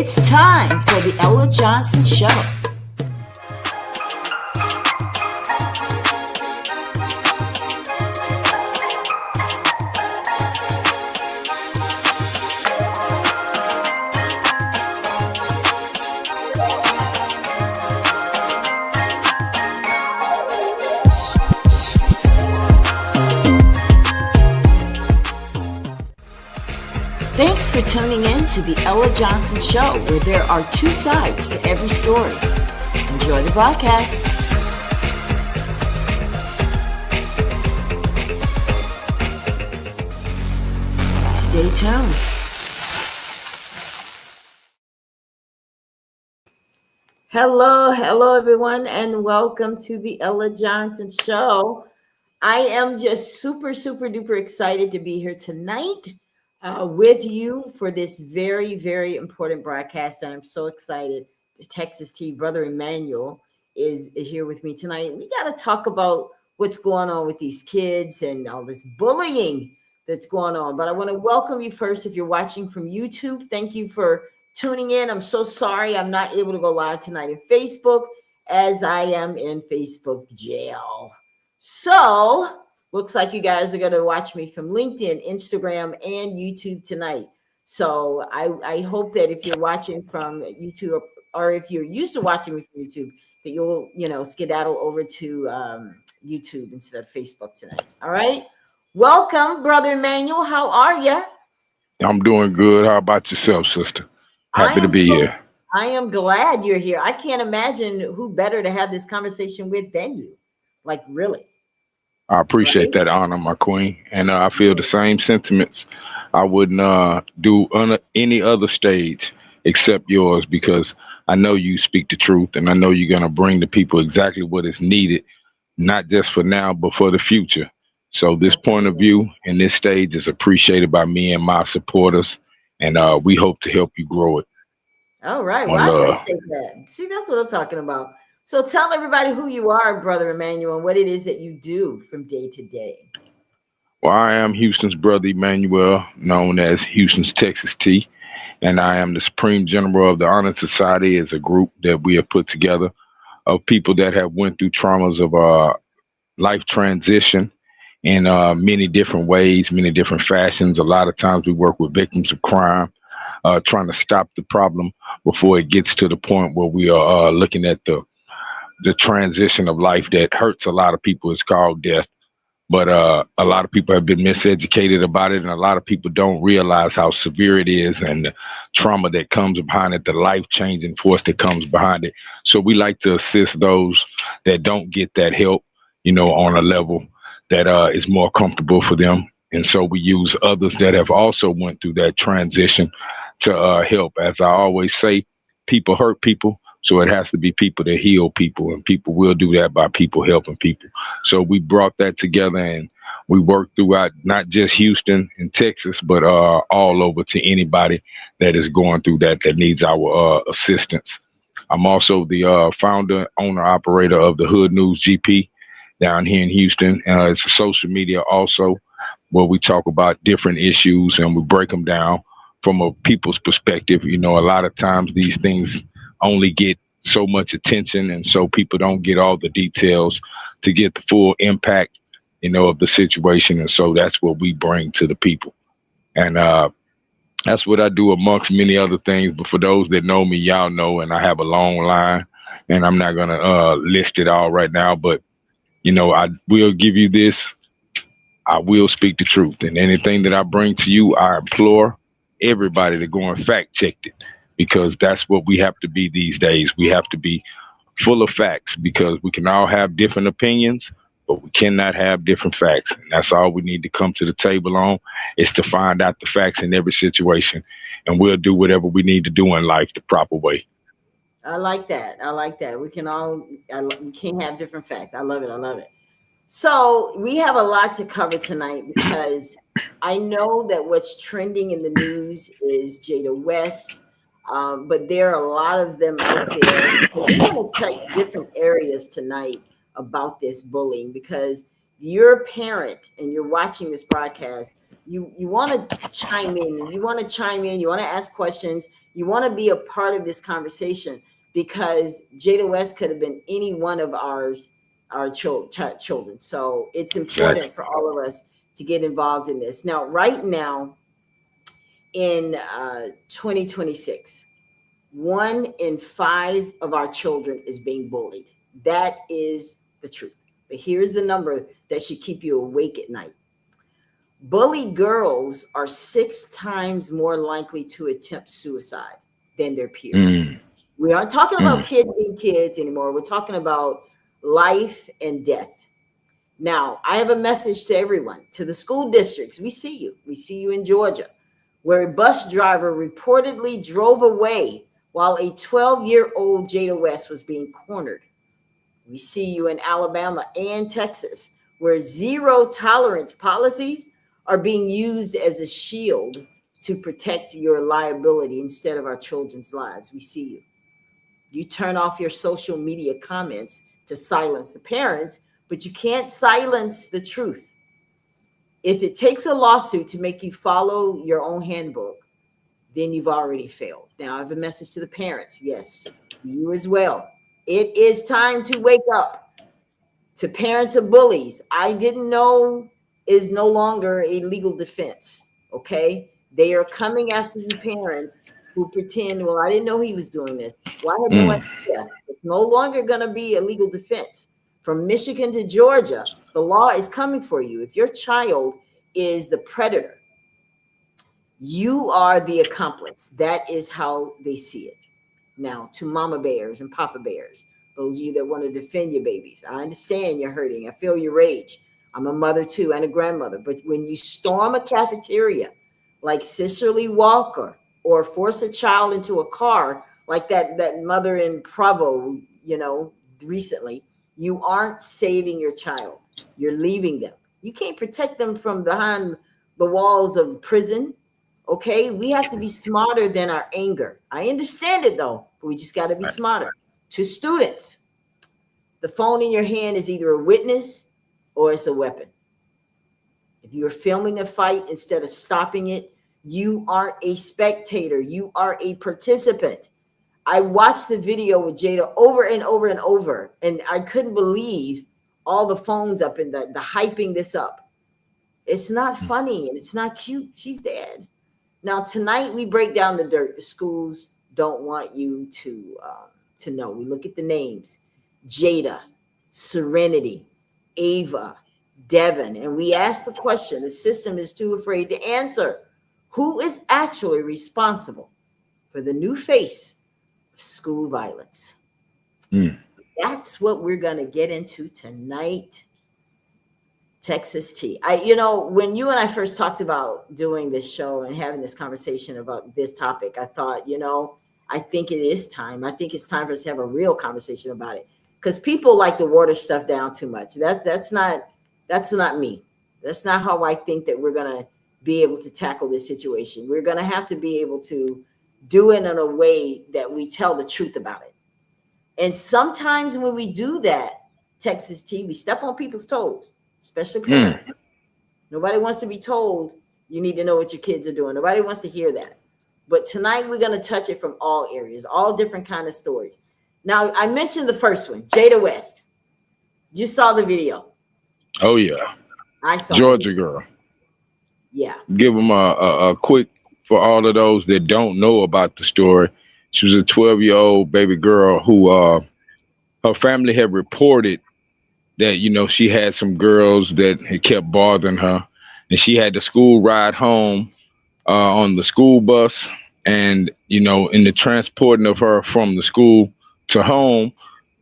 It's time for the Ella Johnson Show. Thanks for tuning in to the Ella Johnson Show, where there are two sides to every story. Enjoy the broadcast. Stay tuned. Hello, everyone, and welcome to the Ella Johnson Show. I am just super duper excited to be here tonight with you for this very important broadcast. I'm so excited. The Texas T, Brother Emmanuel, is here with me tonight. We got to talk about what's going on with these kids and all this bullying that's going on. But I want to welcome you first. If you're watching from YouTube, thank you for tuning in. I'm so sorry I'm not able to go live tonight in Facebook, as I am in Facebook jail. So looks like you guys are going to watch me from LinkedIn, Instagram, and YouTube tonight. So I hope that if you're watching from YouTube, or if you're used to watching me from YouTube, that you'll, skedaddle over to YouTube instead of Facebook tonight. All right. Welcome, Brother Emmanuel. How are you? I'm doing good. How about yourself, sister? Happy to be here. I am glad you're here. I can't imagine who better to have this conversation with than you. Like, really. I appreciate that honor, my queen. And I feel the same sentiments. I wouldn't do any other stage except yours, because I know you speak the truth, and I know you're going to bring the people exactly what is needed, not just for now, but for the future. So this point of view and this stage is appreciated by me and my supporters, and we hope to help you grow it. All right. Well, I appreciate that. See, that's what I'm talking about. So tell everybody who you are, Brother Emmanuel, and what it is that you do from day to day. Well, I am Houston's brother Emmanuel, known as Houston's Texas T, and I am the Supreme General of the Honor Society, as a group that we have put together of people that have went through traumas of life transition in many different ways, many different fashions. A lot of times we work with victims of crime, trying to stop the problem before it gets to the point where we are looking at the transition of life that hurts a lot of people. Is called death. But a lot of people have been miseducated about it, and a lot of people don't realize how severe it is and the trauma that comes behind it, the life-changing force that comes behind it. So we like to assist those that don't get that help, on a level that is more comfortable for them. And so we use others that have also went through that transition to help. As I always say, people hurt people. So it has to be people that heal people, and people will do that by people helping people. So we brought that together, and we work throughout not just Houston and Texas, but all over to anybody that is going through that needs our assistance. I'm also the founder, owner, operator of the Hood News GP down here in Houston. It's a social media also, where we talk about different issues and we break them down from a people's perspective. A lot of times these things only get so much attention, and so people don't get all the details to get the full impact, of the situation. And so that's what we bring to the people. And that's what I do amongst many other things. But for those that know me, y'all know, and I have a long line, and I'm not going to list it all right now, but, I will give you this. I will speak the truth, and anything that I bring to you, I implore everybody to go and fact check it, because that's what we have to be these days. We have to be full of facts, because we can all have different opinions, but we cannot have different facts. And that's all we need to come to the table on, is to find out the facts in every situation, and we'll do whatever we need to do in life the proper way. I like that. We can't have different facts. I love it. So we have a lot to cover tonight, because I know that what's trending in the news is Jada West. But there are a lot of them out there. So we're going to touch different areas tonight about this bullying, because you're a parent and you're watching this broadcast. You want to chime in. You want to ask questions. You want to be a part of this conversation because Jada West could have been any one of our children. So it's Exactly. important for all of us to get involved in this. Now, right now in 2026, 1 in 5 of our children is being bullied. That is the truth. But here's the number that should keep you awake at night. Bullied girls are 6 times more likely to attempt suicide than their peers. Mm, We aren't talking about mm, kids being kids anymore. We're talking about life and death. Now, I have a message to everyone, to the school districts. We see you. We see you in Georgia, where a bus driver reportedly drove away while a 12-year-old Jada West was being cornered. We see you in Alabama and Texas, where zero tolerance policies are being used as a shield to protect your liability instead of our children's lives. We see you. You turn off your social media comments to silence the parents, but you can't silence the truth. If it takes a lawsuit to make you follow your own handbook, then you've already failed. Now, I have a message to the parents. Yes, you as well. It is time to wake up. To parents of bullies, I didn't know is no longer a legal defense. Okay. They are coming after you parents who pretend, well, I didn't know he was doing this. Well, I had no mm. idea. It's no longer going to be a legal defense. From Michigan to Georgia, the law is coming for you. If your child is the predator, you are the accomplice. That is how they see it. Now, to mama bears and papa bears, those of you that want to defend your babies, I understand you're hurting. I feel your rage. I'm a mother too and a grandmother. But when you storm a cafeteria like Cicerly Walker or force a child into a car like that mother in Provo, recently, you aren't saving your child. You're leaving them. You can't protect them from behind the walls of prison. Okay, we have to be smarter than our anger. I understand it though, but we just got to be Right. smarter. To students, the phone in your hand is either a witness or it's a weapon. If you're filming a fight instead of stopping it, you aren't a spectator, you are a participant. I watched the video with Jada over and over and over, and I couldn't believe all the phones up and the hyping this up. It's not Mm. funny and it's not cute. She's dead. Now tonight we break down the dirt. The schools don't want you to know. We look at the names: Jada, Serenity, Ava, Devin, and we ask the question. The system is too afraid to answer. Who is actually responsible for the new face of school violence? Mm. That's what we're gonna get into tonight. Texas tea. When you and I first talked about doing this show and having this conversation about this topic, I thought, I think it is time. I think it's time for us to have a real conversation about it because people like to water stuff down too much. That's not me. That's not how I think that we're gonna be able to tackle this situation. We're gonna have to be able to do it in a way that we tell the truth about it. And sometimes when we do that, Texas tea, we step on people's toes, especially Mm. parents. Nobody wants to be told you need to know what your kids are doing. Nobody wants to hear that. But tonight we're going to touch it from all areas, all different kind of stories. Now, I mentioned the first one, Jada West. You saw the video. Oh yeah, I saw the Georgia video. girl. Yeah. Give them a quick for all of those that don't know about the story. She was a 12-year-old baby girl who her family had reported that she had some girls that had kept bothering her, and she had the school ride home on the school bus, and in the transporting of her from the school to home,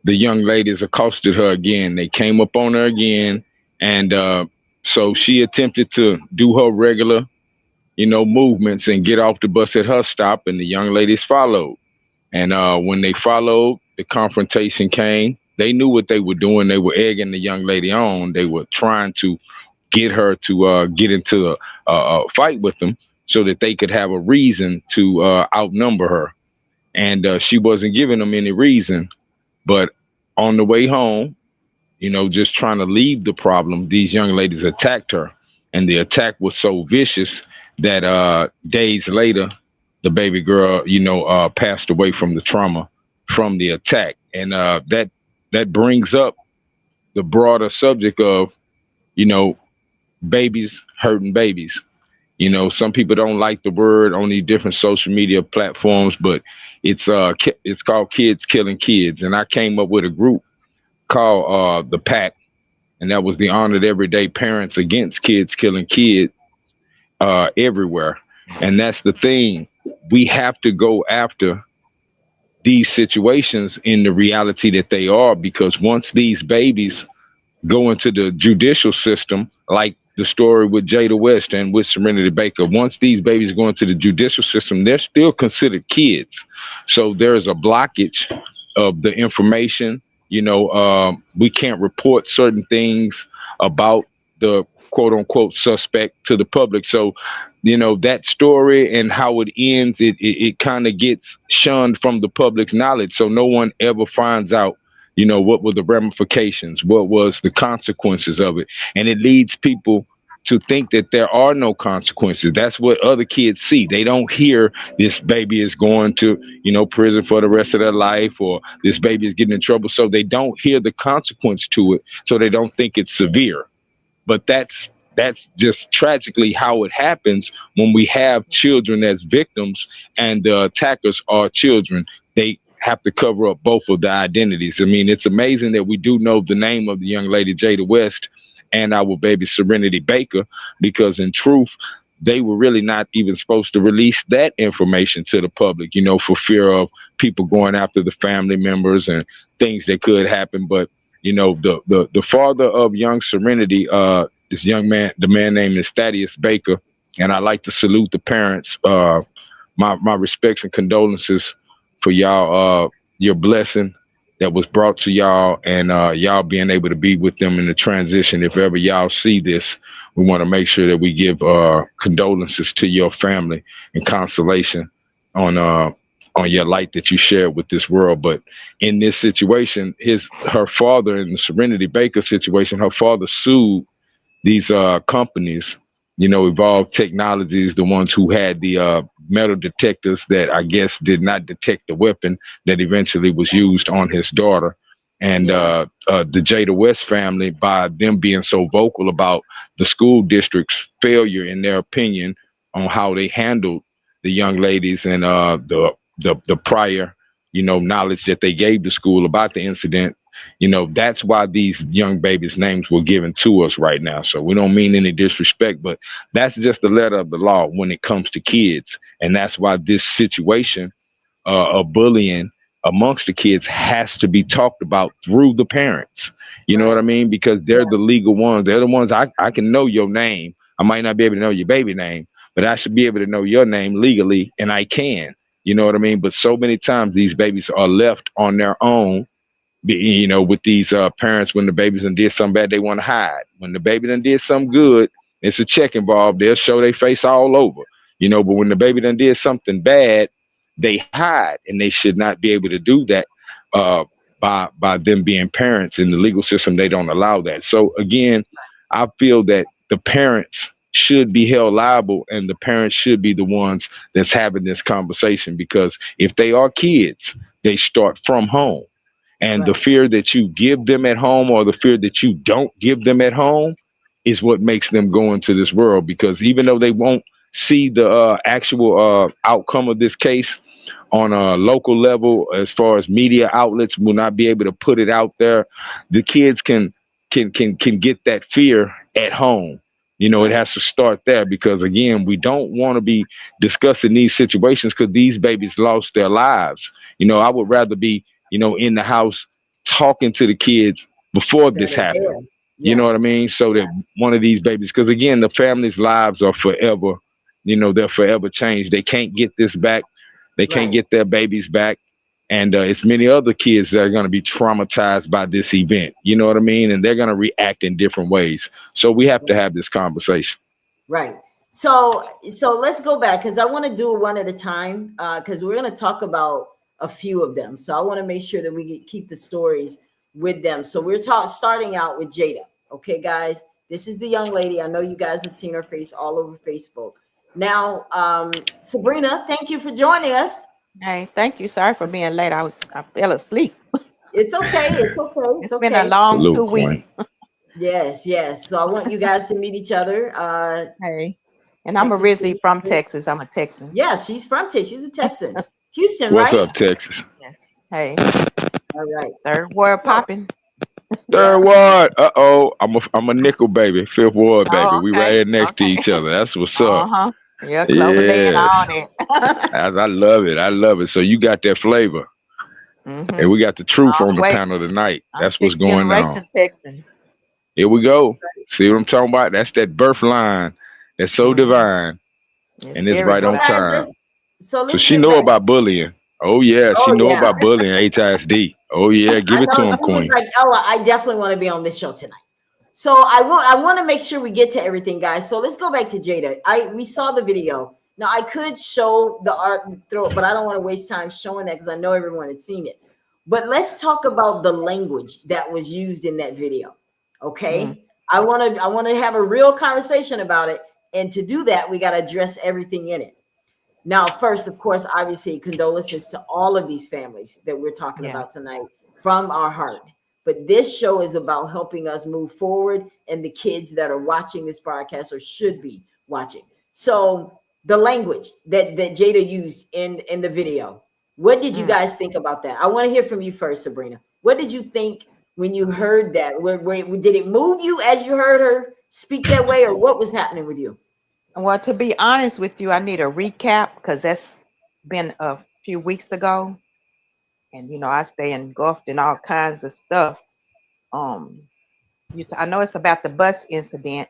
the young ladies accosted her again. They came up on her again, and so she attempted to do her regular movements and get off the bus at her stop, and the young ladies followed. And when they followed, the confrontation came. They knew what they were doing. They were egging the young lady on. They were trying to get her to get into a fight with them so that they could have a reason to outnumber her. And she wasn't giving them any reason. But on the way home, just trying to leave the problem, these young ladies attacked her. And the attack was so vicious that days later, the baby girl, passed away from the trauma from the attack, and that brings up the broader subject of you know babies hurting babies. Some people don't like the word on these different social media platforms, but it's called Kids Killing Kids, and I came up with a group called the Pack, and that was the Honored Everyday Parents Against Kids Killing Kids everywhere. And that's the thing. We have to go after these situations in the reality that they are, because once these babies go into the judicial system, like the story with Jada West and with Serenity Baker. Once these babies go into the judicial system, they're still considered kids. So there is a blockage of the information. We can't report certain things about the quote unquote suspect to the public. So, that story and how it ends, it kind of gets shunned from the public's knowledge. So no one ever finds out what were the ramifications, what was the consequences of it, and it leads people to think that there are no consequences. That's what other kids see. They don't hear this baby is going to prison for the rest of their life, or this baby is getting in trouble, so they don't hear the consequence to it, so they don't think it's severe. But that's just tragically how it happens when we have children as victims and the attackers are children. They have to cover up both of the identities. I mean, it's amazing that we do know the name of the young lady Jada West and our baby Serenity Baker, because in truth, they were really not even supposed to release that information to the public, for fear of people going after the family members and things that could happen. But the father of young Serenity, this young man, the man name is Thaddeus Baker, and I like to salute the parents. My respects and condolences for y'all, your blessing that was brought to y'all, and y'all being able to be with them in the transition. If ever y'all see this, we want to make sure that we give condolences to your family and consolation on your light that you shared with this world. But in this situation, her father, in the Serenity Baker situation, her father sued these companies, Evolved Technologies, the ones who had the metal detectors that I guess did not detect the weapon that eventually was used on his daughter. And Yeah. the Jada West family, by them being so vocal about the school district's failure, in their opinion, on how they handled the young ladies and the prior, knowledge that they gave the school about the incident. That's why these young babies' names were given to us right now. So we don't mean any disrespect, but that's just the letter of the law when it comes to kids. And that's why this situation of bullying amongst the kids has to be talked about through the parents. You know what Right. I mean? Because they're Yeah. the legal ones. They're the ones I can know your name. I might not be able to know your baby name, but I should be able to know your name legally, and I can. You know what I mean? But so many times these babies are left on their own, with these parents. When the babies done did something bad, they want to hide. When the baby done did something good, it's a check involved. They'll show their face all over. But when the baby done did something bad, they hide, and they should not be able to do that. Uh, by them being parents in the legal system, they don't allow that. So again, I feel that the parents should be held liable, and the parents should be the ones that's having this conversation, because if they are kids, they start from home, and the Right. fear that you give them at home, or the fear that you don't give them at home, is what makes them go into this world. Because even though they won't see the actual outcome of this case on a local level, as far as media outlets will not be able to put it out there, the kids can get that fear at home. It Right. has to start there, because again, we don't want to be discussing these situations, because these babies lost their lives. I would rather be in the house talking to the kids before That this are happened. there. You know Yeah. what I mean? So that Yeah. one of these babies, because again, the family's lives are forever, they're forever changed. They can't get this back. They can't Right. get their babies back. And it's many other kids that are going to be traumatized by this event. You know what I mean? And they're going to react in different ways. So we have to Right. have this conversation. Right. So let's go back, because I want to do it one at a time, because we're going to talk about a few of them. So I want to make sure that we keep the stories with them. So we're starting out with Jada. Okay, guys, this is the young lady. I know you guys have seen her face all over Facebook. Now, Sabrina, thank you for joining us. Hey, thank you. Sorry for being late. I fell asleep. It's okay. It's okay. It's It's been a okay. long Salute, two Queen. weeks. Yes, yes. So I want you guys to meet each other. Hey, and I'm Texas originally T. from Texas. I'm a Texan. Yeah, she's from Texas. She's a Texan. Houston, What's right? up, Texas? Yes. Hey, All right. third word So, popping. Third yeah. ward. Uh-oh. I'm a nickel baby. Fifth ward baby. Oh, We right okay. here next to Okay. each other. That's what's up. Uh-huh. Yeah, Clover Lane, Yes. all that. I love it. I love it. So you got that flavor. And Mm-hmm. we got the truth All on the the way. panel tonight. I'm That's what's sixth going on. generation Texan. Here we go. See what I'm talking about? That's that birth line. That's so Mm-hmm. divine. It's And it's very right So on divine. guys, time. So let's she get know back. about bullying. Oh yeah, she Oh know yeah. about bullying, HISD. Oh yeah, give I it to know him, she was Queen. like, Ella, I definitely want to be on this show tonight. So I want to make sure we get to everything, guys. So let's go back to Jada. We saw the video. Now I could show the art and throw it, but I don't want to waste time showing that because I know everyone had seen it. But let's talk about the language that was used in that video. Mm, Okay. I want to have a real conversation about it. And to do that, we got to address everything in it. Now, first, of course, obviously, condolences to all of these families that we're talking yeah. about tonight from our heart. But this show is about helping us move forward and the kids that are watching this broadcast or should be watching. So, the language that Jada used in the video, what did you Mm. guys think about that? I want to hear from you first, Sabrina. What did you think when you heard that? Did it move you as you heard her speak that way, or what was happening with you? Well, to be honest with you, I need a recap because that's been a few weeks ago, and I stay engulfed in all kinds of stuff. Um, I know it's about the bus incident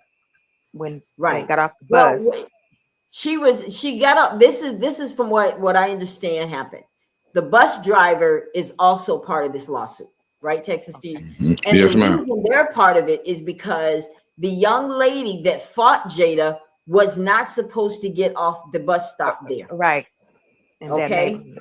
when they Right. got off the Well, bus. she got up. This is from what I understand happened. The bus driver is also part of this lawsuit, right, Texas Steve? Okay. Mhm. And the Yes, ma'am. reason they're part of it is because the young lady that fought Jada was not supposed to get off the bus stop there. Right in that Okay. neighborhood.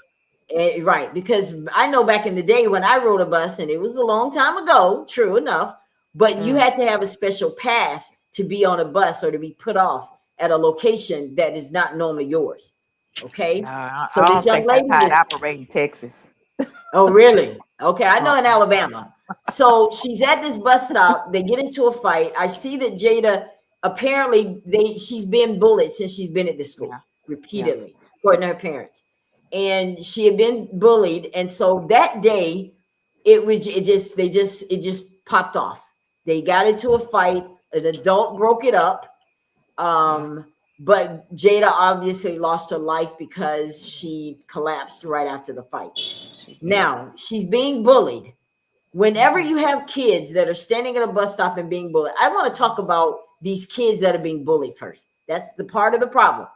Right, because I know back in the day when I rode a bus, and it was a long time ago, true enough, but you Mm. had to have a special pass to be on a bus or to be put off at a location that is not normally yours. No, Okay, I so I this don't young think lady that's how it was, operates in Texas. oh, really? Okay, I know in Uh-uh. Alabama. So she's at this bus stop. They get into a fight. I see that Jada apparently she's been bullied since she's been at the school Yeah, yeah. repeatedly, according to her parents, and she had been bullied. And so that day, it just popped off. They got into a fight. An adult broke it up. Yeah, But Jada obviously lost her life because she collapsed right after the fight. she did. Now she's being bullied. Whenever Hmm. you have kids that are standing at a bus stop and being bullied, I want to talk about these kids that are being bullied first. That's the part of the problem.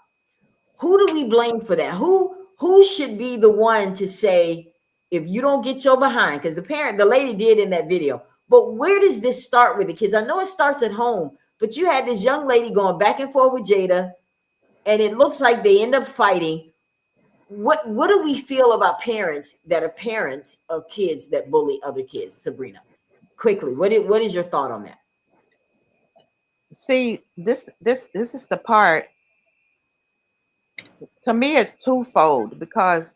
Who do we blame for that? Who should be the one to say if you don't get your behind? Because the lady did in that video. But where does this start with the kids? I know it starts at home, but you had this young lady going back and forth with Jada, and it looks like they end up fighting. What do we feel about parents that are parents of kids that bully other kids, Sabrina? Quickly, what is your thought on that? See, this is the part. To me, it's twofold because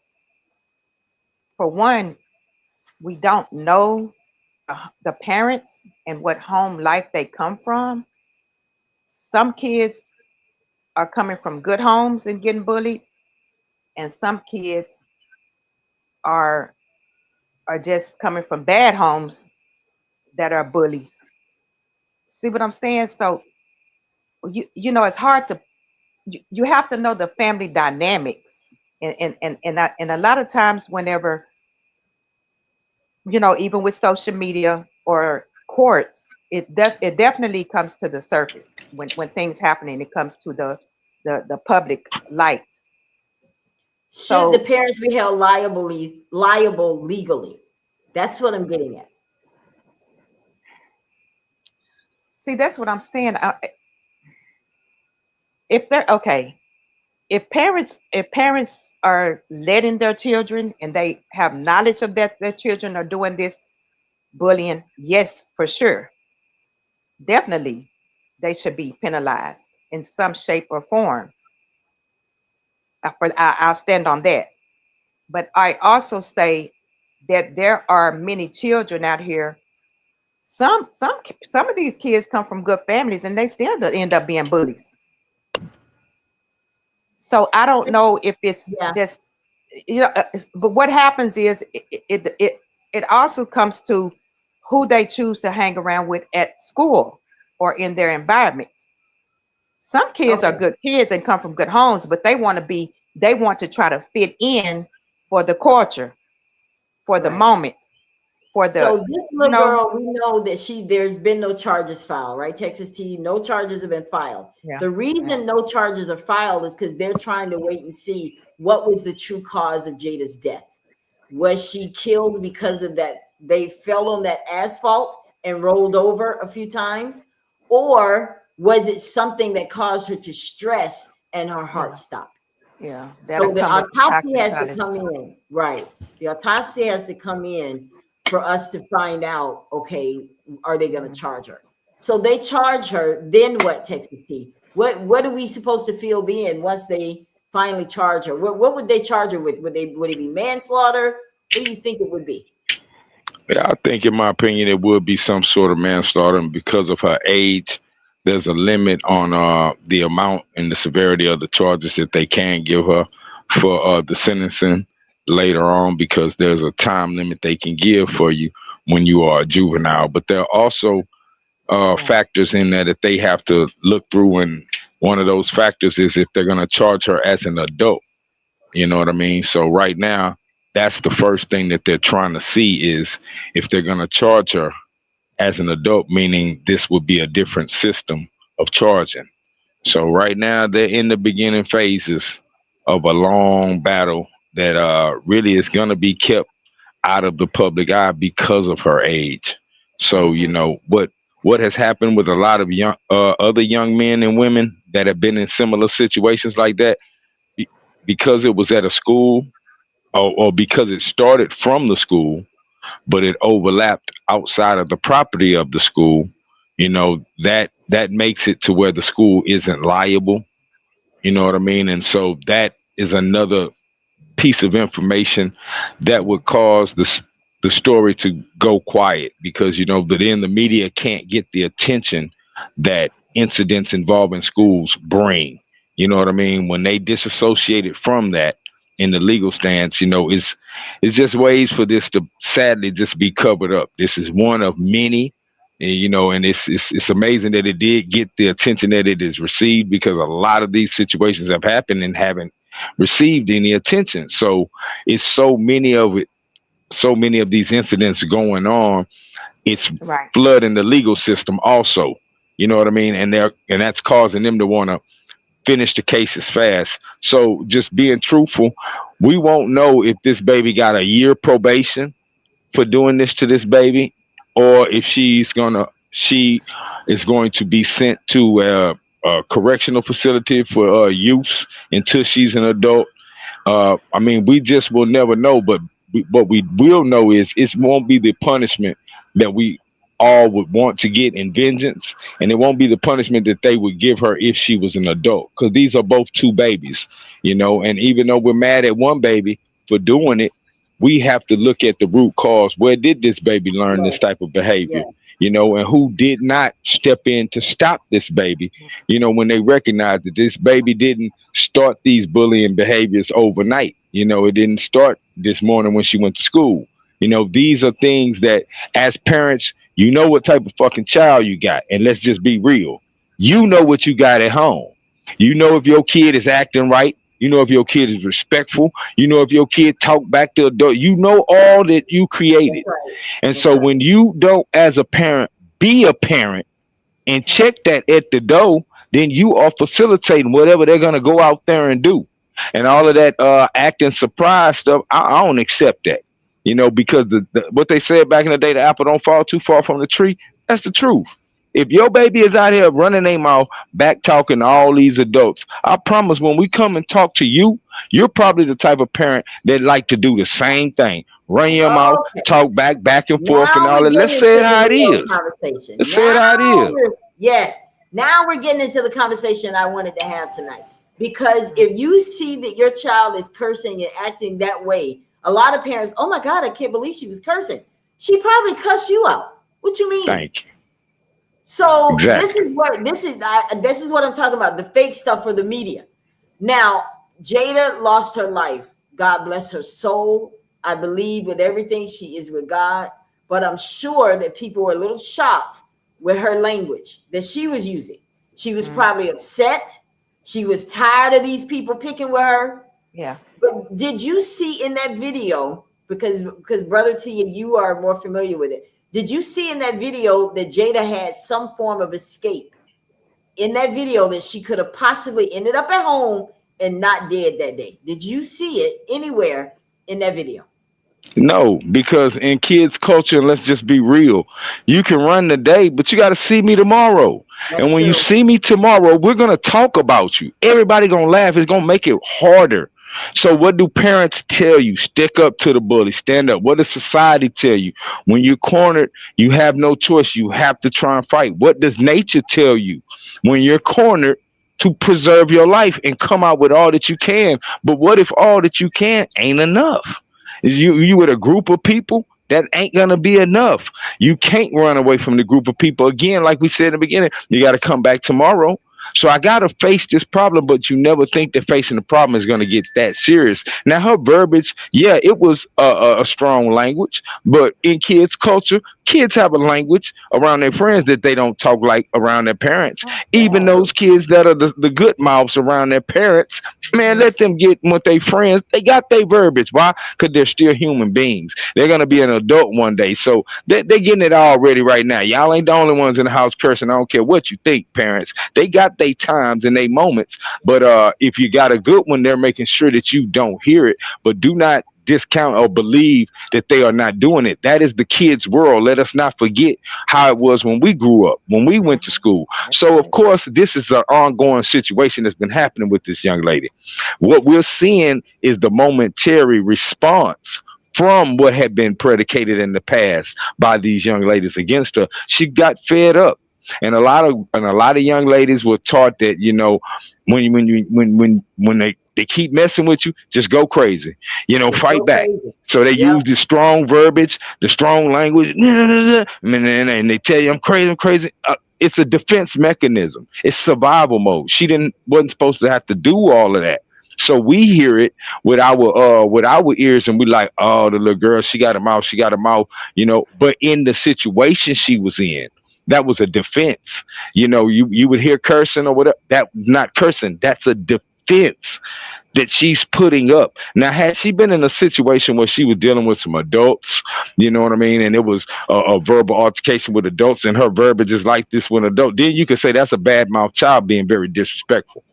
for one, we don't know the parents and what home life they come from. Some kids are coming from good homes and getting bullied, and some kids are are just coming from bad homes that are bullies. See what I'm saying? So it's hard to you have to know the family dynamics, and a lot of times whenever even with social media or courts, it definitely comes to the surface when things happening. It comes to the public light. Should the So parents be held liable legally? That's what I'm getting at. see, that's what I'm saying. If they're okay, if parents are letting their children and they have knowledge of that their children are doing this bullying, yes, for sure, definitely, they should be penalized in some shape or form. I'll stand on that. But I also say that there are many children out here. Some of these kids come from good families, and they still end up being bullies. So I don't know if it's Yeah. just, but what happens is it also comes to who they choose to hang around with at school or in their environment. Some kids are Okay. good kids and come from good homes, but they want to try to fit in for the culture, for the Right. moment, for the, So this you little know, girl, we know that there's been no charges filed, right? Texas T, no charges have been filed. yeah, The yeah, reason no charges are filed is because they're trying to wait and see what was the true cause of Jada's death. Was she killed because of that? They fell on that asphalt and rolled over a few times, or was it something that caused her to stress and her heart yeah, stopped? yeah. That'll So the come with the autopsy has to toxicology. come in, right? The autopsy has to come in for us to find out, okay, are they going to Mhm. charge her? So they charge her, then what, Texas T? What are we supposed to feel then once they finally charge her? What would they charge her with? Would it be manslaughter? What do you think it would be? Yeah, I think, in my opinion, it would be some sort of manslaughter, and because of her age, there's a limit on the amount and the severity of the charges that they can give her for the sentencing later on, because there's a time limit they can give for you when you are a juvenile. But there are also Yeah, factors in there that they have to look through, and one of those factors is if they're going to charge her as an adult. You know what I mean? So right now, that's the first thing that they're trying to see is if they're going to charge her as an adult, meaning this would be a different system of charging. So right now, they're in the beginning phases of a long battle that really is going to be kept out of the public eye because of her age. So hmm, what has happened with a lot of young other young men and women that have been in similar situations like that, be- because it was at a school, or because it started from the school, but it overlapped outside of the property of the school, that makes it to where the school isn't liable. You know what I mean? And so that is another piece of information that yeah, would cause the story to go quiet, because but then the media can't get the attention that incidents involving schools bring. You know what I mean? When they disassociate it from that in the legal stance, it's just ways for this to sadly just be covered up. This is one of many. And it's amazing that it did get the attention that it has received, because a lot of these situations have happened and haven't received any attention. So it's so many of these incidents going on. It's right. flooding the legal system also. You know what I mean? And that's causing them to want to finish the cases fast. So just being truthful, we won't know if this baby got a year probation for doing this to this baby, or if she is going to be sent to a correctional facility for youth until she's an adult. I mean, we just will never know, but what we will know is it won't be the punishment that we all would want to get in vengeance, and it won't be the punishment that they would give her if she was an adult, because these are both two babies, and even though we're mad at one baby for doing it, we have to look at the root cause. Where did this baby learn this Yes, type of behavior? yes, And who did not step in to stop this baby, when they recognize that this baby didn't start these bullying behaviors overnight. It didn't start this morning when she went to school. These are things that, as parents, you know what type of fucking child you got. And let's just be real. You know what you got at home. You know if your kid is acting right. You know if your kid is respectful. You know if your kid talk back to adult. You know all that you that's created. right. And That's so right. when you don't, as a parent, be a parent and check that at the door, then you are facilitating whatever they're gonna go out there and do. And all of that acting surprise stuff, I don't accept that. Because what they said back in the day, the apple don't fall too far from the tree. That's the truth. If your baby is out here running their mouth, back talking to all these adults, I promise when we come and talk to you, you're probably the type of parent that like to do the same thing. Run your mouth, Okay. talk back and forth and Now all we're that. Let's getting say into it the how it real is. conversation. Let's say it how it is. Yes, now we're getting into the conversation I wanted to have tonight. Because if you see that your child is cursing and acting that way, a lot of parents, oh my God, I can't believe she was cursing. She probably cussed you out. What you mean? Thank you. So this Exactly. is what this is what I'm talking about. The fake stuff for the media. Now, Jada lost her life. God bless her soul. I believe with everything she is with God, but I'm sure that people were a little shocked with her language that she was using. She was Mm, probably upset. She was tired of these people picking with her. yeah. But did you see in that video, because Brother T, you are more familiar with it, did you see in that video that Jada had some form of escape in that video, that she could have possibly ended up at home and not dead that day? Did you see it anywhere in that video? No, because in kids' culture, and let's just be real, you can run the day, but you got to see me tomorrow. And That's when you true. see me tomorrow, we're gonna talk about you. Everybody gonna laugh. It's gonna make it harder. So what do parents tell you? Stick up to the bully. Stand up. What does society tell you? When you're cornered, you have no choice. You have to try and fight. What does nature tell you? When you're cornered, to preserve your life and come out with all that you can. But what if all that you can ain't enough? You with a group of people, that ain't gonna be enough. You can't run away from the group of people. Again, like we said in the beginning, you got to come back tomorrow. So I got to face this problem, but you never think that facing the problem is going to get that serious. Now, her verbiage, yeah, it was a strong language, but in kids' culture, kids have a language around their friends that they don't talk like around their parents. Oh, That's Even yeah. those true. kids that are the good mouths around their parents, man, Hmm. let them get with their friends. They got their verbiage. Why? Because they're still human beings. They're going to be an adult one day. So they're getting it already right now. Y'all ain't the only ones in the house cursing. I don't care what you think, parents. They got their times and their moments. But if you got a good one, they're making sure that you don't hear it. But do not discount or believe that they are not doing it. That is the kids' world. Let us not forget how it was when we grew up, when we went to Hmm. school. That's So, of right. course, this is an ongoing situation that's been happening with this young lady. What we're seeing is the momentary response from what had been predicated in the past by these young ladies against her. She got fed up. And a lot of young ladies were taught that, when they keep messing with you, just go crazy. Just Fight go back. crazy. So they Yep. use the strong verbiage, the strong language, and they tell you I'm crazy, I'm crazy. It's a defense mechanism. It's survival mode. She didn't wasn't supposed to have to do all of that. So we hear it with our ears, and we like, oh, the little girl, she got a mouth, she got a mouth. But in the situation she was in, that was a defense. You would hear cursing or whatever. That not cursing. That's a defense that she's putting up. Now, had she been in a situation where she was dealing with some adults, you know what I mean, and it was a verbal altercation with adults, and her verbiage is like this with an adult, then you could say that's a bad mouth child being very disrespectful.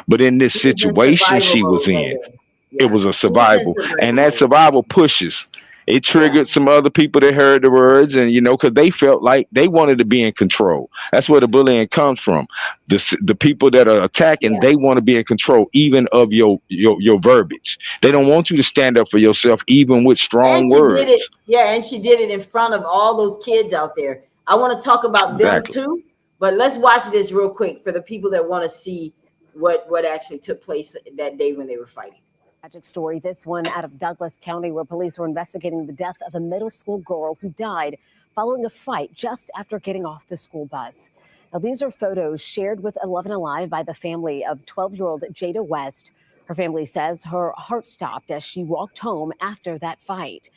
But in this She was in situation survival she was mode that in, day. it Yeah. was a She was in survival, and survival that mode. survival pushes. It Yeah. triggered some other people that heard the words, and because they felt like they wanted to be in control. That's where the bullying comes from. The people that are attacking, Yeah. they want to be in control, even of your verbiage. They don't want you to stand up for yourself, even with And strong she did it. words. Yeah, and she did it in front of all those kids out there. I want to talk about them Exactly. too, but let's watch this real quick for the people that want to see what actually took place that day when they were fighting. Tragic story, this one out of Douglas County, where police were investigating the death of a middle school girl who died following a fight just after getting off the school bus. Now, these are photos shared with 11 Alive by the family of 12-year-old Jada West. Her family says her heart stopped as she walked home after that fight.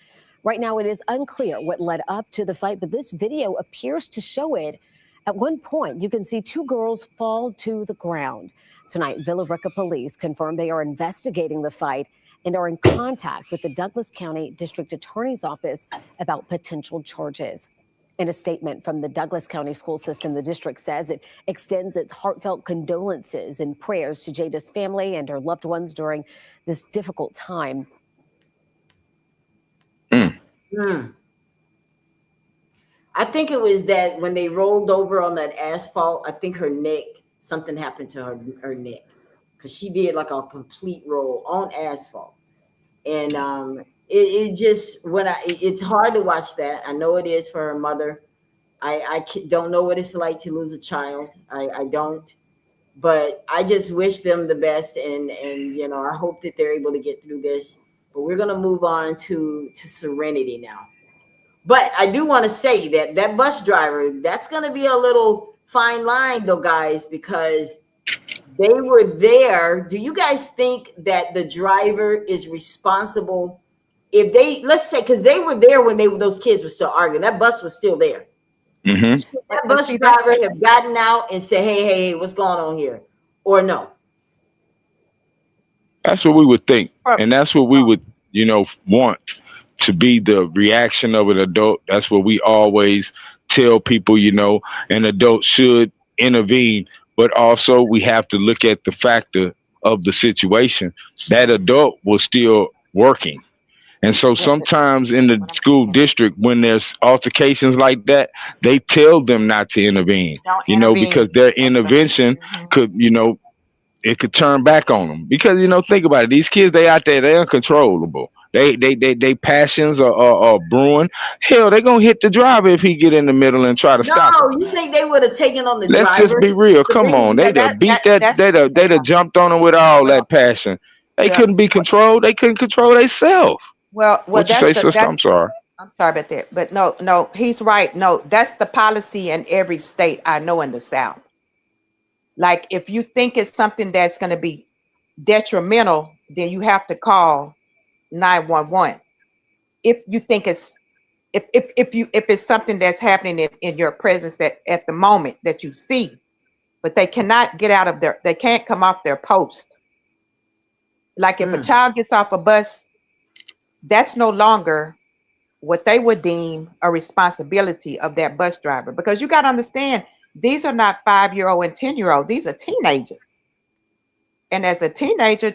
Right now, it is unclear what led up to the fight, but this video appears to show it. At one point, you can see two girls fall to the ground. Tonight, Villa Rica police confirmed they are investigating the fight and are in contact with the Douglas County District Attorney's Office about potential charges. In a statement from the Douglas County School System, the district says it extends its heartfelt condolences and prayers to Jada's family and her loved ones during this difficult time. Mm. Hmm. I think it was that when they rolled over on that asphalt, I think her neck, something happened to her neck, because she did like a complete roll on asphalt. And it just it's hard to watch that. I know it is for her mother. Don't know what it's like to lose a child. I don't. But I just wish them the best, and I hope that they're able to get through this. But we're gonna move on to Serenity now. But I do want to say that that bus driver, that's gonna be a little fine line though, guys, because they were there. Do you guys think that the driver is responsible if they, let's say, because they were there when those kids were still arguing, that bus was still there. Hmm. Should that bus driver have gotten out and said, hey, what's going on here? Or no? That's what we would think, and that's what we would, want to be the reaction of an adult. That's what we always tell people. An adult should intervene, but also we have to look at the factor of the situation. That adult was still working. And so sometimes in the school district, when there's altercations like that, they tell them not to intervene, Don't intervene. because their That's right. intervention Mhm. could, it could turn back on them. Because, think about it. These kids, they out there, they're uncontrollable. They passions are brewing. Hell, they gonna hit the driver if he get in the middle and try to stop him. No, you think they would have taken on the Let's just driver? be real. Come on, they'd have beat that. That's They'd have jumped on him with all well, that passion. They well, couldn't be controlled. They couldn't control themselves. well. What you say, sister? I'm sorry. I'm sorry about that, but no, he's right. No, that's the policy in every state I know in the South. Like if you think it's something that's going to be detrimental, then you have to call 911. If you think it's if it's something that's happening in your presence that at the moment that you see, but they cannot get out of they can't come off their post. Like if a child gets off a bus, that's no longer what they would deem a responsibility of that bus driver, because you got to understand, these are not 5-year-old and 10-year-old. These are teenagers. And as a teenager,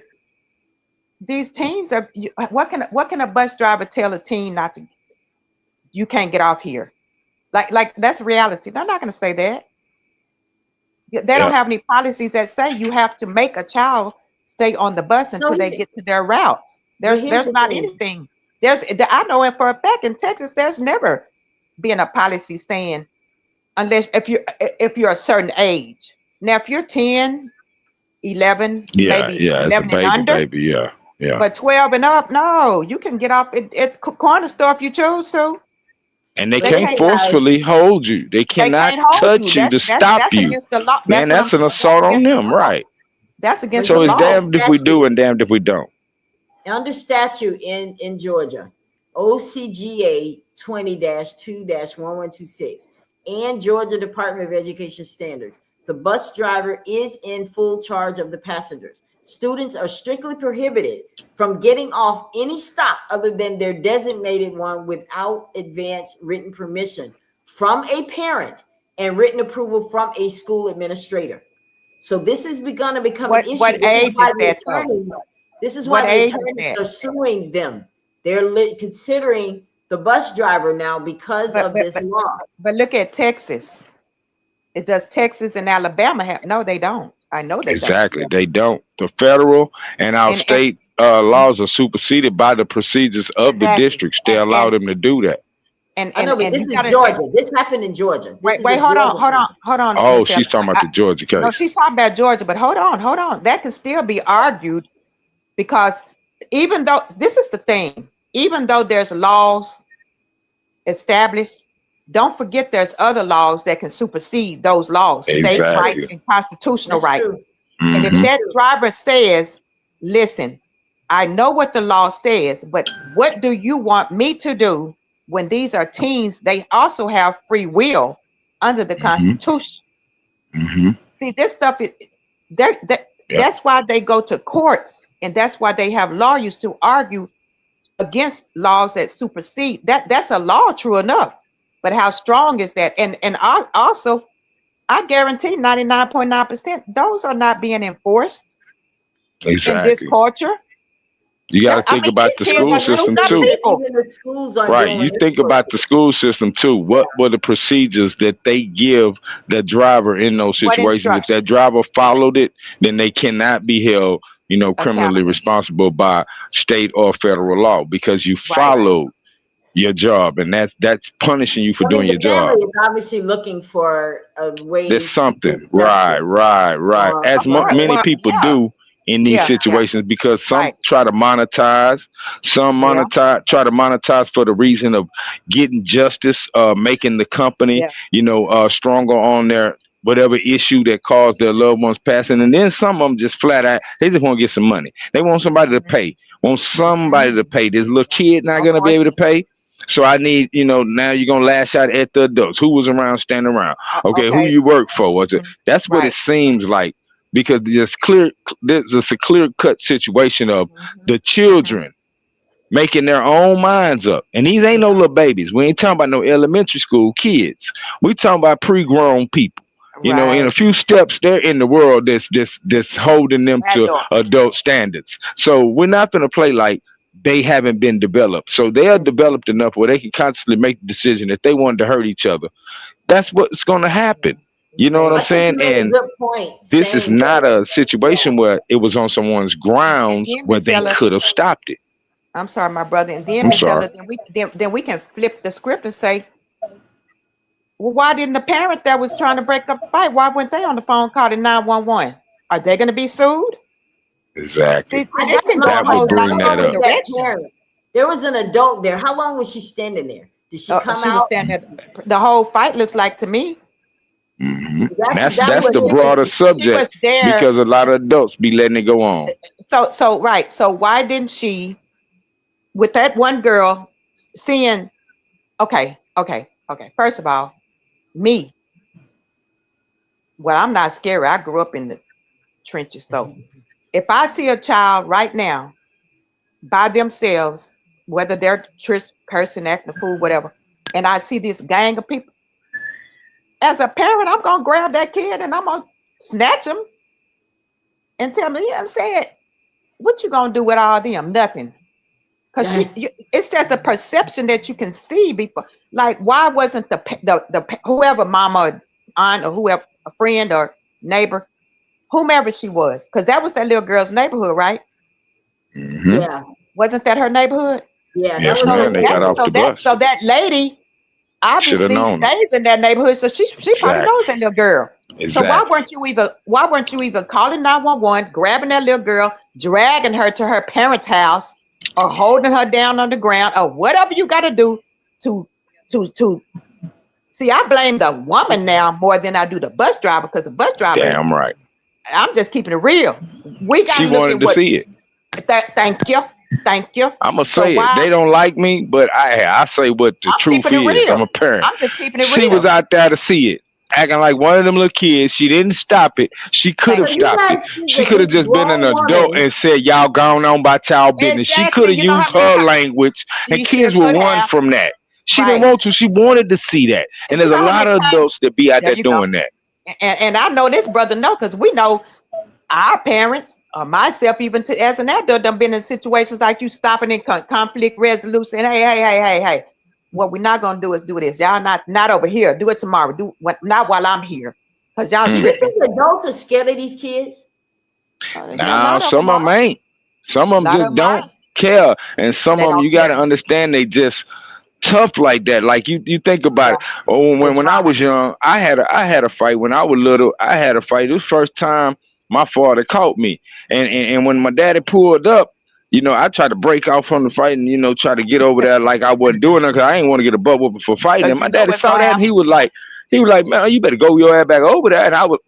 these teens are, what can a bus driver tell a teen not to, you can't get off here? Like that's reality. They're not going to say that. They don't have any policies that say you have to make a child stay on the bus until they get to their route. There's not anything. I know it for a fact in Texas, there's never been a policy saying, unless if you're a certain age. Now, if you're 10, 11, maybe 11 and under, baby, yeah. But 12 and up, no, you can get off at corner store if you choose to. And they can't forcefully hold you. They cannot touch you to stop you. Against the law. Man, that's an assault on them, right? That's against the law. So law. it's damned if we do and damned if we don't. Under statute in Georgia, OCGA 20-2-1126 and Georgia Department of Education standards, the bus driver is in full charge of the passengers. Students are strictly prohibited from getting off any stop other than their designated one without advance written permission from a parent and written approval from a school administrator. So this is going to become an issue. What age is that, though? This is why the attorneys are suing them. They're considering the bus driver now because of this law. But look at Texas. Does Texas and Alabama have? No, they don't. I know they don't. Exactly. They don't. The federal and our state laws are superseded by the procedures of the districts. They allow them to do that. I know, but this is Georgia. This happened in Georgia. Wait, hold on. Oh, she's talking about the Georgia case. No, she's talking about Georgia, but hold on. That can still be argued, because even though, this is the thing, even though there's laws established, don't forget there's other laws that can supersede those laws, states' rights and constitutional rights. Mm-hmm. And if that driver says, listen, I know what the law says, but what do you want me to do when these are teens? They also have free will under the Constitution. Mm-hmm. See, this stuff, that's why they go to courts, and that's why they have lawyers to argue against laws that supersede. That's a law, true enough. But how strong is that? And also, I guarantee 99.9% those are not being enforced in this culture. You got to think about the school system too. Right. You think about the school system too. What were the procedures that they give the driver in those situations? If that driver followed it, then they cannot be held, criminally responsible by state or federal law, because you followed your job, and that's punishing you for I mean, doing the your job. family is obviously looking for a There's way to get something, right, justice right, right. As Of for course. her. many Well, people yeah, do in these yeah, yeah. situations, because some Right. try to monetize, some Yeah, try to monetize for the reason of getting justice, making the company, yeah. stronger on their whatever issue that caused their loved ones passing, and then some of them just flat out, they just want to get some money. They want somebody to Hmm. pay, want Hmm. somebody to pay. This little kid not gonna be able to Unfortunately. pay. So I need, now you're gonna lash out at the adults. Who was around standing around? Okay, who Okay. you work for? Was it? Hmm. That's what it Right. seems like, because there's a clear cut situation of Hmm. the Hmm. children making their own minds up. And these ain't no Yeah. little babies. We ain't talking about no elementary school kids. We talking about pre-grown people. In a Right. few steps, they're in the world that's holding them to Adult. adult standards. So we're not gonna play like they haven't been developed. So they are Hmm. developed enough where they can constantly make the decision if they wanted to hurt each other. That's what's gonna Yeah. happen. You know what I'm I think Exactly. saying? you made a And good point this is saying not that. a situation where it was on someone's And grounds then where Miss they Ella, could have stopped it. I'm sorry, my brother. And then I'm Miss Ella, sorry. then we can flip the script and say, well, why didn't the parent that was trying to break up the fight? Why weren't they on the phone calling 911? Are they going to be sued? Exactly. See, I this just can want go to a That know would whole how lot bring of that long different was up. that parent? directions. There was an adult there. How long was she standing there? Did she come She was out? standing there. The whole fight looks like to me. That's That that's was the She was broader she subject, was there. because a lot of adults be letting it go on. So right. So why didn't she, with that one girl, seeing? Okay, okay, okay. First of all, me. Well, I'm not scary. I grew up in the trenches. So if I see a child right now by themselves, whether they're trick person acting a fool, whatever, and I see this gang of people, as a parent, I'm gonna grab that kid and I'm gonna snatch him and tell me, you know what I'm saying? What you gonna do with all them? Nothing. Cause it's just a perception that you can see before. Like, why wasn't the whoever mama, or aunt, or whoever, a friend or neighbor, whomever she was, because that was that little girl's neighborhood, right? Hmm. Yeah, Wasn't that her neighborhood? yeah, that Yes, was her So man. They that got off neighborhood. so the that bus. so that lady Should have obviously known. stays in that neighborhood, so she probably knows Exactly. that little girl. So Exactly. why weren't you either calling 911, grabbing that little girl, dragging her to her parents' house, or holding her down on the ground, or whatever you got to do to to see? I blame the woman now more than I do the bus driver, because the bus driver, Damn right. I'm just keeping it real. We got She to look at wanted to what. see it. Thank you, thank you. I'ma So say it. why? They don't like me, but I say what the I'm truth keeping it is. I'm real. a parent. I'm just keeping it She was real. out there to see it, acting like one of them little kids. She didn't stop it. She could Thank have So you you. stopped it. guys think She that could have this just been an grown adult woman, and said, "Y'all gone on about y'all business." She could Exactly. have You know used how many her times language, and she sure kids will could run have. from that. She didn't Right. want to. She wanted to see that, and And you there's a know how lot many of times, adults that be out there there you go. doing that. And I know this brother know, because we know our parents, or myself, even to as an adult, done been in situations like you, stopping in conflict resolution. Hey, hey, hey, hey, hey. What we're not gonna do is do this. Y'all not over here. Do it tomorrow. Not while I'm here. Because y'all do Mm. you tripping. think adults are scared of these kids? A Now, lot of them some of them are. ain't. Some A of them lot of just them are. don't care, and some They of them don't you got care. to understand they just tough like that. Like you think about Yeah. it. Oh, The when I trauma. was young, I had a fight when I was little. I had a fight. It was the first time my father caught me, and when my daddy pulled up, I tried to break out from the fight and try to get over there like I wasn't doing it, because I ain't want to get a butt whooping for fighting. And Because my you know daddy what's saw gonna that and happen. he was like, man, you better go your ass back over there. And I was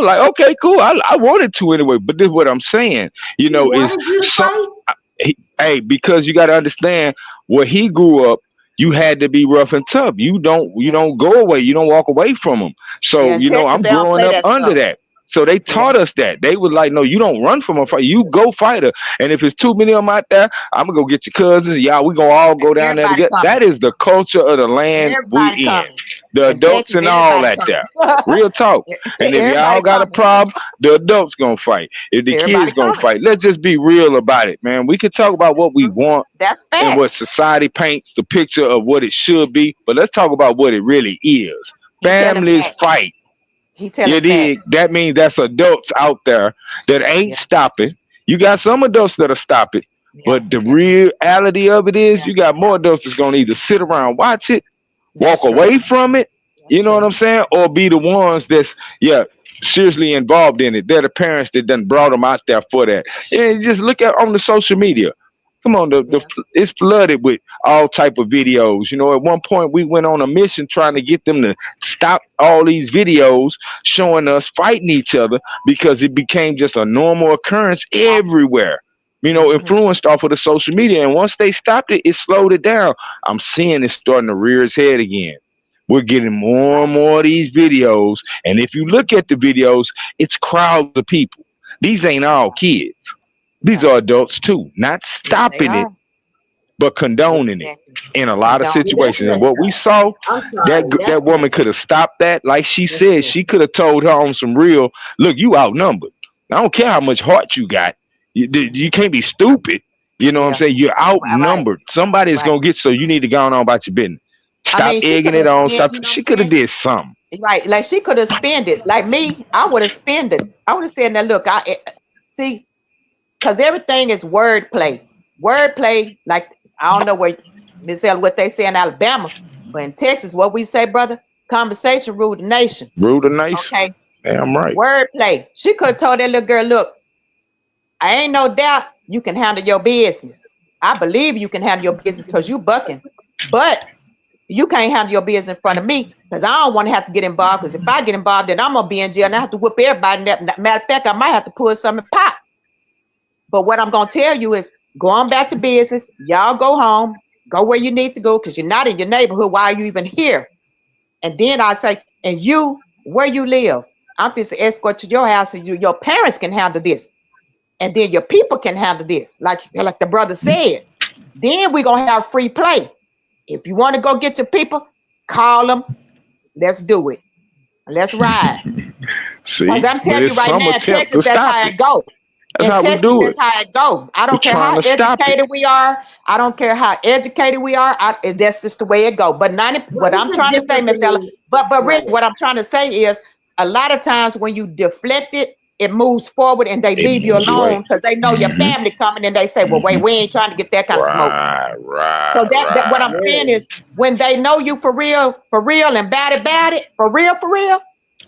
like, okay, cool. I wanted to anyway, but this is what I'm saying. He Is wanted you to some fight? hey, because you got to understand where he grew up. You had to be rough and tough. You Yeah. don't go away. You don't walk away from them. Yeah. So In Texas, I'm they don't growing play up that under stuff. that. So they See, taught us that. They was like, no, you don't run from a fight. You go fight her. And if it's too many of them out there, I'm gonna go get your cousins. Y'all, we gonna all go down there everybody together. coming. That is the culture of the land we Everybody in. coming. The In adults Texas, and all everybody that there. coming. Real talk. And if y'all Everybody got a coming. problem, the adults gonna fight. If the Everybody kids gonna coming. fight, let's just be real about it, man. We could talk about what we want That's and what facts. society paints the picture of what it should be, but let's talk about what it really is. He telling Families facts. fight. He telling You facts. dig? That means that's adults out there that ain't Yeah. stopping. You got some adults that'll stop it, Yeah. But the reality of it is, Yeah. you got more adults that's gonna either sit around, watch it, walk That's true. away from it, That's you know what true. I'm saying, or be the ones that's seriously involved in it. They're the parents that done brought them out there for that. And just look at on the social media. Come on, Yeah. it's flooded with all type of videos. You know, at one point we went on a mission trying to get them to stop all these videos showing us fighting each other because it became just a normal occurrence everywhere. You know, Mm-hmm. influenced off of the social media. And once they stopped it, it slowed it down. I'm seeing it starting to rear its head again. We're getting more and more of these videos. And if you look at the videos, it's crowds of people. These ain't all kids. These Yeah. are adults too. Not Yes, they stopping it, are. but condoning it Exactly. in a lot of Condone. Yeah, that's situations. And messed what we up. saw, I'm sorry. That's that woman messed could have up. stopped that. Like she That's said, messed she up. could have told her on some real, look, you outnumbered. I don't care how much heart you got. You can't be stupid. You know what I'm Yeah. saying? You're Right. outnumbered. Somebody's Right. gonna get, so you need to go on about your business. I Stop mean, she egging could it have on. spent, Stop. you know what I'm She could have saying? did something. Right. Like she could have spent it. Like me, I would have spent it. I would have said, now look, see, because everything is wordplay. Wordplay, like I don't know where Miss L what they say in Alabama, but in Texas, what we say, brother, conversation rule the nation. Rude or nice. Okay. Damn right. Wordplay. She could have told that little girl, look, I ain't no doubt you can handle your business. I believe you can handle your business because you bucking. But you can't handle your business in front of me because I don't want to have to get involved. Because if I get involved, then I'm gonna be in jail and I have to whoop everybody. Matter of fact, I might have to pull something pop. But what I'm gonna tell you is, go on back to business. Y'all go home, go where you need to go because you're not in your neighborhood. Why are you even here? And then I say, and you, where you live, I'm just to escort to your house, so your parents can handle this, and then your people can handle this. Like the brother said. Then we're gonna have free play. If you want to go get your people, call them. Let's do it. Let's ride. Because See, I'm but telling you it's right some now, in attempt Texas, to that's stop how it. it go. That's In how we Texas, do it. that's how it go. I We're don't care trying how to stop it. educated we are. I don't care how educated we are. That's just the way it go. But Well, what it's I'm just trying to say, different for Miss Ella, me. but really, Right. what I'm trying to say is, a lot of times when you deflect it, it moves forward and they It leave you moves away. alone because they know your Hmm. family coming and they say, well, wait, Hmm. we ain't trying to get that kind of smoke. Right, So right, that what I'm right. saying Really. is, when they know you for real, and bad it, for real,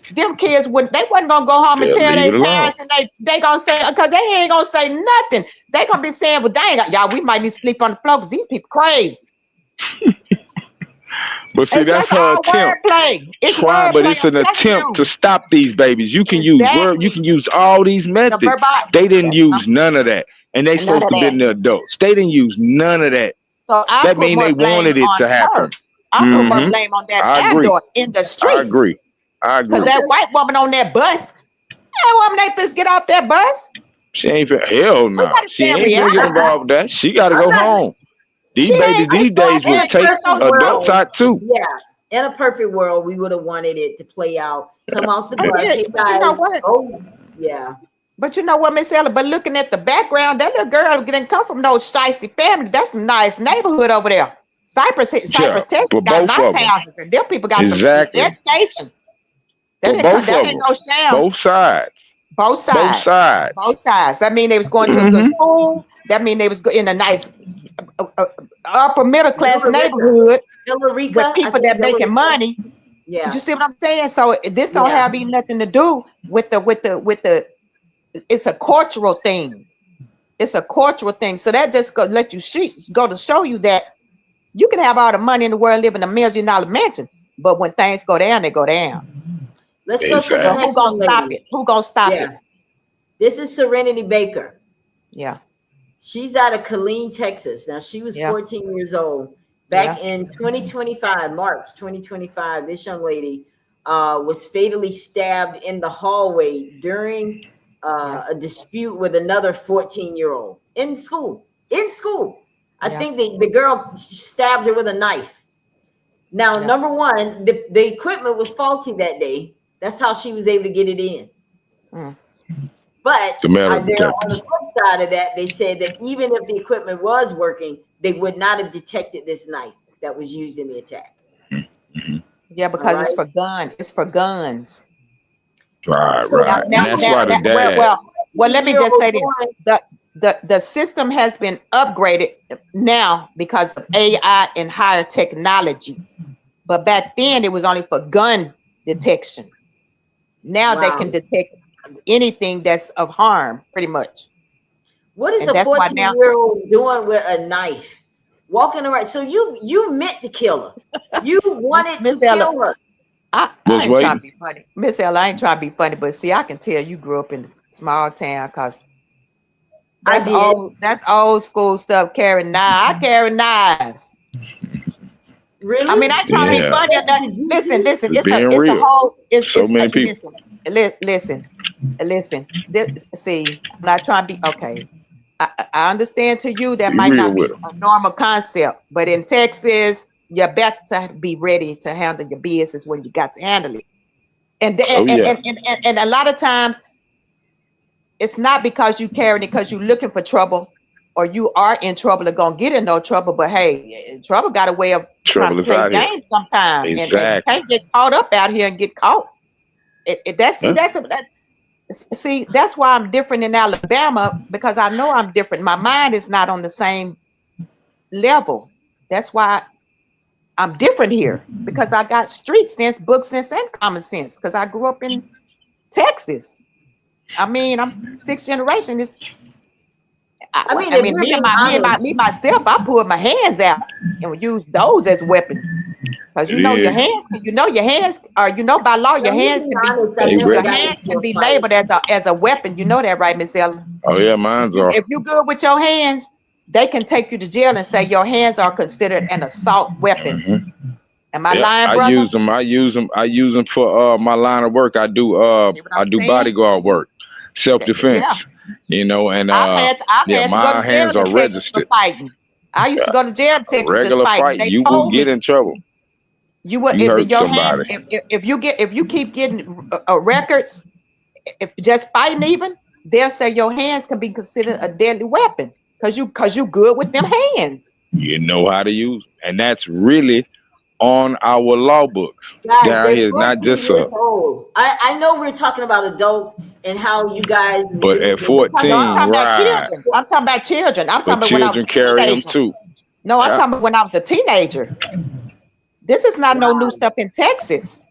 them kids would they wasn't gonna go home and They'll tell leave their it alone. parents, and they gonna say, because they ain't gonna say nothing. They gonna be saying, well, dang, y'all, we might need to sleep on the floor because these people crazy. But see, It's that's just her all attempt. wordplay. It's Try, but wordplay. it's I'm an telling attempt to you. stop these babies. You can use word, you Exactly. can use all these The methods. verbal. They didn't That's what use none of that. And they I'm none supposed of to be that. the adults. They didn't use none of that. So I That put mean more they blame wanted it on to her. happen. I put more Hmm. blame on that I agree. adult in the I street. agree. I Because agree. that Okay. white woman on that bus, that woman ain't supposed to get off that bus. She ain't hell We no. got to She stay in ain't finna get reality. involved with that. She gotta I'm go not. home. She These babies ain't. these It's no. days In will a take It's no. perfect adults world, out too. yeah. In a perfect world, we would have wanted it to play out. Come off the But bus. then, Hey but you know guys. what? Oh, yeah. But you know what, Miss Ella? But looking at the background, that little girl didn't come from no shiesty family. That's a nice neighborhood over there. Yeah, Cypress, Texas for got both nice of them. houses, and them people got some Exactly. education. For both That of ain't them. no sham. Both sides. Both Both sides, sides. both sides. That mean they was going to a good Hmm. school. That mean they was in a nice upper middle class Villarica. neighborhood with Villarica. I people think that making Villarica. money. You Yeah. see what I'm saying? So this don't Yeah. have even nothing to do with the. It's a cultural thing. It's a cultural thing. So that just go to show you that you can have all the money in the world, live in $1 million mansion, but when things go down, they go down. Let's go to the So who Exactly. next gonna one, stop lady. it? Who gonna stop Yeah. it? This is Serenity Baker. Yeah, She's out of Killeen, Texas. Now, she was yeah, 14 years old. Back yeah, in 2025, March 2025, this young lady was fatally stabbed in the hallway during yeah, a dispute with another 14-year-old in school. In school. I yeah, think the girl stabbed her with a knife. Now, yeah. number one, the equipment was faulty that day. That's how she was able to get it in. Mm. But The metal there on the detectors. flip side of that, they said that even if the equipment was working, they would not have detected this knife that was used in the attack. Hmm. Yeah, All because it's right. for gun. It's for guns. Right, So Now, right. And now, that's you now, why the now have well, dad, well, well. a Let me just say 14-year-old this: boy. the system has been upgraded now because of AI and higher technology. But back then it was only for gun detection. Now they can Wow. detect anything that's of harm, pretty much. What is And a that's why now 14-year-old doing with a knife? Walking around. So you meant to kill her. You wanted to Miss Ella, kill her. I Just ain't trying to waiting. be funny. Miss Ella, I ain't trying to be funny, but see, I can tell you grew up in a small town because I did. that's old school stuff. Carrying knives. I carry knives. I mean, Really? I try to be Yeah. funny or not. Did Listen, you? listen. It's being It's a real. whole. So many people. Listen, listen. See, I'm not trying to be okay. I understand to you that Be might real not with be them. a normal concept, but in Texas, you better be ready to handle your business when you got to handle it. And Oh yeah. and a lot of times it's not because you carrying it because you're looking for trouble or you are in trouble or gonna get in no trouble. But hey, trouble got a way of trying to Trouble is play out here. games sometime, and you Exactly. can't get caught up out here and get caught. Huh? See, that's why I'm different in Alabama because I know I'm different. My mind is not on the same level. That's why I'm different here because I got street sense, book sense, and common sense because I grew up in Texas. I mean, I'm sixth generation. I mean, I if mean, we're being honest, me myself, I pulled my hands out and would use those as weapons. Because It is. your hands are, by law, now me being honest, I've Hey, never your weapon. gotten hands into can a be fight. labeled as a weapon. You know that, right, Miss Ella? Oh yeah, mine's are. If you good with your hands, they can take you to jail and say your hands are considered an assault weapon. Mhm. Am I Yeah, lying, I brother? use them. I use them. I use them for my line of work. See what I'm I do saying? bodyguard work, self Yeah. defense. And I've yeah, had to go to my jail hands are in Texas for registered. fighting. I used to Yeah, go to jail in a Texas to regular fight, and fight, they you will told get me in trouble. you would You hurt your hands somebody. if you keep getting records, if just fighting even, they'll say your hands can be considered a deadly weapon because you good with them hands. You know how to use, 'em. And that's really on our law books Guys, down they're here. Not 14 just years old. I know we're talking about adults and how you guys but do, at but we're talking No, I'm 14, talking about about right? children. I'm talking about children. I'm talking But about when I was children a carry them teenager. too. No, I'm Yeah. talking about when I was a teenager. This is not no new wow, stuff in Texas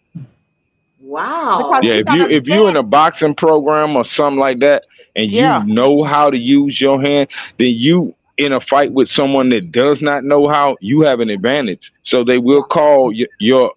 because Yeah, wow. you gotta if you in understand. a boxing program or something like that, and you Yeah, know how to use your hand, then you in a fight with someone that does not know how, you have an advantage. So they will yeah, call yeah.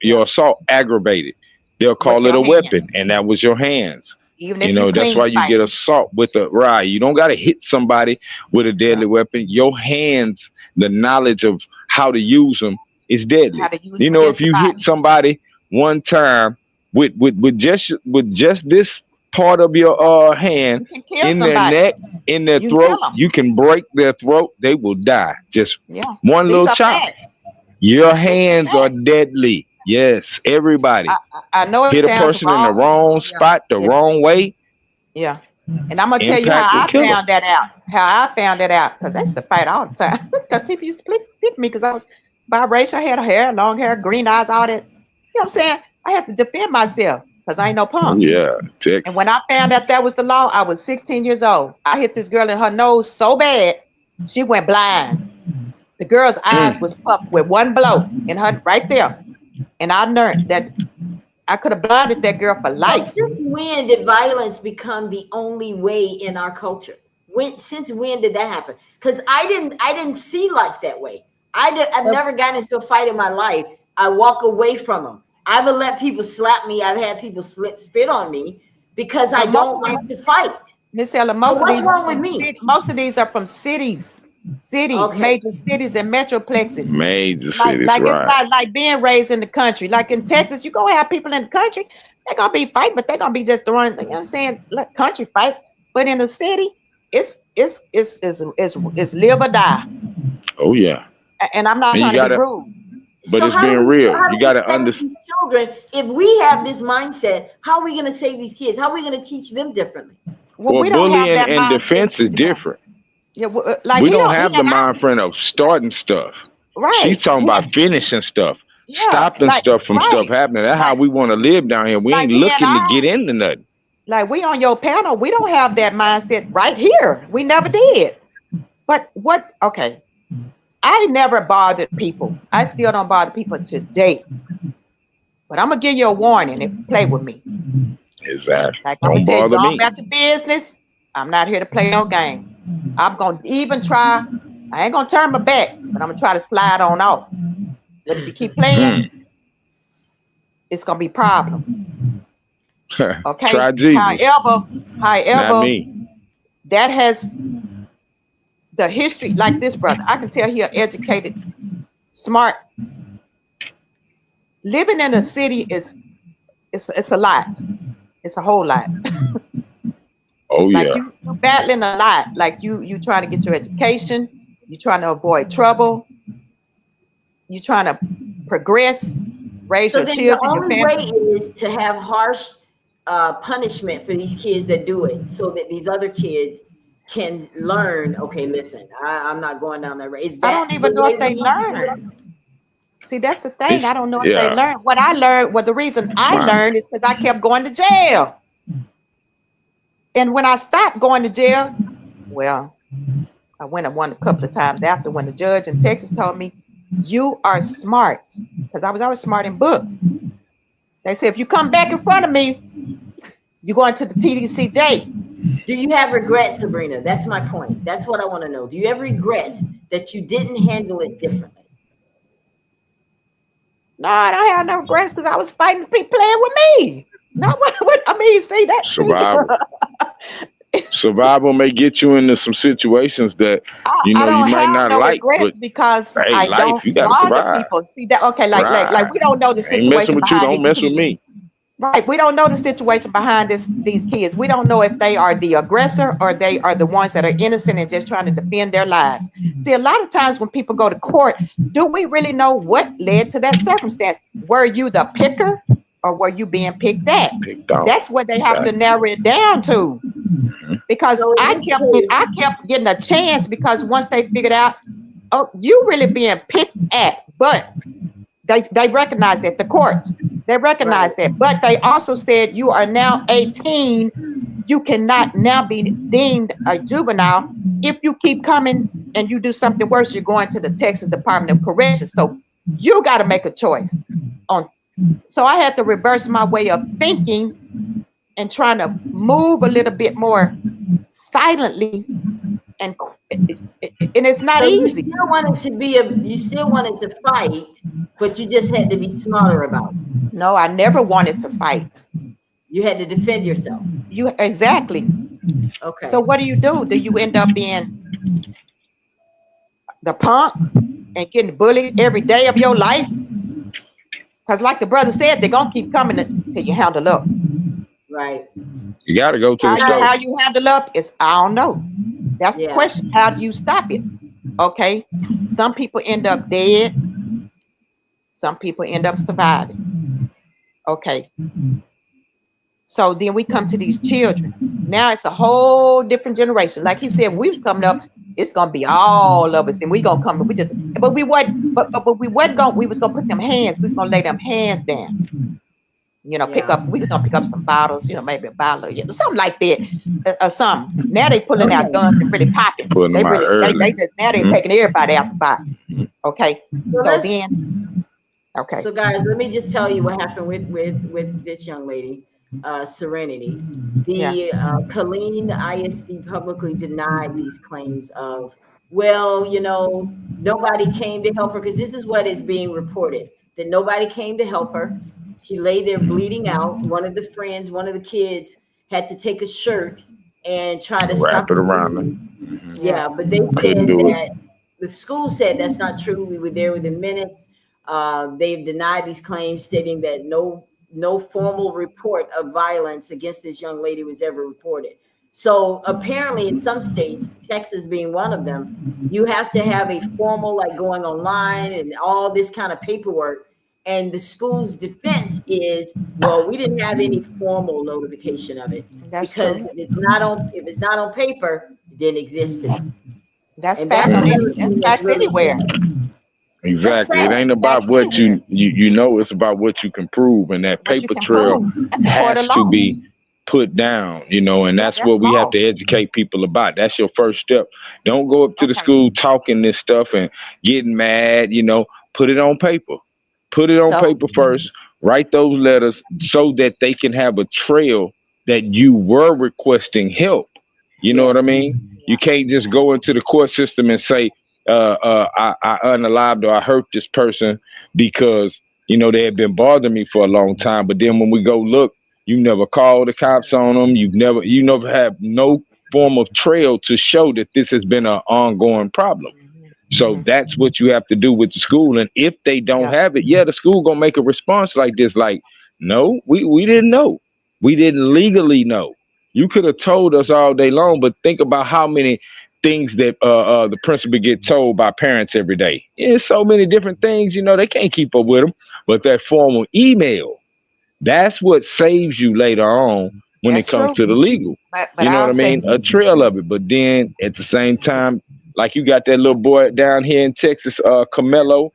your assault aggravated. They'll With call it your a weapon, hands, and that was your hands. even if you That's clean why you get fighting. assault with a right. You don't got to hit somebody with a Yeah, deadly weapon. Your hands, the knowledge of how to use them is how deadly. to use them If against the you hit body. somebody one time with just this part of your hand You can kill in their somebody. neck, in their You can kill throat, them. you can break their throat. They will die. Just Yeah, one these little are chop. facts. Your These are hands are facts. deadly. Yes, everybody I know it hit a sounds person in the wrong. wrong Yeah, spot, the yeah, wrong way, yeah. And I'm gonna tell you how impact will I kill them. found that out. How I found that out because I used to fight all the time because people used to pick me because I was biracial, I had hair, long hair, green eyes, all that. You know what I'm saying? I had to defend myself because I ain't no Oh punk. yeah, And Texas. when I found out that was the law, I was 16 years old. I hit this girl in her nose so bad, she went blind. The girl's eyes was Mm. puffed with one blow in her right there. And I learned that I could have blinded that girl for So life. since when did violence become the only way in our culture? Since when did that happen? Because I didn't see life that way. I've Well, never gotten into a fight in my life. I walk away from them. I've let people slap me. I've had people spit on me because I well, most don't of like these to fight. Miss Ella, So what's wrong with me? most of these are from cities, Okay. major cities and metroplexes. Major Like, cities, like it's right? not like being raised in the country. Like in Texas, you gonna have people in the country, they're gonna be fighting, but they're gonna be just throwing, you know what I'm saying, like country fights. But in the city, it's live or die. Oh yeah, And I'm not and you trying to be gotta, rude. but So it's how do being we so real. how You do we gotta save understand. these children if we have this mindset? How are we going to save these kids? How are we going to teach them differently? Well, Well, we don't have bullying that and mindset. defense is Yeah, different. yeah. Like We don't he have the and I, mind frame of starting stuff. She's right? talking about finishing stuff, Yeah, stopping stuff from stuff right. happening. That's how Like we want to live down here. We like ain't he and looking to I. get into nothing. Like we on your panel, we don't have that mindset right here. We never did. But what? Okay, I never bothered people. I still don't bother people today. But I'm gonna give you a warning if you play with me. Exactly. Like I'm gonna Don't tell you, bother go on me. back to business. I'm not here to play no games. I'm gonna even try. I ain't gonna turn my back, but I'm gonna try to slide on off. But if you keep playing, it's gonna be problems. Okay. Try Jesus. However, Not me. that has the history like this, brother. I can tell he educated, smart. Living in a city is it's a lot. It's a whole lot. Oh Like yeah. you battling a lot. Like you trying to get your education. You trying to avoid trouble. You trying to progress, raise So your then the children, your only way family. is to have harsh punishment for these kids that do it, so that these other kids can learn. Okay, listen, I'm not going down that road. Is I that don't the even know way if we they need to do it? learn. See, that's the thing. I don't know if they Yeah. learn. What I learned, well, the reason I Wow. learned is because I kept going to jail. And when I stopped going to jail, well, I went and won a couple of times after when the judge in Texas told me, you are smart. Because I was always smart in books. They said, if you come back in front of me, you're going to the TDCJ. Do you have regrets, Sabrina? That's my point. That's what I want to know. Do you have regrets that you didn't handle it differently? No, I don't have no regrets because I was fighting people playing with me. No, what I mean, see that? Survival. Survival may get you into some situations that I you don't might have not no like, regrets but because hey, I life, don't you gotta bother survive. people. See that? Okay, like we don't know the Ain't messing situation with you, behind don't these mess with kids. me. Right, we don't know the situation behind these kids. We don't know if they are the aggressor or they are the ones that are innocent and just trying to defend their lives. See, a lot of times when people go to court, do we really know what led to that circumstance? Were you the picker or were you being picked at? Picked on. That's what they have to narrow it down to. Because So in I this case, kept getting a chance because once they figured out, oh, you really being picked at, but they recognize that the courts, they recognize that, but they also said you are now 18. You cannot now be deemed a juvenile. If you keep coming and you do something worse, you're going to the Texas Department of Corrections. So you got to make a choice on. So I had to reverse my way of thinking and trying to move a little bit more silently, and it's not so you easy. still wanted to you still wanted to fight, but you just had to be smarter about it. No, I never wanted to fight. You had to defend yourself. You exactly. Okay. So what do? Do you end up being the punk and getting bullied every day of your life? Because like the brother said, they're gonna keep coming till you handle up. Right. You got to go to the How stove. you handle up is I don't know. That's the Yeah. question. How do you stop it? Okay. Some people end up dead. Some people end up surviving. Okay. So then we come to these children. Now it's a whole different generation. Like he said, when we was coming up, it's gonna be all of us, and we gonna come. But we was gonna put them hands. We was gonna lay them hands down. You know, we was gonna pick up some bottles. You know, maybe a bottle, something like that, or something. Now they pulling out guns and really popping. Pulling them out early. They just now they taking everybody out the box. Okay, So then. Okay. So guys, let me just tell you what happened with this young lady, Serenity. The Killeen ISD publicly denied these claims of, well, nobody came to help her, because this is what is being reported, that nobody came to help her. She lay there bleeding out. One of the kids had to take a shirt and try to Wrap stop it around her. them. Yeah, but they said that the school said that's not true. We were there within minutes. They've denied these claims, stating that no formal report of violence against this young lady was ever reported. So apparently in some states, Texas being one of them, you have to have a formal, like going online and all this kind of paperwork. And the school's defense is, well, we didn't have any formal notification of it. That's because true. if it's not on paper, it didn't exist today. That's And facts. another That's thing facts really anywhere. Exactly. It That's ain't about facts what anywhere. you know. It's about what you can prove, and that What you paper can trail prove. That's the court has of to law. be put down, and Yeah, that's that's what we have wrong. to educate people about. That's your first step. Don't go up to the Okay. school talking this stuff and getting mad, put it on paper. Put it on So paper first, write those letters so that they can have a trail that you were requesting help. You know what I Yes. mean? You yeah, can't just go into the court system and say, I unalived or I hurt this person because they had been bothering me for a long time. But then when we go look, you never call the cops on them. You never have no form of trail to show that this has been an ongoing problem. So hmm that's what you have to do with the school. And if they don't yeah, have it, yeah, the school gonna make a response like this, like, no, we didn't know. We didn't legally know. You could have told us all day long, but think about how many things that the principal get told by parents every day. It's so many different things, they can't keep up with them. But that formal email, that's what saves you later on when it that's comes true. to the legal. But You know what I'll I say mean? A this. trail of it. But then at the same time, like you got that little boy down here in Texas, Camelo,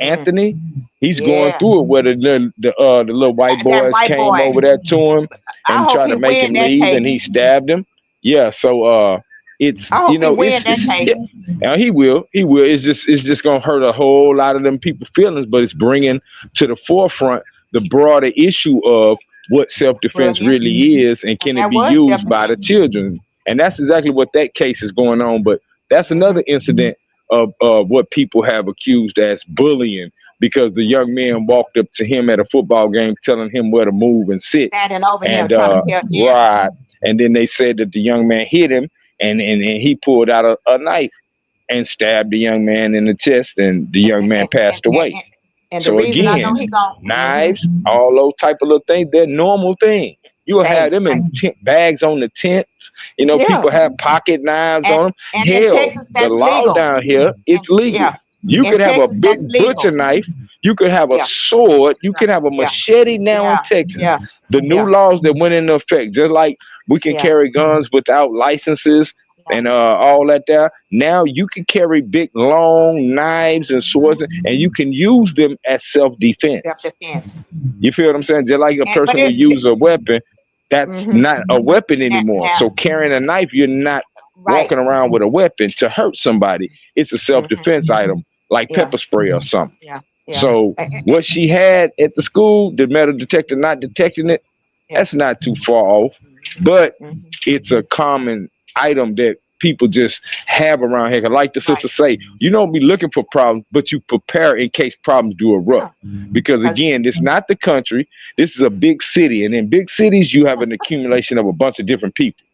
Mm, Anthony. He's going yeah, through it where the little white that boys white came boy. over there to him I and hope tried he to make win him that leave, and he case. stabbed him. Yeah, so it's I hope he win that it's yeah, case. now he will. It's just gonna hurt a whole lot of them people feelings, but it's bringing to the forefront the broader issue of what self defense Brilliant. really is and And can it that be was used by the self-defense. children. And that's exactly what that case is going on. But that's hmm another incident of what people have accused as bullying because the young man walked up to him at a football game telling him where to move and sit Standing over him and trying to tell, yeah, ride. And then they said that the young man hit him and he pulled out a knife and stabbed the young man in the chest, and the and, young man and, and, passed and, away. and and the So reason I know again, he gone, knives, all those type of little things, they're normal things. You will have things, them right? in bags on the tents. Yeah, People have pocket knives and on them. and in Hell, Texas the that's law legal. down here is And legal. yeah, You in could have a Texas big that's butcher legal. knife. You could have a Yeah, sword. You yeah, could have a yeah, machete now in yeah, Texas. yeah, The new yeah, laws that went into effect, just like we can yeah, carry guns without licenses yeah. and all that there. Now you can carry big long knives and hmm swords, and you can use them as self defense. Self-defense. You feel what I'm saying? Just like a And but person would use a weapon, that's hmm not a weapon now, anymore. now, So carrying a knife, you're not right. walking around with a weapon to hurt somebody. It's a self hmm defense item, like Yeah, pepper spray or something. yeah, yeah, So what she had at the school, the metal detector not detecting it, yeah. that's not too far off. But hmm it's a common item that people just have around here. 'Cause like the Right. sister say, you don't be looking for problems, but you prepare in case problems do erupt. Yeah. Because Because again, this is not the country. This is a big city, and in big cities, you have an accumulation of a bunch of different people.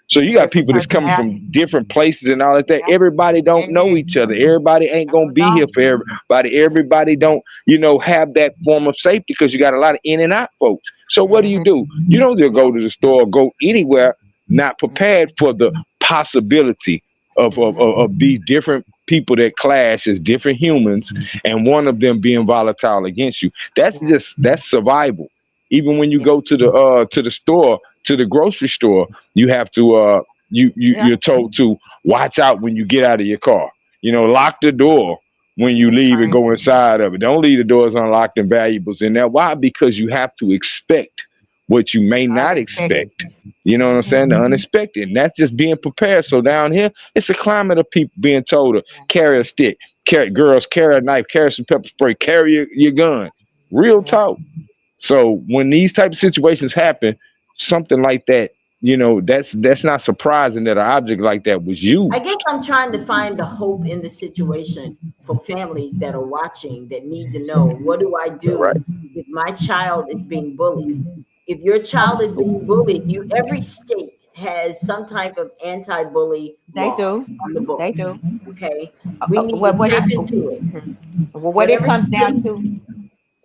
So you got different people that's coming personality. from different places and all of that. Yeah. Everybody don't know Yes. each other. Everybody ain't No, gonna be here don't. for everybody. Everybody don't, have that form of safety because you got a lot of in and out folks. So what do? hmm You don't just Yeah. go to the store or go anywhere not prepared for the possibility hmm of these different people that clash as different humans and one of them being volatile against you. Yeah. That's survival. Even when you Yeah. go to the store, to the grocery store, you have to Yeah. you're told to watch out when you get out of your car. Yes. Lock the door when you It's leave and go crazy. inside of it. Don't leave the doors unlocked and valuables in there. Why? Because you have to expect what you may not Unexpected. expect. You know what I'm hmm saying? The unexpected. And that's just being prepared. So down here, it's a climate of people being told to Yeah. carry a stick, carry girls, carry a knife, carry some pepper spray, carry your gun. Real Yeah. talk. So when these type of situations happen, something like that, that's not surprising that an object like that was I used. guess I'm trying to find the hope in the situation for families that are watching that need to know, what do I Right. do if my child is being bullied? If your child is being bullied, every state has some type of anti-bully They laws do. on the They books. do. Okay. We need to What tap it into it. mhm. Well, what it Whatever comes down state.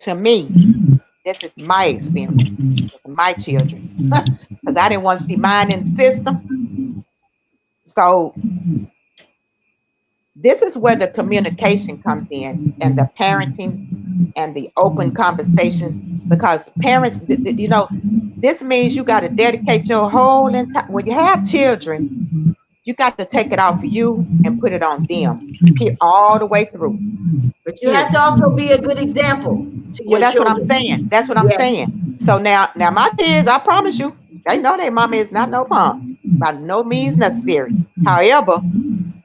to me, this is my experience with my children, because I didn't want to see mine in the system. So this is where the communication comes in, and the parenting and the open conversations, because parents, this means you got to dedicate your whole entire, when you have children, You got to take it off of you and put it on them all the way through. But you have to also be a good example to Well, your that's what I'm children. saying. That's what I'm Yes. saying. So now my kids, I promise you, they know their mama is not no punk by no means necessary. However,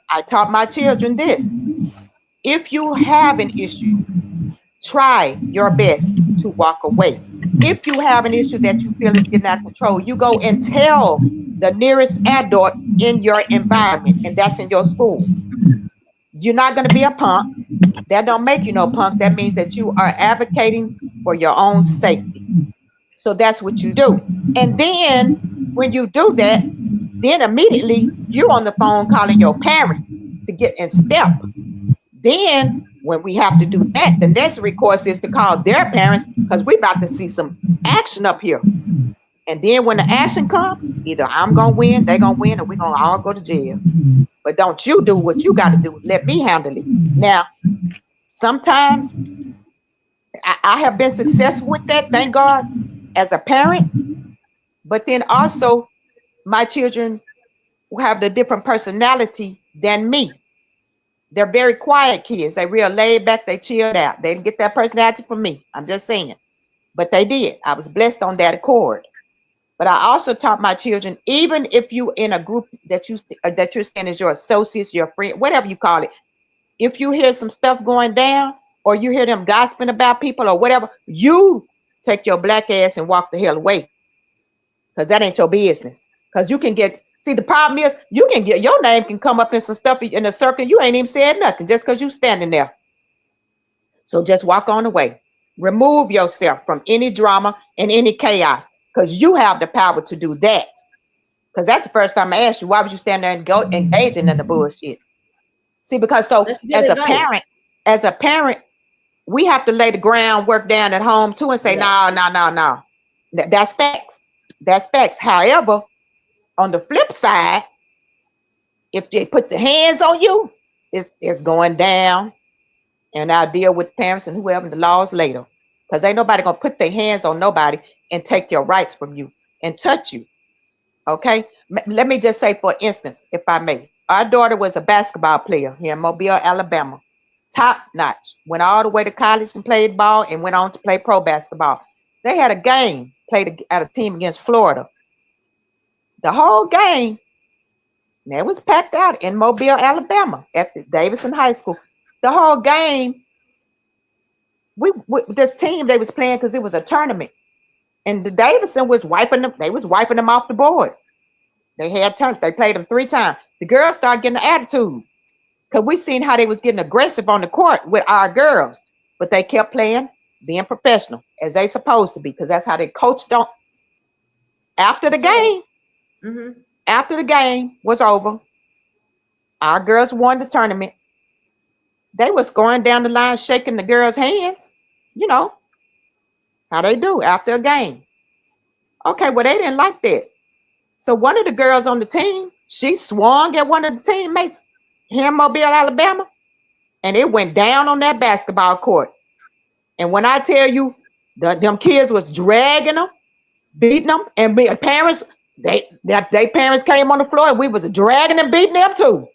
I taught my children this. If you have an issue, try your best to walk away. If you have an issue that you feel is getting out of control, you go and tell the nearest adult in your environment, and that's in your school. You're not going to be a punk. That don't make you no punk. That means that you are advocating for your own safety. So that's what you do. And then when you do that, then immediately you're on the phone calling your parents to get in step. Then when we have to do that, the next recourse is to call their parents because we're about to see some action up here. And then when the action comes, either I'm going to win, they're going to win, or we're going to all go to jail. But don't you do what you got to do. Let me handle it. Now, sometimes I have been successful with that, thank God, as a parent. But then also, my children have the different personality than me. They're very quiet kids. They real laid back. They chilled out. They didn't get that personality from me. I'm just saying. But they did. I was blessed on that accord. But I also taught my children, even if you in a group that you're saying is your associates, your friend, whatever you call it, if you hear some stuff going down or you hear them gossiping about people or whatever, you take your black ass and walk the hell away. Because that ain't your business. Because you can get, see, the problem is you can get, your name can come up in some stuff in a circle. You ain't even said nothing just because you standing there. So just walk on away. Remove yourself from any drama and any chaos because you have the power to do that. Because that's the first time I asked you, why would you stand there and go engaging in the bullshit? See, because so That's good as advice. a parent, we have to lay the groundwork down at home too and say, Yeah. no. That's facts. That's facts. However, on the flip side, if they put the hands on you, it's going down. And I'll deal with parents and whoever in the laws later. Because ain't nobody gonna put their hands on nobody and take your rights from you and touch you. Okay. Let me just say, for instance, if I may, our daughter was a basketball player here in Mobile, Alabama. Top notch. Went all the way to college and played ball and went on to play pro basketball. They had a game, played at a team against Florida. The whole game, it was packed out in Mobile, Alabama at the Davidson High School. The whole game, we this team they was playing because it was a tournament. And the Davidson was wiping them, they was wiping them off the board. They played them 3 times. The girls started getting an attitude. Because we seen how they was getting aggressive on the court with our girls. But they kept playing, being professional, as they supposed to be, because that's how they coach don't. After the game, after the game was over, our girls won the tournament. They was going down the line, shaking the girls' hands. You know, how they do after a game. Okay, well, they didn't like that. So one of the girls on the team, she swung at one of the teammates here in Mobile, Alabama, and it went down on that basketball court. And when I tell you, them kids was dragging them, beating them, and parents, they parents came on the floor, and we was dragging and beating them too.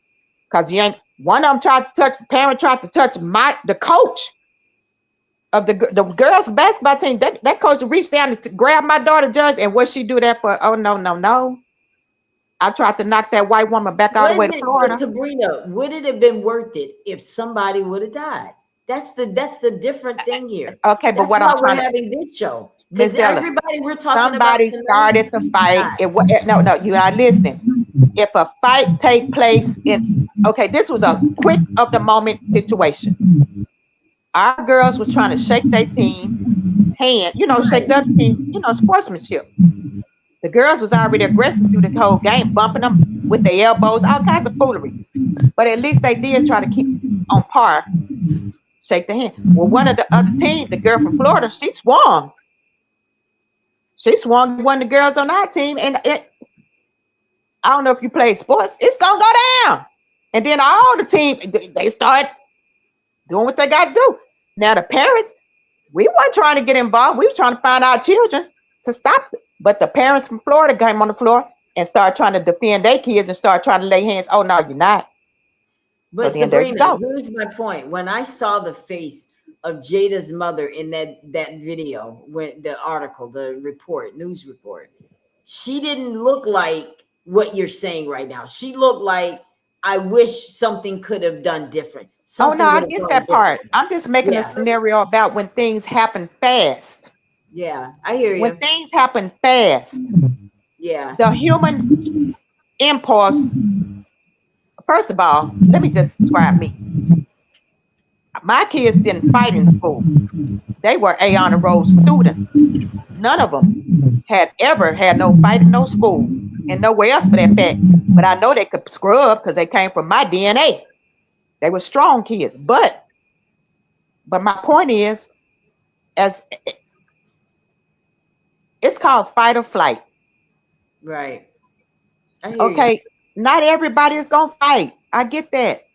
Because one of them parent tried to touch the coach of the girls basketball team. That coach reached down to grab my daughter, Judge, and what she do that for? Oh, no. I tried to knock that white woman back all the way to Florida. Sabrina, would it have been worth it if somebody would have died? That's the different thing here. Okay, but that's what why we're having this show. Because everybody we're talking somebody about started the fight. No, you're not listening. If a fight take place this was a quick of the moment situation. Our girls was trying to shake their team hand, shake the other team, sportsmanship. The girls was already aggressive through the whole game, bumping them with their elbows, all kinds of foolery. But at least they did try to keep on par, shake the hand. Well, one of the other team, the girl from Florida, she swung. She swung one of the girls on our team, and I don't know if you play sports, it's gonna go down. And then all the team, they start doing what they got to do. Now the parents, we weren't trying to get involved. We was trying to find our children to stop it. But the parents from Florida came on the floor and start trying to defend their kids and start trying to lay hands. Oh no, you're not. So But then there you Sabrina, go. here's my point. When I saw the face of Jada's mother in that video, when the article, the report, news report, she didn't look like what you're saying right now. She looked like, I wish something could have done different. Oh no, Something I would have get gone that different. part. I'm just making a Yeah, scenario about when things happen fast. yeah, I hear When you. things happen fast, Yeah, the human impulse, first of all, let me just describe me. My kids didn't fight in school. They were A honor roll students. None of them had ever had no fight in no school and nowhere else for that fact. But I know they could scrub because they came from my DNA. They were strong kids. But my point is, as it's called fight or flight. right. I hear you. Okay, not everybody is gonna fight. I get that.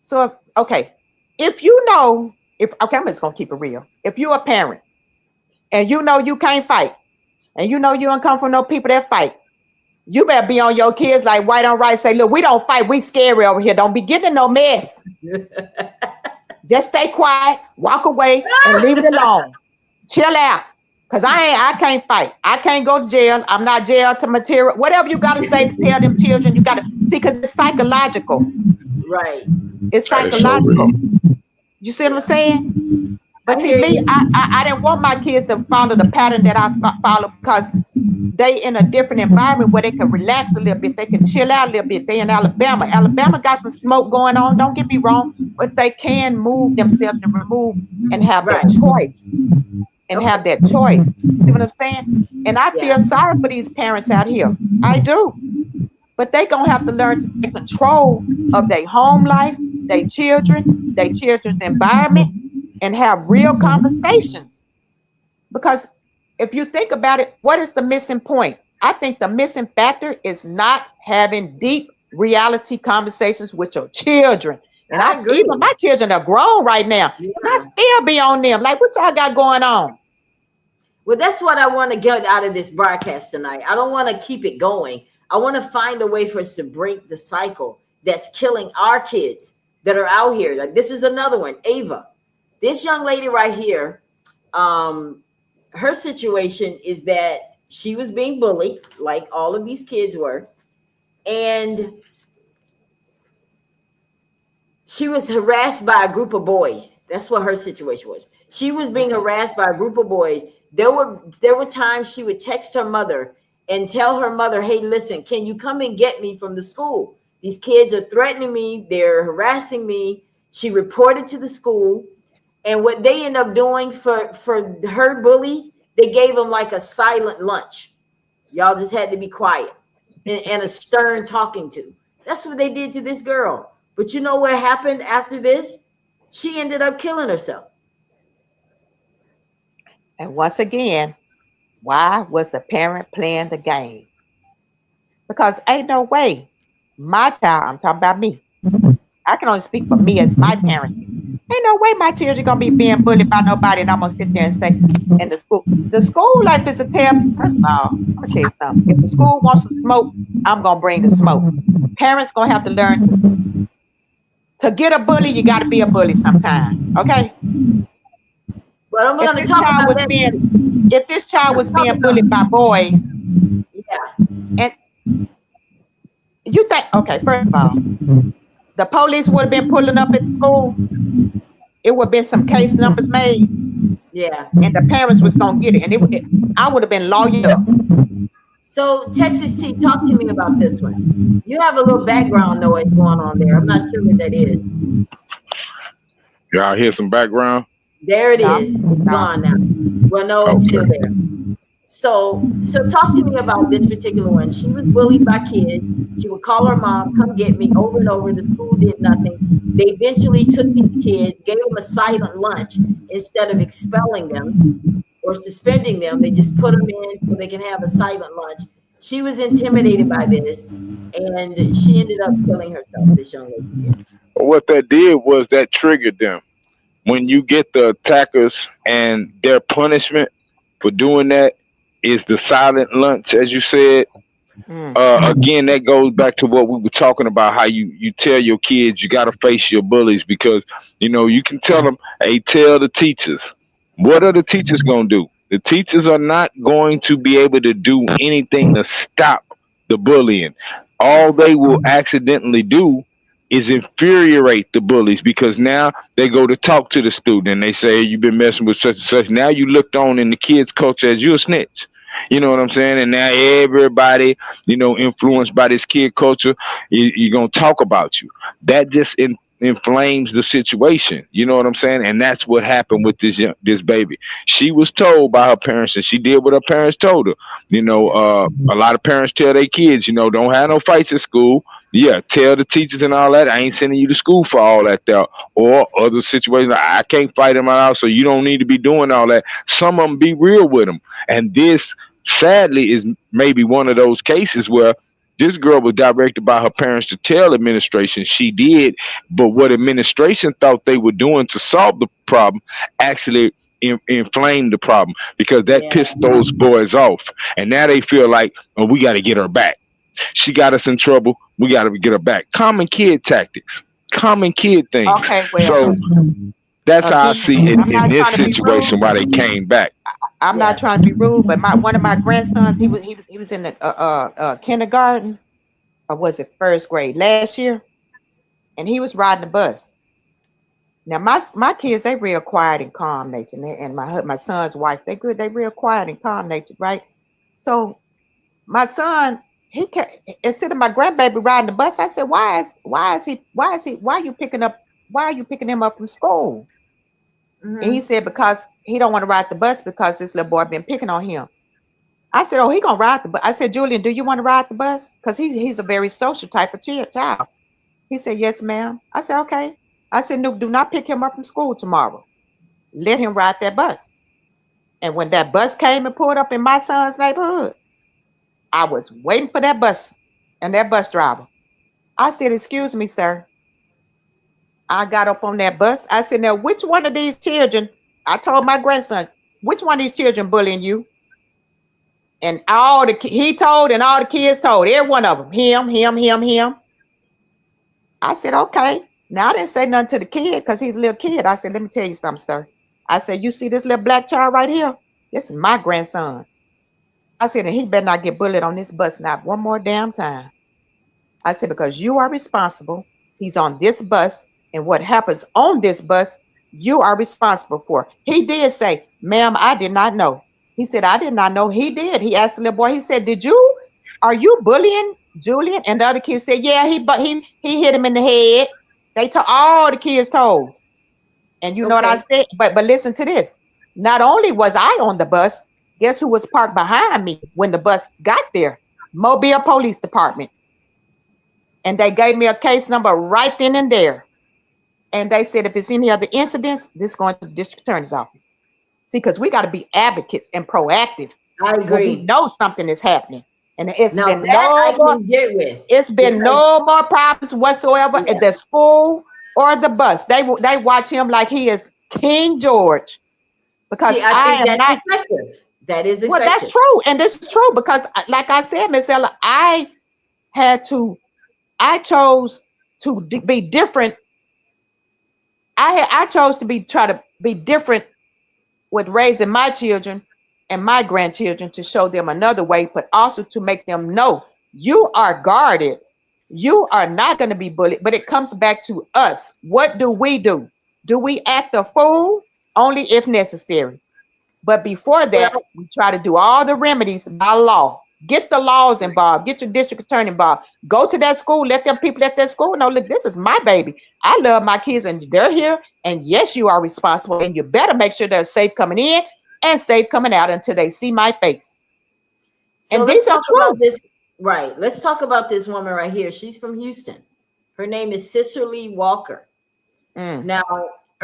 So okay, if you know, if okay, I'm just gonna keep it real. If you're a parent and you know you can't fight, and you know you don't come from no people that fight, you better be on your kids like white on right. Say, look, we don't fight. We scary over here. Don't be getting in no mess. Just stay quiet, walk away, and leave it alone. Chill out. Cause I can't fight. I can't go to jail. I'm not jail to material. Whatever you gotta say to tell them children, you gotta see, because it's psychological. Right. It's That is so psychological. real. You see what I'm saying? But I see, hear me, you. I didn't want my kids to follow the pattern that I follow, because they in a different environment where they can relax a little bit. They can chill out a little bit. They in Alabama. Alabama got some smoke going on. Don't get me wrong, but they can move themselves and remove and have that Right. choice. And Okay. have that choice. See what I'm saying? And I Yeah. feel sorry for these parents out here. I do. But they gonna have to learn to take control of their home life, their children's environment, and have real conversations. Because if you think about it, what is the missing point? I think the missing factor is not having deep reality conversations with your children. And I even agree. my children are grown right now, and I Yeah. still be on them. Like, what y'all got going on? Well, that's what I want to get out of this broadcast tonight. I don't want to keep it going. I want to find a way for us to break the cycle that's killing our kids that are out here. Like, this is another one, Ava. This young lady right here, her situation is that she was being bullied, like all of these kids were, and she was harassed by a group of boys. That's what her situation was. She was being harassed by a group of boys. There were times she would text her mother and tell her mother, "Hey, listen, can you come and get me from the school? These kids are threatening me. They're harassing me." She reported to the school, and what they end up doing for her bullies, they gave them like a silent lunch. Y'all just had to be quiet, and a stern talking to. That's what they did to this girl. But you know what happened after this? She ended up killing herself. And once again, why was the parent playing the game? Because ain't no way my child, I'm talking about me. I can only speak for me as my parenting. Ain't no way my children gonna be being bullied by nobody, and I'm gonna sit there and say, and the school life is a terrible. First of all, I'm gonna tell you something. If the school wants some smoke, I'm gonna bring the smoke. Parents gonna have to learn to get a bully. You got to be a bully sometime. Okay. But I'm If going to this talk child about was that. being, if this child Let's was talk being about. bullied by boys, Yeah. and you think, okay, first of all, the police would have been pulling up at the school. It would have been some case numbers made, Yeah. and the parents was gonna get it, and I would have been lawyered up. So Texas T, talk to me about this one. You have a little background noise going on there. I'm not sure what that is. Y'all hear some background? There it No, is. It's no. gone now. Well, no, it's still Okay. there. So talk to me about this particular one. She was bullied by kids. She would call her mom, come get me over and over. The school did nothing. They eventually took these kids, gave them a silent lunch instead of expelling them or suspending them. They just put them in so they can have a silent lunch. She was intimidated by this, and she ended up killing herself. This young lady did. What that did was that triggered them. When you get the attackers and their punishment for doing that is the silent lunch, as you said, Again, that goes back to what we were talking about, how you tell your kids you got to face your bullies, because you can tell them, hey, tell the teachers. What are the teachers going to do? The teachers are not going to be able to do anything to stop the bullying. All they will accidentally do is infuriate the bullies, because now they go to talk to the student and they say, hey, you've been messing with such and such. Now you looked on in the kids' culture as you a snitch. You know what I'm saying? And now everybody, influenced by this kid culture, you're going to talk about you. That just inflames the situation. You know what I'm saying? And that's what happened with this baby. She was told by her parents, and she did what her parents told her. A lot of parents tell their kids, don't have no fights at school. Yeah, tell the teachers and all that. I ain't sending you to school for all that there. Or other situations, I can't fight them out, so you don't need to be doing all that. Some of them be real with them. And this, sadly, is maybe one of those cases where this girl was directed by her parents to tell administration. She did, but what administration thought they were doing to solve the problem actually inflamed the problem, because that pissed those boys off. And now they feel like, oh, we got to get her back. She got us in trouble. We got to get her back. Common kid tactics. Common kid things. Okay, well, so that's how I see it in this trying to be situation rude. why they came back. I'm not trying to be rude, but one of my grandsons, he was in the kindergarten, or was it first grade last year, and he was riding the bus. Now my kids, they real quiet and calm natured, and my son's wife, they good, they real quiet and calm natured, right? So my son, instead of my grandbaby riding the bus, I said, why are you picking him up from school? And he said, because he don't want to ride the bus because this little boy been picking on him. I said, oh, he gonna ride the bus. I said, Julian, do you want to ride the bus? Because he's a very social type of child. He said, yes, ma'am. I said, okay. I said, no, do not pick him up from school tomorrow. Let him ride that bus. And when that bus came and pulled up in my son's neighborhood, I was waiting for that bus and that bus driver. I said, excuse me, sir. I got up on that bus. I said, now, which one of these children, I told my grandson, which one of these children bullying you? And he told, and all the kids told, every one of them, him. I said, okay. Now I didn't say nothing to the kid because he's a little kid. I said, let me tell you something, sir. I said, you see this little black child right here? This is my grandson. I said, and he better not get bullied on this bus not one more damn time. I said, because you are responsible. He's on this bus, and what happens on this bus, you are responsible for. He did say, ma'am, I did not know. He said, I did not know. He did. He asked the little boy, he said, are you bullying Julian? And the other kids said, yeah, he hit him in the head. All the kids told. And you know what I said? But listen to this. Not only was I on the bus, guess who was parked behind me when the bus got there? Mobile Police Department. And they gave me a case number right then and there. And they said, if it's any other incidents, this is going to the district attorney's office. See, because we got to be advocates and proactive. I agree. When we know something is happening. And it's been no more problems whatsoever at the school or the bus. They watch him like he is King George. Because I think that's effective. That is effective. Well, that's true. And this is true because, like I said, Miss Ella, I chose to be different. I chose to try to be different with raising my children and my grandchildren, to show them another way, but also to make them know you are guarded. You are not going to be bullied, but it comes back to us. What do? Do we act a fool? Only if necessary. But before that, we try to do all the remedies by law. Get the laws involved. Get your district attorney involved. Go to that school. Let them people at that school know, look, this is my baby. I love my kids and they're here. And yes, you are responsible. And you better make sure they're safe coming in and safe coming out until they see my face. So and these are true. Right. Let's talk about this woman right here. She's from Houston. Her name is Cicerly Walker. Now,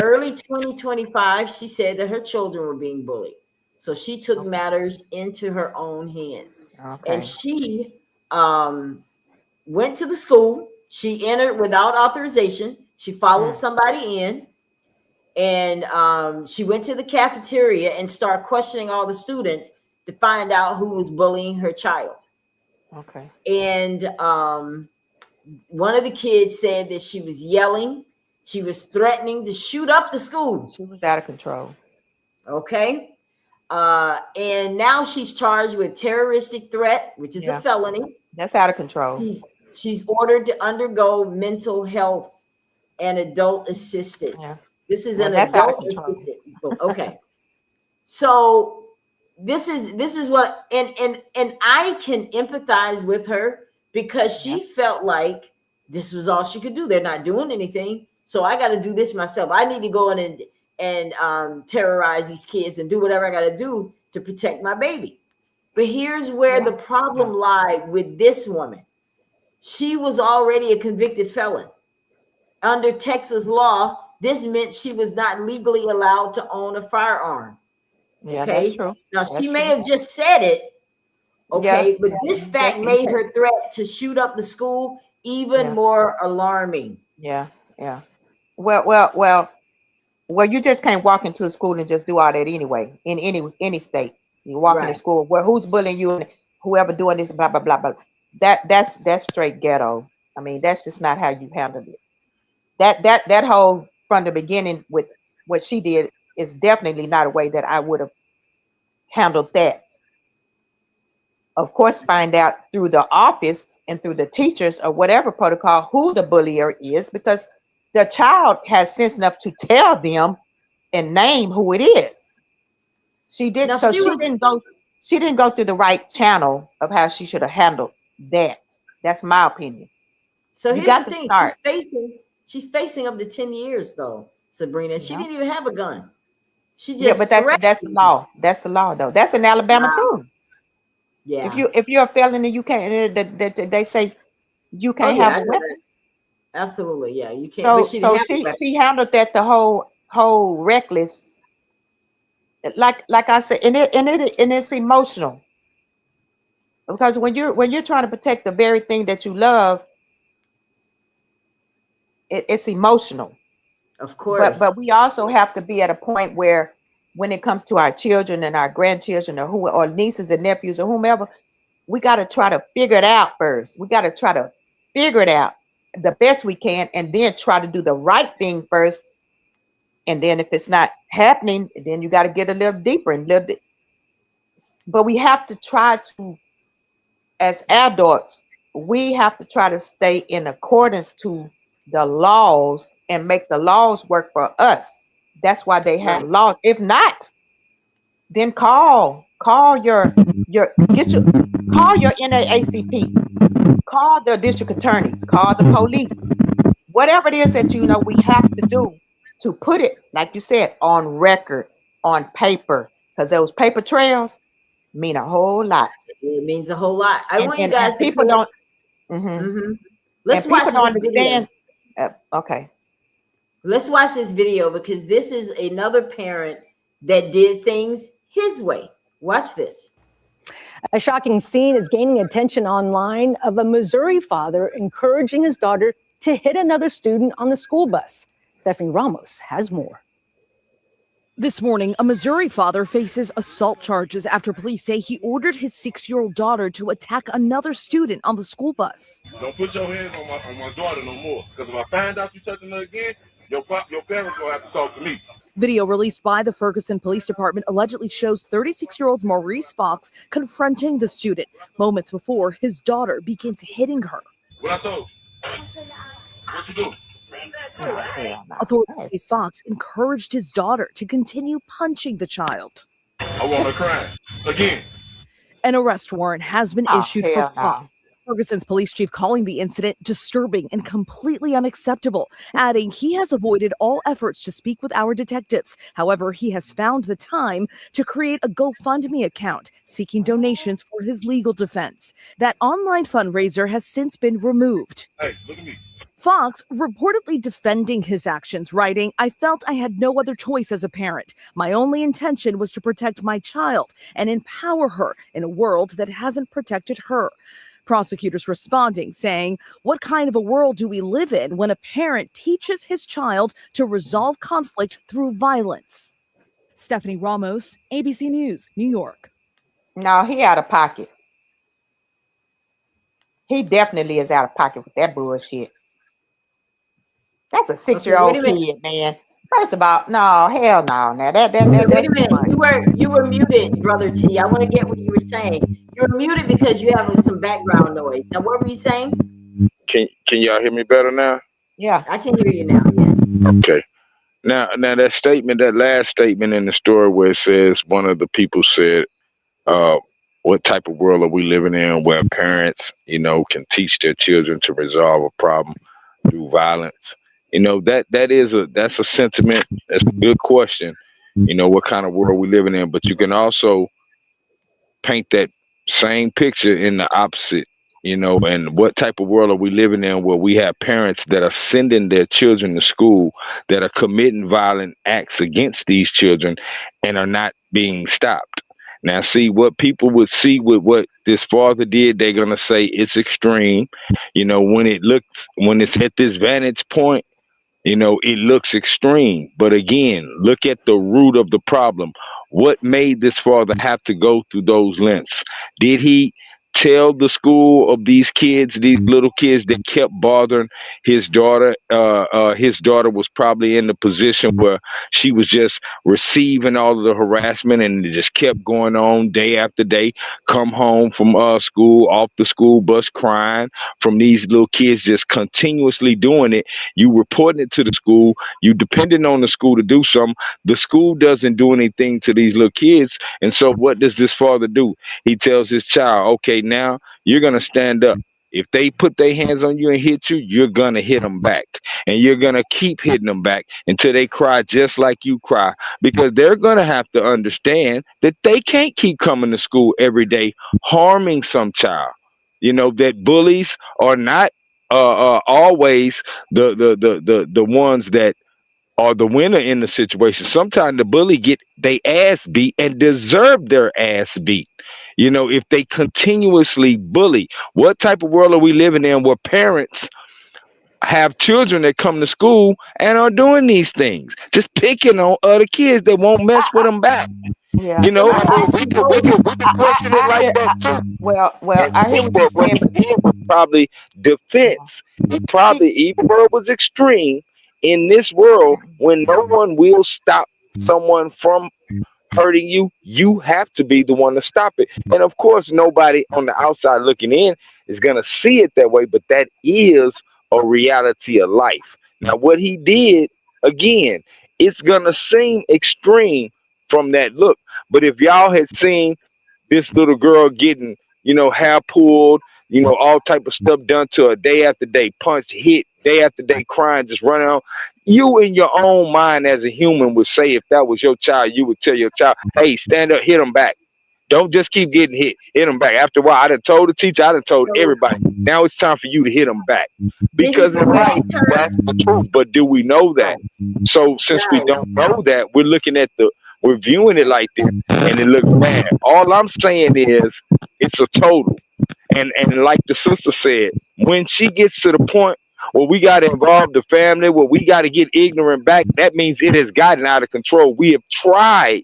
early 2025, she said that her children were being bullied. So she took matters into her own hands. And she went to the school. She entered without authorization. She followed somebody in. And she went to the cafeteria and started questioning all the students to find out who was bullying her child. Okay. And one of the kids said that she was yelling, she was threatening to shoot up the school. She was out of control. Okay. And now she's charged with terroristic threat, which is a felony. That's out of control. She's ordered to undergo mental health and adult assisted. Yeah. This is Well, an that's out of adult control. assisted. Okay. So this is what and I can empathize with her because she felt like this was all she could do. They're not doing anything. So I got to do this myself. I need to go in and terrorize these kids and do whatever I got to do to protect my baby. But here's where the problem lied with this woman. She was already a convicted felon. Under Texas law, this meant she was not legally allowed to own a firearm. Yeah, Okay. that's true. Now That's she may true. have just said it. Okay, Yeah. but this fact made her threat to shoot up the school even more alarming. Yeah. Yeah. Well, you just can't walk into a school and just do all that anyway. In any state, you walk into school where who's bullying you and whoever doing this, blah blah blah blah. That's straight ghetto. I mean, that's just not how you handle it. That whole from the beginning with what she did is definitely not a way that I would have handled that. Of course, find out through the office and through the teachers or whatever protocol who the bullier is, because the child has sense enough to tell them and name who it is. She did. Now, So she didn't go. She didn't go through the right channel of how she should have handled that. That's my opinion. So You here's got the to thing: start. she's facing up to 10 years, though, Sabrina. She didn't even have a gun. She just but that's the law. That's the law, though. That's in Alabama too. Yeah. If you're a felon and you can't, they say you can't have a weapon. Absolutely, yeah, you can't. So she handled that the whole reckless. Like I said, and it's emotional, because when you're trying to protect the very thing that you love, it's emotional. Of course. But we also have to be at a point where, when it comes to our children and our grandchildren or nieces and nephews or whomever, we got to try to figure it out first. We got to try to figure it out the best we can, and then try to do the right thing first. And then if it's not happening, then you got to get a little deeper and but we have to try to, as adults, we have to try to stay in accordance to the laws and make the laws work for us. That's why they have laws. If not, then call your NAACP, call the district attorneys, call the police, whatever it is that we have to do to put it, like you said, on record, on paper, because those paper trails mean a whole lot. It means a whole lot. I want you guys to people don't. Let's watch this understand. Okay. Let's watch this video, because this is another parent that did things his way. Watch this. A shocking scene is gaining attention online of a Missouri father encouraging his daughter to hit another student on the school bus. Stephanie Ramos has more. This morning, a Missouri father faces assault charges after police say he ordered his 6-year-old daughter to attack another student on the school bus. Don't put your hands on my daughter no more, because if I find out you touching her again, your parents gonna have to talk to me. Video released by the Ferguson Police Department allegedly shows 36-year-old Maurice Fox confronting the student moments before his daughter begins hitting her. What I told you? What you do? Authorities say Fox encouraged his daughter to continue punching the child. I want her crying again. An arrest warrant has been issued for Fox. Ferguson's police chief calling the incident disturbing and completely unacceptable, adding he has avoided all efforts to speak with our detectives. However, he has found the time to create a GoFundMe account seeking donations for his legal defense. That online fundraiser has since been removed. Hey, look at me. Fox reportedly defending his actions, writing, "I felt I had no other choice as a parent. My only intention was to protect my child and empower her in a world that hasn't protected her." Prosecutors responding, saying, "What kind of a world do we live in when a parent teaches his child to resolve conflict through violence?" Stephanie Ramos, ABC News, New York. No, he out of pocket. He definitely is out of pocket with that bullshit. That's a Okay, wait 6-year-old a minute. kid, man. First of all, no, hell no. Now Okay, wait that's a too minute. much. You were muted, brother T. I want to get what you were saying. You were muted because you have some background noise. Now, what were you saying? Can y'all hear me better now? Yeah. I can hear you now. Yes. Okay. Now that statement, that last statement in the story where it says one of the people said, uh, "What type of world are we living in where parents, can teach their children to resolve a problem through violence?" That's a sentiment. That's a good question. What kind of world we living in, but you can also paint that same picture in the opposite, and what type of world are we living in where we have parents that are sending their children to school that are committing violent acts against these children and are not being stopped. Now, see what people would see with what this father did, they're gonna say it's extreme. When it's at this vantage point, it looks extreme. But again, look at the root of the problem. What made this father have to go through those lengths? Did he tell the school of these kids, these little kids that kept bothering his daughter? His daughter was probably in the position where she was just receiving all of the harassment and it just kept going on day after day. Come home from school, off the school bus crying from these little kids just continuously doing it. You reporting it to the school. You depending on the school to do something. The school doesn't do anything to these little kids. And so what does this father do? He tells his child, okay, now you're going to stand up. If they put their hands on you and hit you, you're going to hit them back. And you're going to keep hitting them back until they cry just like you cry. Because they're going to have to understand that they can't keep coming to school every day harming some child. That bullies are not always the ones that are the winner in the situation. Sometimes the bully get they ass beat and deserve their ass beat. If they continuously bully, what type of world are we living in where parents have children that come to school and are doing these things, just picking on other kids that won't mess with them back? Yeah. So let me ask We you could we both. could we could question it I like hear that too. well, And I hear see what you're what saying, he but did was probably defense. He probably, even though it was extreme, in this world, when no one will stop someone from hurting you, you have to be the one to stop it. And of course, nobody on the outside looking in is going to see it that way, but that is a reality of life. Now, what he did, again, it's going to seem extreme from that look. But if y'all had seen this little girl getting, hair pulled, all type of stuff done to her day after day, punched, hit, day after day, crying, just running on. You in your own mind as a human would say if that was your child, you would tell your child, hey, stand up, hit them back. Don't just keep getting hit. Hit them back. After a while, I done told the teacher, I done told So everybody. Now it's time for you to hit them back. did he Because in commit life, a term? that's the truth. But do we know that? Right. So since we Guys, don't know that, we're viewing it like this and it looks bad. All I'm saying is it's a total. And like the sister said, when she gets to the point where we got to involve the family, where we got to get ignorant back, that means it has gotten out of control. We have tried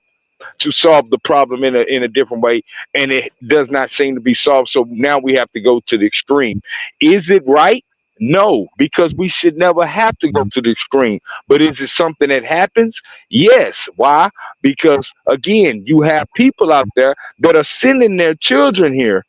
to solve the problem in a different way, and it does not seem to be solved. So now we have to go to the extreme. Is it right? No, because we should never have to go to the extreme. But is it something that happens? Yes. Why? Because again, you have people out there that are sending their children here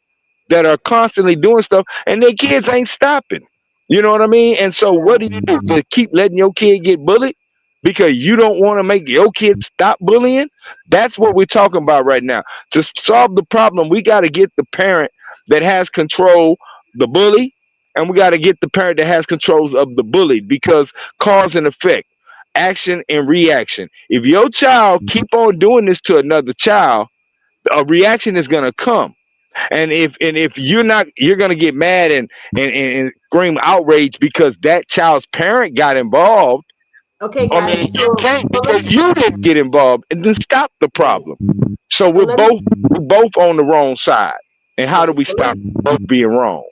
that are constantly doing stuff and their kids ain't stopping. You know what I mean? And so what do you do? Just keep letting your kid get bullied because you don't want to make your kids stop bullying? That's what we're talking about right now. To solve the problem, we got to get the parent that has control the bully, and we got to get the parent that has control of the bullied, because cause and effect, action and reaction. If your child keep on doing this to another child, a reaction is going to come. And if you're not, you're gonna get mad and scream outrage because that child's parent got involved. okay, I mean, guys. you can't So let because you didn't get involved and then stop the right. problem. So So let me we're both on the wrong side. And how do right. we stop both being wrong?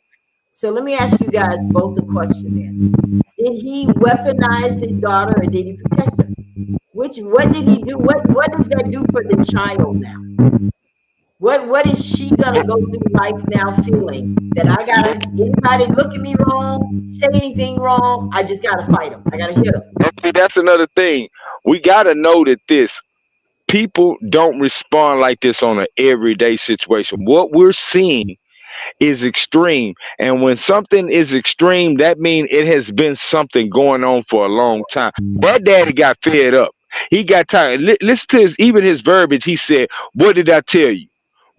So let me ask you guys both the question then. Did he weaponize his daughter or did he protect her? What did he do? What does that do for the child now? What is she gonna go through life now feeling that I gotta anybody look at me wrong, say anything wrong, I just gotta fight them. I gotta hit them. And see, that's another thing. We got to know that this people don't respond like this on an everyday situation. What we're seeing is extreme. And when something is extreme, that means it has been something going on for a long time. That daddy got fed up. He got tired. Listen to even his verbiage. He said, "What did I tell you?"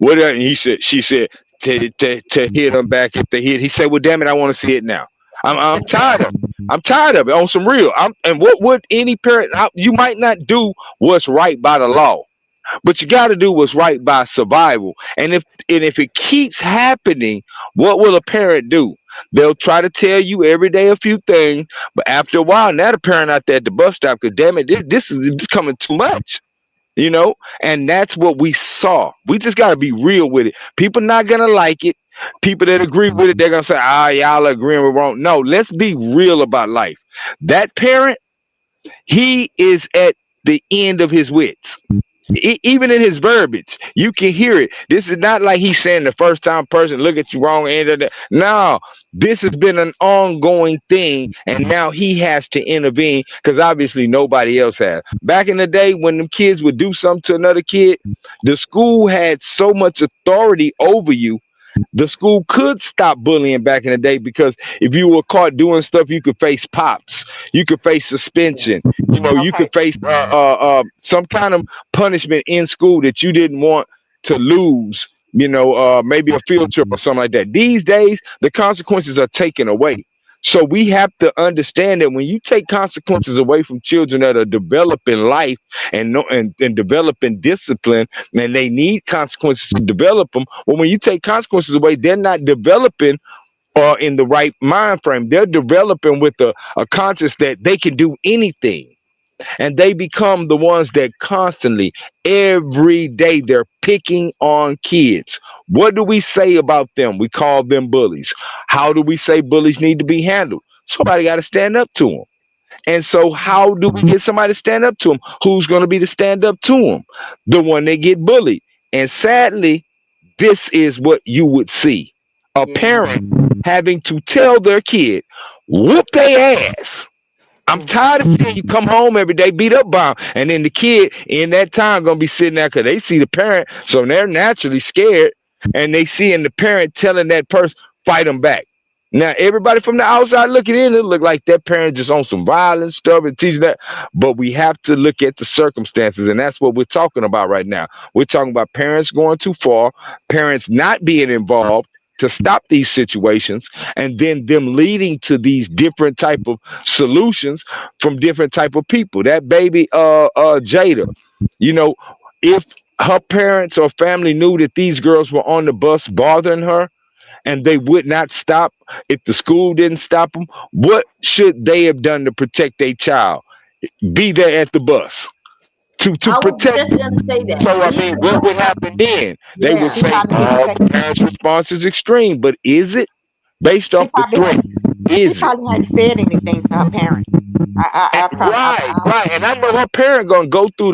And he said, she said, to hit him back if they hit. He said, "Well, damn it, I want to see it now. I'm tired of it. I'm tired of it on some real. And what would any parent? You might not do what's right by the law, but you got to do what's right by survival. And if it keeps happening, what will a parent do? They'll try to tell you every day a few things, but after a while, now the parent out there at the bus stop, because damn it, this is becoming too much. You know, and that's what we saw. We just got to be real with it. People not gonna like it. People that agree with it, they're gonna say, "Ah, y'all agreeing with wrong." No, let's be real about life. That parent, he is at the end of his wits. Even in his verbiage, you can hear it. This is not like he's saying the first time person look at you wrong. No, this has been an ongoing thing, and now he has to intervene because obviously nobody else has. Back in the day, when them kids would do something to another kid, the school had so much authority over you. The school could stop bullying back in the day because if you were caught doing stuff, you could face pops, you could face suspension, you Okay. could face some kind of punishment in school that you didn't want to lose. Maybe a field trip or something like that. These days, the consequences are taken away. So we have to understand that when you take consequences away from children that are developing life and developing discipline, and they need consequences to develop them. Well, when you take consequences away, they're not developing in the right mind frame. They're developing with a conscience that they can do anything. And they become the ones that constantly, every day, they're picking on kids. What do we say about them? We call them bullies. How do we say bullies need to be handled? Somebody got to stand up to them. And so, how do we get somebody to stand up to them? Who's going to be to stand up to them? The one that get bullied. And sadly, this is what you would see: a Yeah. parent having to tell their kid, "Whoop their ass." I'm Mm. tired of seeing you come home every day beat up by 'em. And then the kid in that time gonna be sitting there because they see the parent, so they're naturally scared, and they seeing the parent telling that person fight them back. Now everybody from the outside looking in, it look like that parent just on some violent stuff and teaching that. But we have to look at the circumstances, and that's what we're talking about right now. We're talking about parents going too far, parents not being involved to stop these situations, and then them leading to these different type of solutions from different type of people. That baby Jada, you know, if her parents or family knew that these girls were on the bus bothering her and they would not stop, if the school didn't stop them, what should they have done to protect their child? Be there at the bus to I was protect just them. gonna say that. So I Be mean, the what would bus. happen then? They would Yeah. She say, probably didn't "Oh, say. the parents' response is extreme," but is it based She off the probably. threat? She Is it? probably hadn't said anything to her parents. And right, right. And I know her parent gonna go through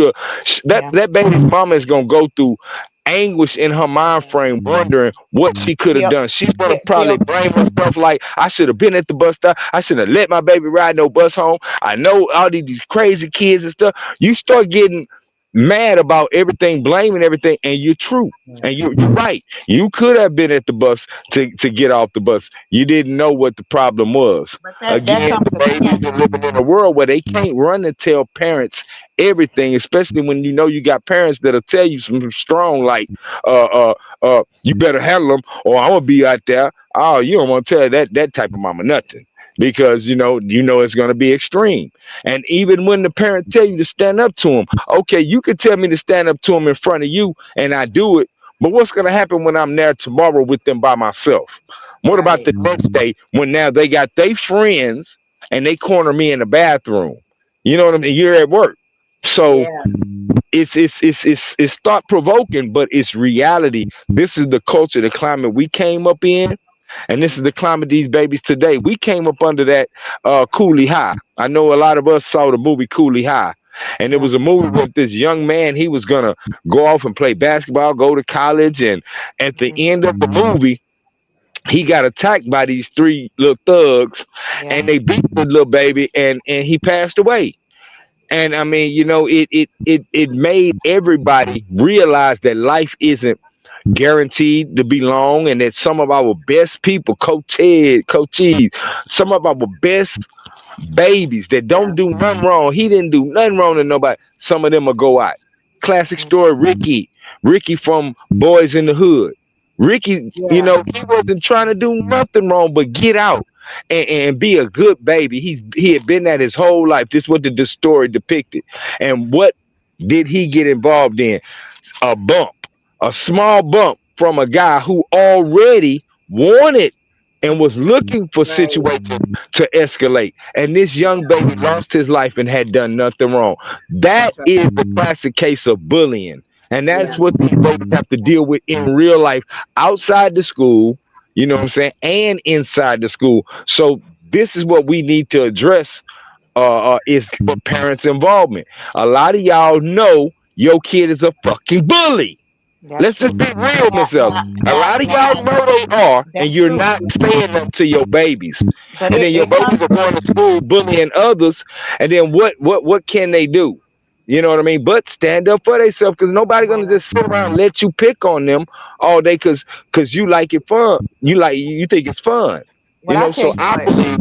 that Yeah. that baby's mama is gonna go through anguish in her mind frame, wondering what she could have Guilt, done. She's gonna probably guilt. blame herself like, "I should have been at the bus stop. I should have let my baby ride no bus home. I know all these crazy kids and stuff." You start getting mad about everything, blaming everything, and you're true. And you're right. You could have been at the bus to get off the bus. You didn't know what the problem was. But that Again, comes babies again. are living in a world where they can't run and tell parents everything, especially when you know you got parents that'll tell you some strong like, you better handle them, or I'm gonna be out there. Oh, you don't want to tell that type of mama nothing because you know it's gonna be extreme. And even when the parent tell you to stand up to them, okay, you could tell me to stand up to them in front of you, and I do it. But what's gonna happen when I'm there tomorrow with them by myself? What about Right. the next day when now they got their friends and they corner me in the bathroom? You know what I mean? You're at work. So Yeah. it's thought provoking, but it's reality. This is the culture, the climate we came up in, and this is the climate these babies today. We came up under that Cooley High. I know a lot of us saw the movie Cooley High, And it was a movie with this young man. He was gonna go off and play basketball, go to college, and at the end of the movie, he got attacked by these three little thugs, Yeah. and they beat the little baby, and he passed away. And I mean, it made everybody realize that life isn't guaranteed to be long, and that some of our best people, Coach E, some of our best babies that don't do nothing wrong. He didn't do nothing wrong to nobody. Some of them will go out. Classic story, Ricky from Boys in the Hood. Ricky, Yeah. he wasn't trying to do nothing wrong but get out and be a good baby. He had been that his whole life. This is what the story depicted. And what did he get involved in? A bump, a small bump from a guy who already wanted and was looking for Right. situations to escalate. And this young baby lost his life and had done nothing wrong. That That's right. is the classic case of bullying. And that's Yeah. what these babies have to deal with in real life, outside the school, you know what I'm saying, and inside the school. So this is what we need to address, is the parents' involvement. A lot of y'all know your kid is a fucking bully. That's Let's true. just be real, Miss Ella. A Now, lot of y'all know they are, and that's you're true. not saying that to your babies. But And then your it comes. babies are going to school bullying others, and then what can they do? You know what I mean? But stand up for themselves, because nobody gonna just sit around and let you pick on them all day, because you like it fun. You think it's fun. Well, I tell So you I what. believe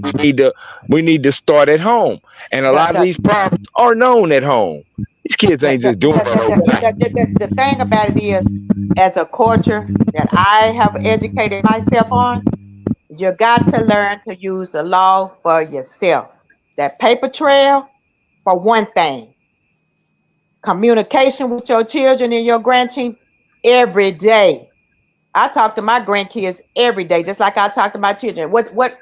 we need to start at home, and a The lot of the these problems are known at home. These kids the ain't the just doing the, that the, overnight. the thing about it is, as a culture that I have educated myself on, you got to learn to use the law for yourself. That paper trail, for one thing, communication with your children and your grandchildren every day. I talk to my grandkids every day, just like I talk to my children. What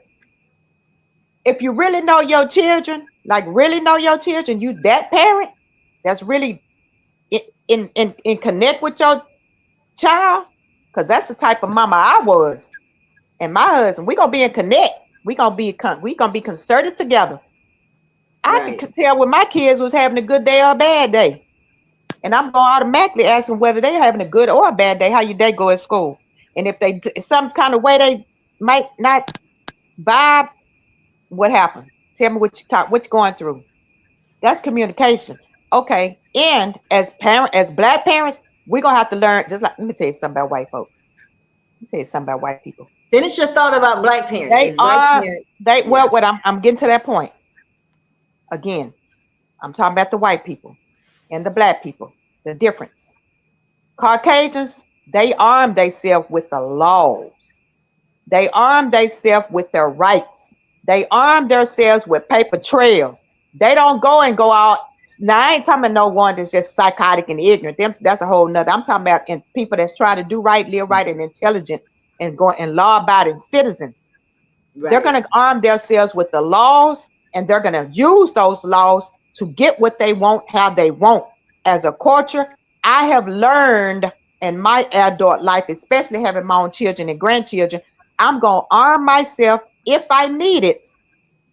if you really know your children, like really know your children, you that parent that's really in connect with your child, because that's the type of mama I was, and my husband. We gonna be in connect. We gonna be concerted together. I Right. could tell when my kids was having a good day or a bad day, and I'm gonna automatically ask them whether they're having a good or a bad day. How your day go at school? And if they some kind of way they might not vibe, what happened? Tell me what you're going through. That's communication. Okay. And as black parents, we're gonna have to learn, just like, let me tell you something about white folks. Let me tell you something about white people. Finish your thought about black parents. They As black are parents, well, yeah. what I'm getting to that point. Again, I'm talking about the white people and the black people. The difference. Caucasians, they arm themselves with the laws. They arm themselves with their rights. They arm themselves with paper trails. They don't go out. Now, I ain't talking about no one that's just psychotic and ignorant. That's a whole nother. I'm talking about people that's trying to do right, live right, and intelligent, and go and law-abiding citizens. They're Right. going to arm themselves with the laws, and they're going to use those laws to get what they want, how they want. As a culture, I have learned in my adult life, especially having my own children and grandchildren, I'm going to arm myself, if I need it,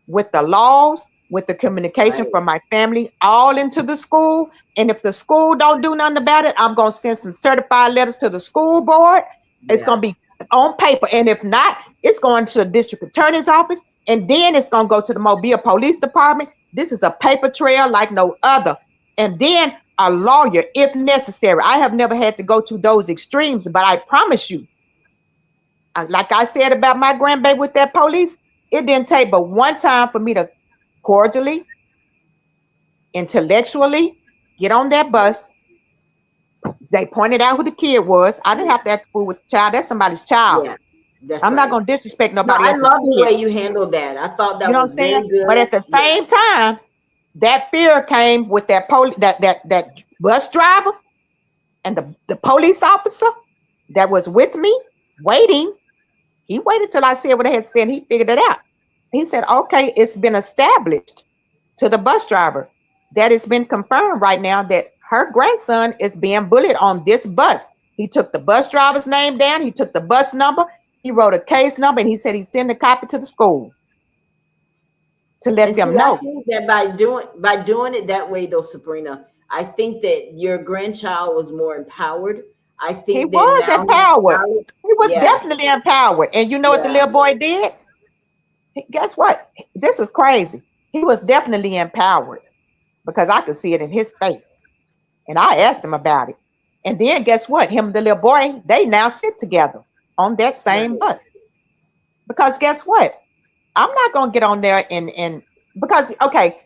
with the laws, with the communication Right. from my family, all into the school. And if the school don't do nothing about it, I'm going to send some certified letters to the school board. It's going Yeah. to be on paper. And if not, it's going to the district attorney's office. And then it's going to go to the Mobile Police Department. This is a paper trail like no other. And then a lawyer, if necessary. I have never had to go to those extremes, but I promise you, like I said about my grandbaby with that police, it didn't take but one time for me to cordially, intellectually get on that bus. They pointed out who the kid was. I didn't have to act a fool with the child. That's somebody's child. Yeah. That's I'm not right. going to disrespect No, nobody I else's love the kid. way you handled that. I thought You that know what I'm was very saying? good. But at the Yeah. same time, that fear came with that that bus driver and the police officer that was with me waiting. He waited till I said what I had to say, and he figured it out. He said, okay, it's been established to the bus driver that it's been confirmed right now that her grandson is being bullied on this bus. He took the bus driver's name down. He took the bus number. He wrote a case number, and he said he sent a copy to the school. to let And see, them I know. think that by doing it that way, though, Sabrina, I think that your grandchild was more empowered. I He think that was now he's empowered. solid. He was Yeah, definitely empowered. And you know what the yeah. little boy did? Guess what? This is crazy. He was definitely empowered because I could see it in his face. And I asked him about it. And then guess what? Him and the little boy, they now sit together on that same Right. bus. Because guess what? I'm not gonna get on there and because okay,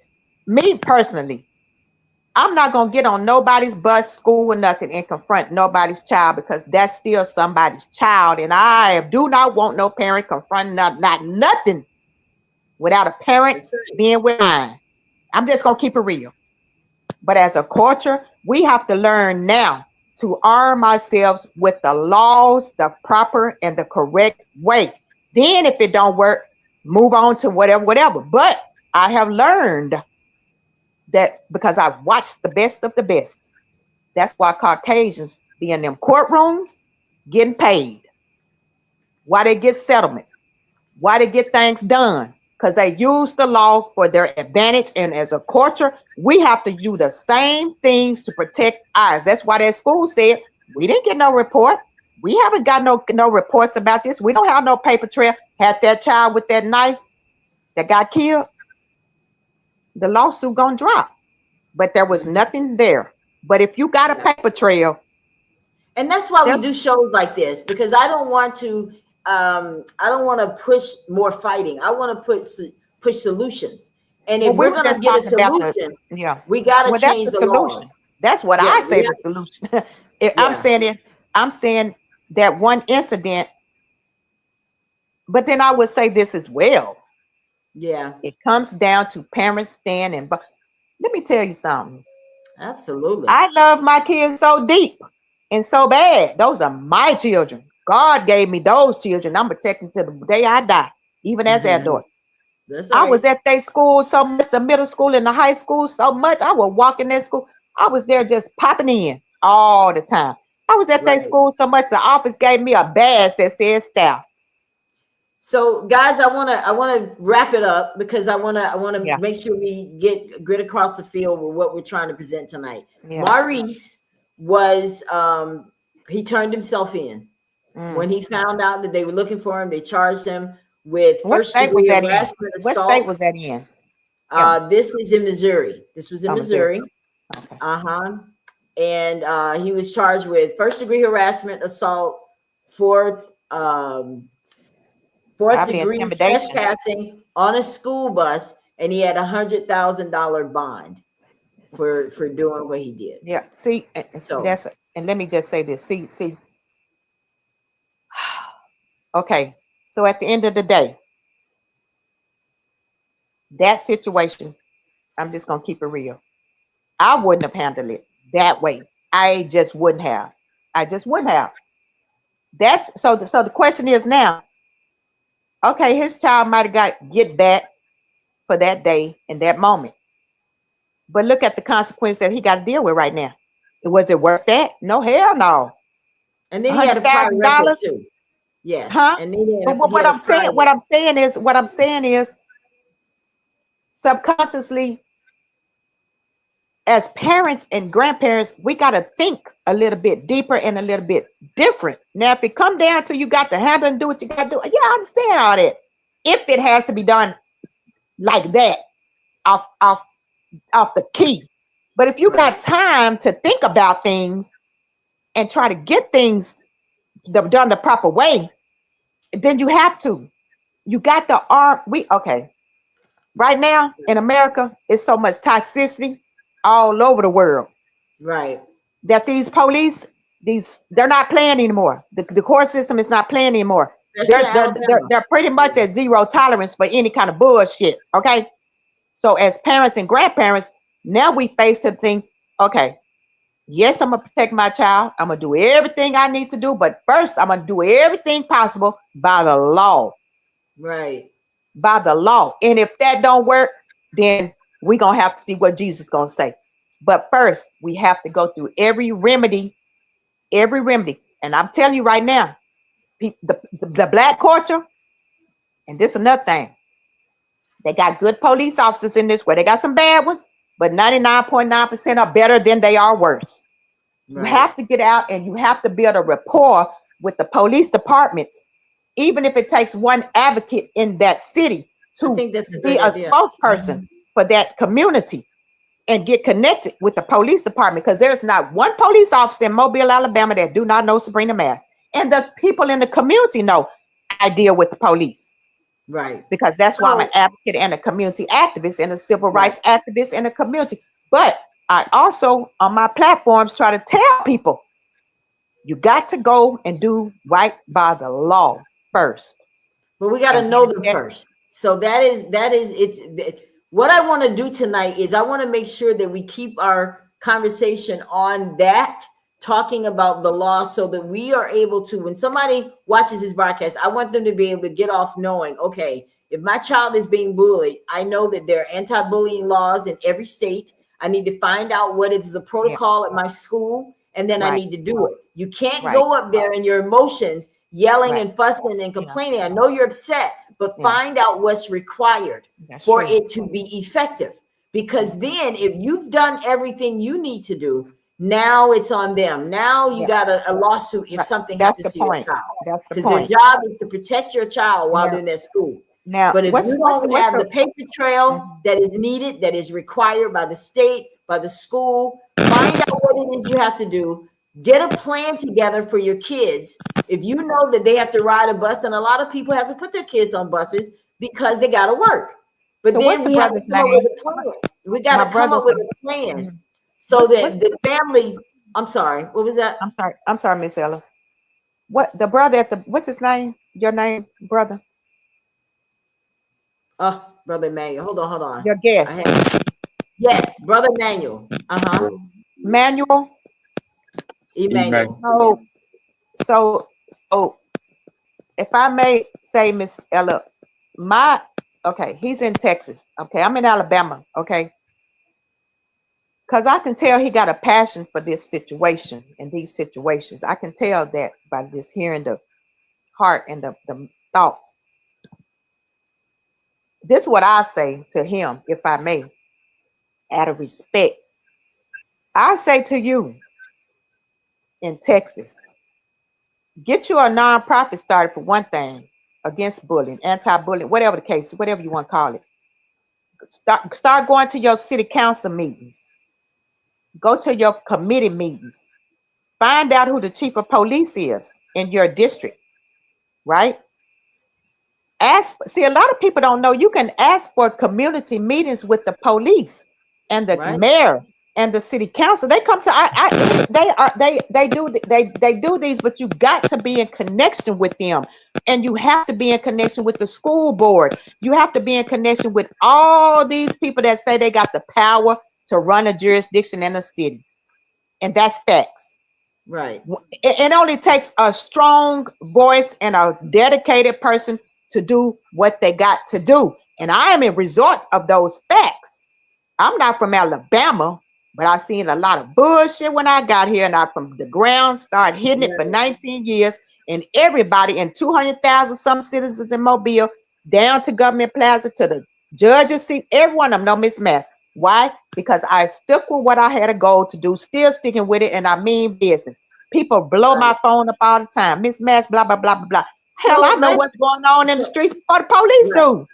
me personally, I'm not gonna get on nobody's bus, school, or nothing and confront nobody's child because that's still somebody's child. And I do not want no parent confronting not nothing without a parent That's right. being with mine. I'm just gonna keep it real. But as a culture, we have to learn now to arm ourselves with the laws, the proper and the correct way. Then if it don't work, move on to whatever. But I have learned that because I've watched the best of the best. That's why Caucasians be in them courtrooms getting paid. Why they get settlements. Why they get things done. Because they use the law for their advantage. And as a culture, we have to do the same things to protect ours. That's why that school said, we didn't get no report. We haven't got no reports about this. We don't have no paper trail. Had that child with that knife that got killed, the lawsuit gonna drop. But there was Mhm. nothing there. But if you got a Yeah. paper trail, And that's why we there's do shows like this, because I don't want to push more fighting. I want to push solutions. And if well, we we're were going to just get a talking about the solution, yeah. we got Well, to that's change the the laws. solution. That's what I Yeah, say the solution. I'm yeah, saying it, I'm saying that one incident, but then I would say this as well. yeah, It comes down to parents standing. But let me tell you something. absolutely. I love my kids so deep and so bad. Those are my children. God gave me those children. I'm protecting to the day I die, even as their Mhm. daughter. That's I right. was at their school so much, the middle school and the high school so much. I would walk in their school. I was there just popping in all the time. I was at their Right. school so much the office gave me a badge that said staff. So, guys, I want to wrap it up because I want to Yeah, make sure we get across the field with what we're trying to present tonight. yeah. Maurice was he turned himself in. Mm. When he found out that they were looking for him, they charged him with What first state was degree that in? harassment, What state assault. was that in? Him. This is in Missouri. This was in Oh, Missouri. Missouri. Okay. Uh-huh. And he was charged with first degree harassment, assault, for fourth Probably degree intimidation. trespassing on a school bus, and he had $100,000 bond for doing what he did. Yeah. See, see, So and let me just say this. See. Okay. So at the end of the day, that situation, I'm just gonna keep it real. I wouldn't have handled it that way. I just wouldn't have. I just wouldn't have. That's so. So the question is now. Okay, his child might have got get back for that day and that moment, but look at the consequence that he got to deal with right now. Was it worth that? No, hell no. and A then he had hundred a prior thousand record dollars, too. Yes, huh? and then But he had a prior. what I'm saying is, subconsciously, as parents and grandparents, we got to think a little bit deeper and a little bit different. Now, if it come down to you got to handle and do what you got to do, yeah, I understand all that. If it has to be done like that, off off off the key. But if you Right. got time to think about things and try to get things done the proper way, then you have to. You got the arm. We okay. Right now in America, it's so much toxicity all over the world Right. that these police, they're not playing anymore. The court system is not playing anymore. Especially They're in they're they're, Alabama. they're pretty much at zero tolerance for any kind of bullshit. Okay. So as parents and grandparents, now we face the thing, okay, yes, I'm gonna protect my child. I'm gonna do everything I need to do, but first I'm gonna do everything possible by the law. Right. By the law. And if that don't work, then we're gonna have to see what Jesus gonna say. But first, we have to go through every remedy, every remedy. And I'm telling you right now, the black culture, and this another thing, They got good police officers in this way. They got some bad ones, but 99.9% are better than they are worse. You Right. have to get out and you have to build a rapport with the police departments, even if it takes one advocate in that city I to think that's a be great a idea. spokesperson for that community and get connected with the police department, because there's not one police officer in Mobile, Alabama that do not know Sabrina Mass. And the people in the community know I deal with the police, Right. because that's why I'm an So, advocate and a community activist and a civil right. rights activist in the community. But I also, on my platforms, try to tell people you got to go and do right by the law first. But we got to And know then them first. So what I want to do tonight is I want to make sure that we keep our conversation on that, talking about the law, so that we are able to, when somebody watches this broadcast, I want them to be able to get off knowing, okay, if my child is being bullied, I know that there are anti-bullying laws in every state. I need to find out what is the protocol at my school, and then I right, need to do it. You can't right, go up there in your emotions yelling right. and fussing and Yeah, complaining. I know you're upset, but yeah, find out what's required that's for true. it to be effective. Because then if you've done everything you need to do, now it's on them. Now you Yeah, got a lawsuit if right. something That's the happens to your point. child. That's the Because their point. job is to protect your child while Now, they're in their school. now, But if you don't what's have the the paper trail Mhm. that is needed, that is required by the state, by the school, find out what it is you have to do. Get a plan together for your kids. If you know that they have to ride a bus, and a lot of people have to put their kids on buses because they got to work. But So what's then the we have to brother's come up with name? a plan. We got My to come brother's up with a plan mhm. so What's that the families, I'm sorry, what was that? I'm sorry, Miss Ella. What the brother at the what's his name? Your name, brother? Oh, Brother Emmanuel. Hold on. Your I guest. have, yes, Brother Emmanuel. Uh-huh. Manuel. Emmanuel. So so so if I may say, Miss Ella, my okay, he's in Texas. Okay, I'm in Alabama. Okay, because I can tell he got a passion for this situation and these situations. I can tell that by just hearing the heart and the thoughts. This is what I say to him, if I may, out of respect. I say to you in Texas, get you a nonprofit started for one thing, against bullying, anti-bullying, whatever the case, whatever you want to call it. Start going to your city council meetings. Go to your committee meetings. Find out who the chief of police is in your district, right? Ask. See, a lot of people don't know you can ask for community meetings with the police and the Right? mayor and the city council. They come to they do these, but you got to be in connection with them, and you have to be in connection with the school board. You have to be in connection with all these people that say they got the power to run a jurisdiction in a city, and that's facts. Right. It only takes a strong voice and a dedicated person to do what they got to do. And I am a result of those facts. I'm not from Alabama, but I've seen a lot of bullshit when I got here, and I from the ground started hitting it for 19 years. And everybody in 200,000 some citizens in Mobile, down to Government Plaza, to the judges seat, every one of them know Miss Mass. Why? Because I stuck with what I had a goal to do, still sticking with it, and I mean business. People blow my Right. phone up all the time. Miss Mass, blah, blah, blah, blah, blah. Hell, So I know let's what's going on in the so streets before the police right, do.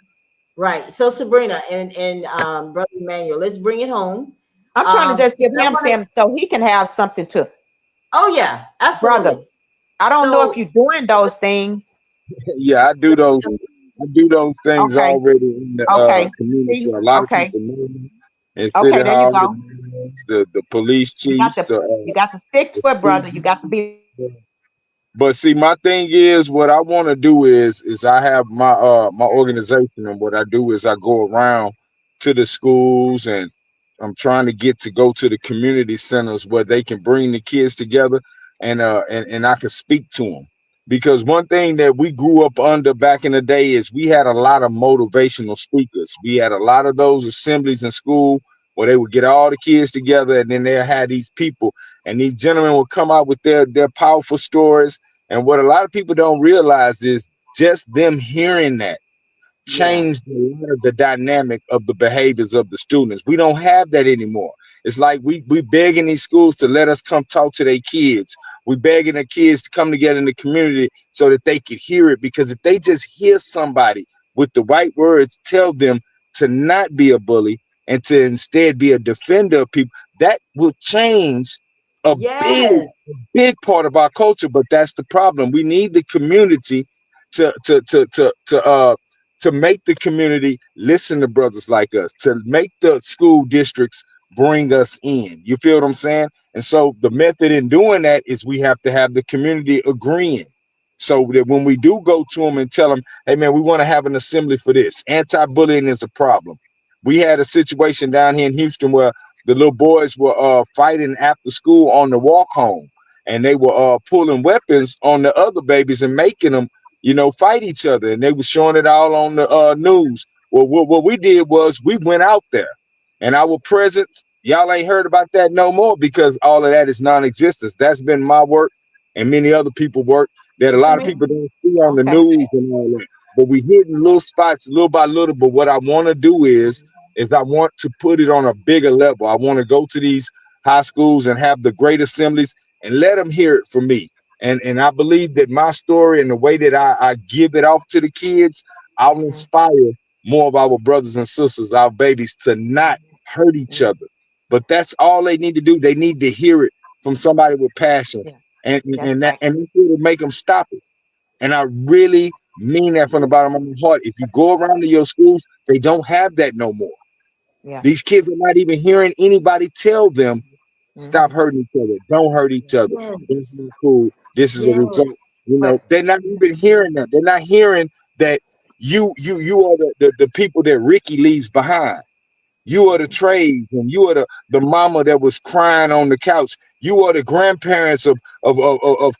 right. So Sabrina and Brother Emmanuel, let's bring it home. I'm trying to just give I him want to, some so he can have something to, oh yeah, brother. absolutely. I don't know if So you're doing those things. Yeah, I do those things Okay, already in the okay. community. See, A lot of okay, people know me. In City okay. There you Hall, the go. mayors, the police You got chiefs, to you got to stick the to it, school brother. You got to be board. But see, my thing is, what I want to do is I have my organization, and what I do is I go around to the schools, and I'm trying to get to go to the community centers where they can bring the kids together, and I can speak to them. Because one thing that we grew up under back in the day is we had a lot of motivational speakers. We had a lot of those assemblies in school where they would get all the kids together, and then they'll have these people, and these gentlemen would come out with their powerful stories. And what a lot of people don't realize is just them hearing that Yeah. changed a lot of the dynamic of the behaviors of the students. We don't have that anymore. It's like we begging these schools to let us come talk to their kids. We begging the kids to come together in the community so that they could hear it. Because if they just hear somebody with the right words tell them to not be a bully and to instead be a defender of people, that will change a Yes. big part of our culture. But that's the problem. We need the community to to to to to uh to make the community listen to brothers like us, to make the school districts bring us in. You feel what I'm saying? And so the method in doing that is we have to have the community agreeing. So that when we do go to them and tell them, hey man, we want to have an assembly for this. Anti-bullying is a problem. We had a situation down here in Houston where the little boys were fighting after school on the walk home, and they were pulling weapons on the other babies and making them, fight each other. And they were showing it all on the news. Well, what we did was we went out there, and our presence, y'all ain't heard about that no more because all of that is non-existence. That's been my work and many other people work that a That's lot of amazing. people don't see on the Okay. news and all that. But we hitting little spots little by little. But what I want to do is I want to put it on a bigger level. I want to go to these high schools and have the great assemblies and let them hear it from me. And I believe that my story and the way that I give it off to the kids, I'll Mhm. inspire more of our brothers and sisters, our babies, to not hurt each Mhm. other. But that's all they need to do. They need to hear it from somebody with passion, Yeah, and that's and that right. and that's what will make them stop it. And I really mean that from the bottom of my heart. If you go around to your schools, they don't have that no more. Yeah. These kids are not even hearing anybody tell them, stop Hmm. hurting each other, don't hurt each other. That's Yes. not cool. This is a result. Yes. But They're not even hearing that. They're not hearing that you are the people that Ricky leaves behind. You are the trades, and you are the mama that was crying on the couch. You are the grandparents of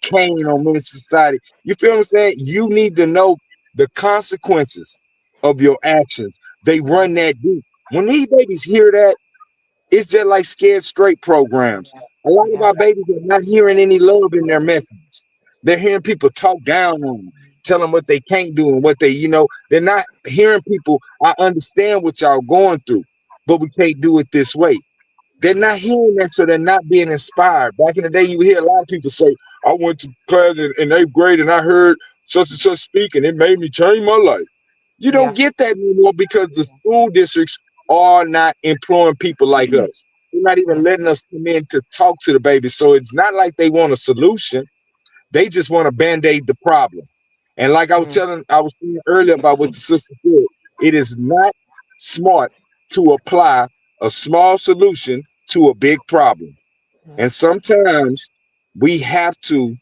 Cain on Minister Society. You feel what I'm saying? You need to know the consequences of your actions. They run that deep. When these babies hear that, it's just like scared straight programs. A lot of yeah, our babies are not hearing any love in their messages. They're hearing people talk down on them, tell them what they can't do and what they're not hearing people. I understand what y'all going through, but we can't do it this way. They're not hearing that, so they're not being inspired. Back in the day, you would hear a lot of people say, I went to class in 8th grade and I heard such and such speak and it made me change my life. You don't yeah, get that anymore because the school districts are not employing people like us. They're not even yeah. letting us come in to talk to the babies. So it's not like they want a solution. They just want to band-aid the problem. And like Mm, I was saying earlier about what the sister said, it is not smart to apply a small solution to a big problem. mm, And sometimes we have to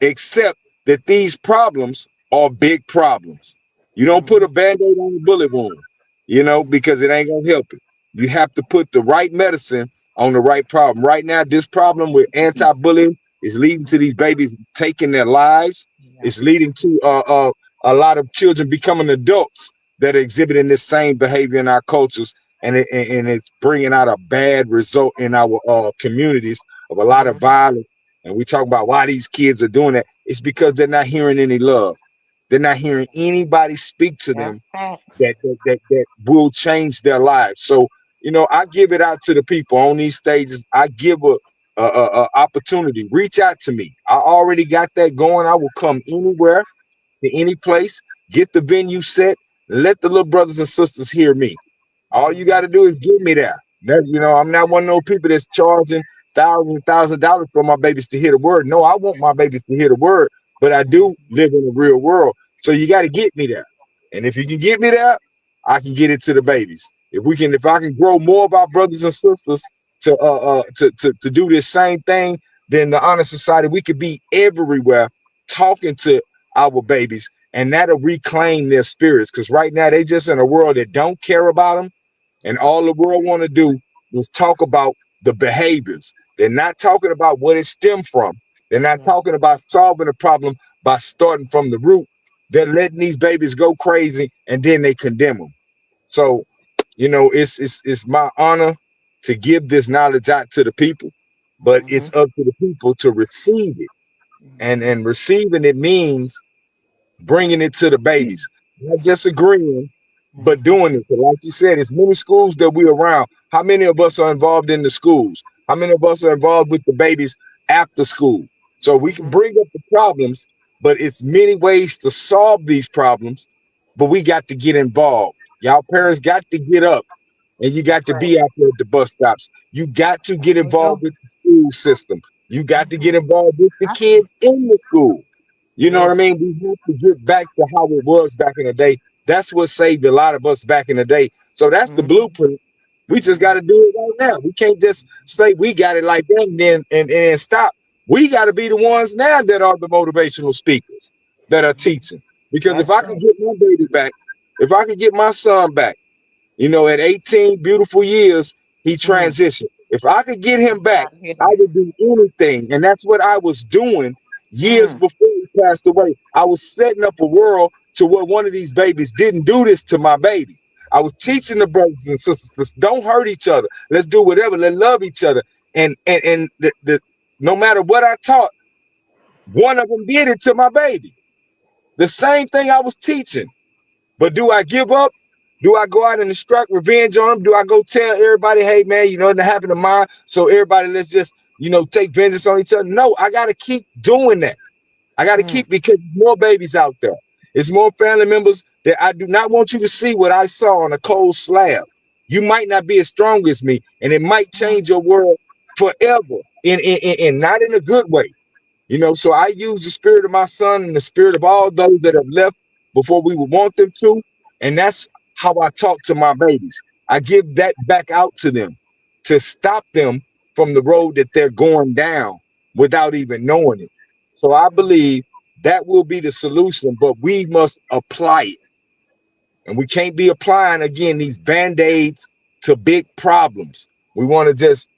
accept that these problems are big problems. You don't put a mhm, band-aid on a bullet wound, mhm, because it ain't gonna help it. You have to put the right medicine on the right problem. Right now, this problem with anti-bullying is leading to these babies taking their lives. yeah, It's leading to a lot of children becoming adults that are exhibiting this same behavior in our cultures, and it's bringing out a bad result in our communities of a lot of mhm. violence. And we talk about why these kids are doing that. It's because they're not hearing any love. They're not hearing anybody speak to them That's facts. that will change their lives. So, I give it out to the people on these stages. I give a opportunity. Reach out to me. I already got that going. I will come anywhere to any place, get the venue set, let the little brothers and sisters hear me. All you got Mhm, to do is get me there. I'm not one of those people that's charging $1,000 for my babies to hear the word. No, I want my babies to hear the word, but I mhm, do live in the real world. So you got to get me there. And if you can get me there, I can get it to the babies. If I can grow more of our brothers and sisters to do this same thing, then the honor society, we could be everywhere talking to our babies, and that'll reclaim their spirits. Because right now they just in a world that don't care about them, and all the world want to do is talk about the behaviors. They're not talking about what it stemmed from. They're not yeah, talking about solving the problem by starting from the root. They're letting these babies go crazy and then they condemn them. So, it's my honor to give this knowledge out to the people, but it's mhm, up to the people to receive it. And mhm, and receiving it means bringing it to the babies. not just agreeing, but doing it. 'Cause like you said, it's many schools that we're around. How many of us are involved in the schools? How many of us are involved with the babies after school? So we can bring up the problems, but it's many ways to solve these problems. But we got to get involved. Y'all parents got to get up, and you That's got to right. be out there at the bus stops. You got to get We do. involved with the school system. You got to get Mhm. involved with the Got to. kids in the school. You know what I Yes. mean? We have to get back to how it was back in the day. That's what saved a lot of us back in the day. So that's the Mhm. blueprint. We just got to do it right now. We can't just say we got it like that and then stop. We got to be the ones now that are the motivational speakers that are teaching. Because if That's I could right. get my baby back, if I could get my son back, at 18 beautiful years, he Mm. transitioned. If I could get him Get back, out of here. I would do anything. And that's what I was doing years Mm. before he passed away. I was setting up a world to where one of these babies didn't do this to my baby. I was teaching the brothers and sisters, don't hurt each other. Let's do whatever. Let's love each other. And no matter what I taught, one of them did it to my baby. The same thing I was teaching. But do I give up? Do I go out and extract revenge on them? Do I go tell everybody, hey man, it happened to mine, so everybody let's just take vengeance on each other? No, I gotta keep doing that. I gotta Mm. keep, because there's more babies out there. It's more family members that I do not want you to see what I saw on a cold slab. You might not be as strong as me, and it might Mm. change your world forever, in not in a good way. So I use the spirit of my son and the spirit of all those that have left before we would want them to. And that's how I talk to my babies. I give that back out to them to stop them from the road that they're going down without even knowing it. So I believe that will be the solution, but we must apply it. And we can't be applying again these band-aids to big problems. We want to just,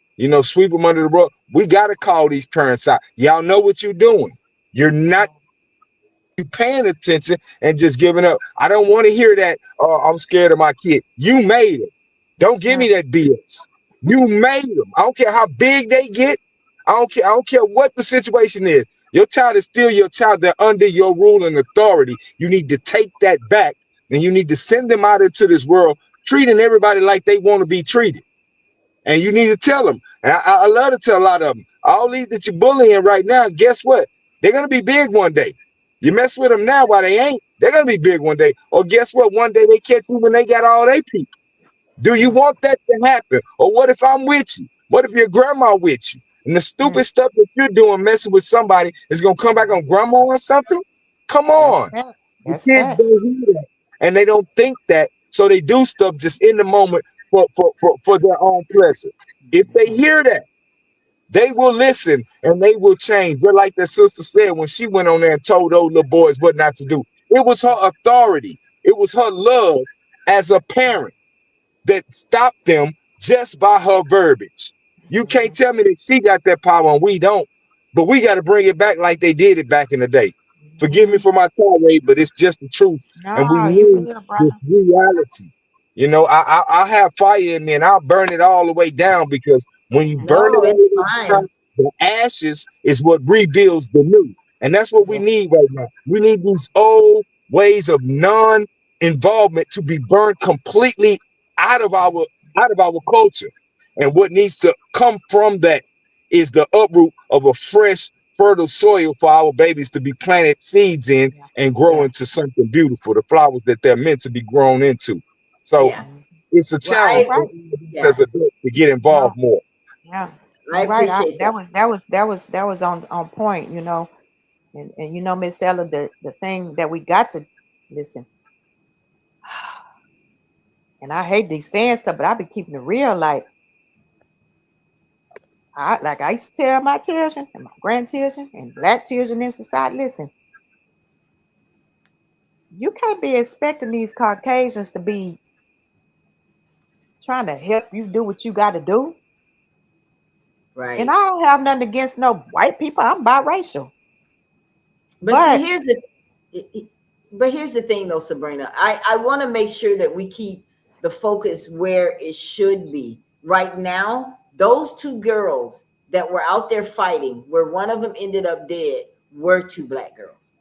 sweep them under the rug. We got to call these parents out. Y'all know what you're doing. You're not paying attention and just giving up. I don't want to hear that. Oh, I'm scared of my kid. You made them. Don't give Mm. me that BS. You made them. I don't care how big they get. I don't care. I don't care what the situation is. Your child is still your child. They're under your rule and authority. You need to take that back, and you need to send them out into this world treating everybody like they want to be treated. And you need to tell them. And I love to tell a lot of them, all these that you're bullying right now, guess what? They're going to be big one day. You mess with them now while they ain't, they're going to be big one day. Or guess what? One day they catch you when they got all they people. Do you want that to happen? Or what if I'm with you? What if your grandma with you? And the Mm. stupid stuff that you're doing, messing with somebody, is going to come back on grandma or something? Come That's on. facts. The That's kids don't facts. hear that, and they don't think that, so they do stuff just in the moment for their own pleasure. If they hear that, they will listen and they will change. Just like that sister said when she went on there and told those little boys what not to do. It was her authority. It was her love as a parent that stopped them just by her verbiage. You can't tell me that she got that power and we don't, but we got to bring it back like they did it back in the day. Forgive me Mhm. for my tirade, but it's just the truth, and we No, you need good, this brother. reality. I have fire in me, and I'll burn it all the way down, because when you burn it No, all it's the way down, fine. the ashes is what rebuilds the new, and that's what we Yeah. need right now. We need these old ways of non-involvement to be burned completely out of our culture. And what needs to come from that is the uproot of a fresh, fertile soil for our babies to be planted seeds in Yeah. and grow Yeah. into something beautiful, the flowers that they're meant to be grown into. So Yeah. Mhm. it's a Well, You're challenge I, right. yeah, as adults to get involved No. more. Yeah. I You're right. appreciate that. That was on point. And Miss Ella, the thing that we got to listen. And I hate these saying stuff, but I be keeping it real. Like I used to tell my children and my grandchildren and black children in society, listen, you can't be expecting these Caucasians to be trying to help you do what you got to do. And I Right. don't have nothing against no white people. I'm biracial. But see, But here's the thing though, Sabrina. I want to make sure that we keep the focus where it should be. Right now, those two girls that were out there fighting, where one of them ended up dead, were two black girls.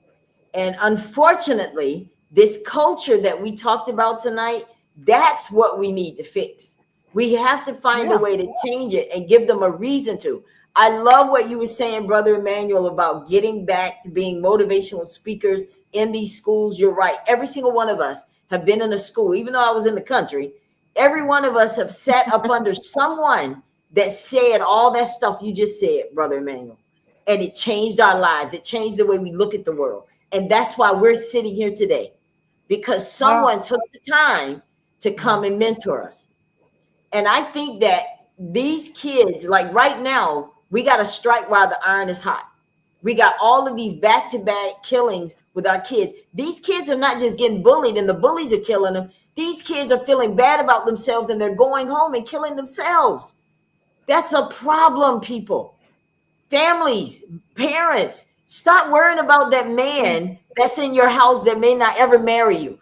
And unfortunately, This culture that we talked about tonight, that's what we need to fix. We have to find a Yeah. way to change it and give them a reason to. I love what you were saying, Brother Emmanuel, about getting back to being motivational speakers in these schools. You're right. Every single one of us have been in a school, even though I was in the country. Every one of us have sat up under someone that said all that stuff you just said, Brother Emmanuel. And it changed our lives. It changed the way we look at the world. And that's why we're sitting here today, because Well, someone took the time to come and mentor us. And I think that these kids, like right now, we got to strike while the iron is hot. We got all of these back-to-back killings with our kids. These kids are not just getting bullied and the bullies are killing them. These kids are feeling bad about themselves and they're going home and killing themselves. That's a problem, people. Families, parents, stop worrying about that man that's in your house that may not ever marry you.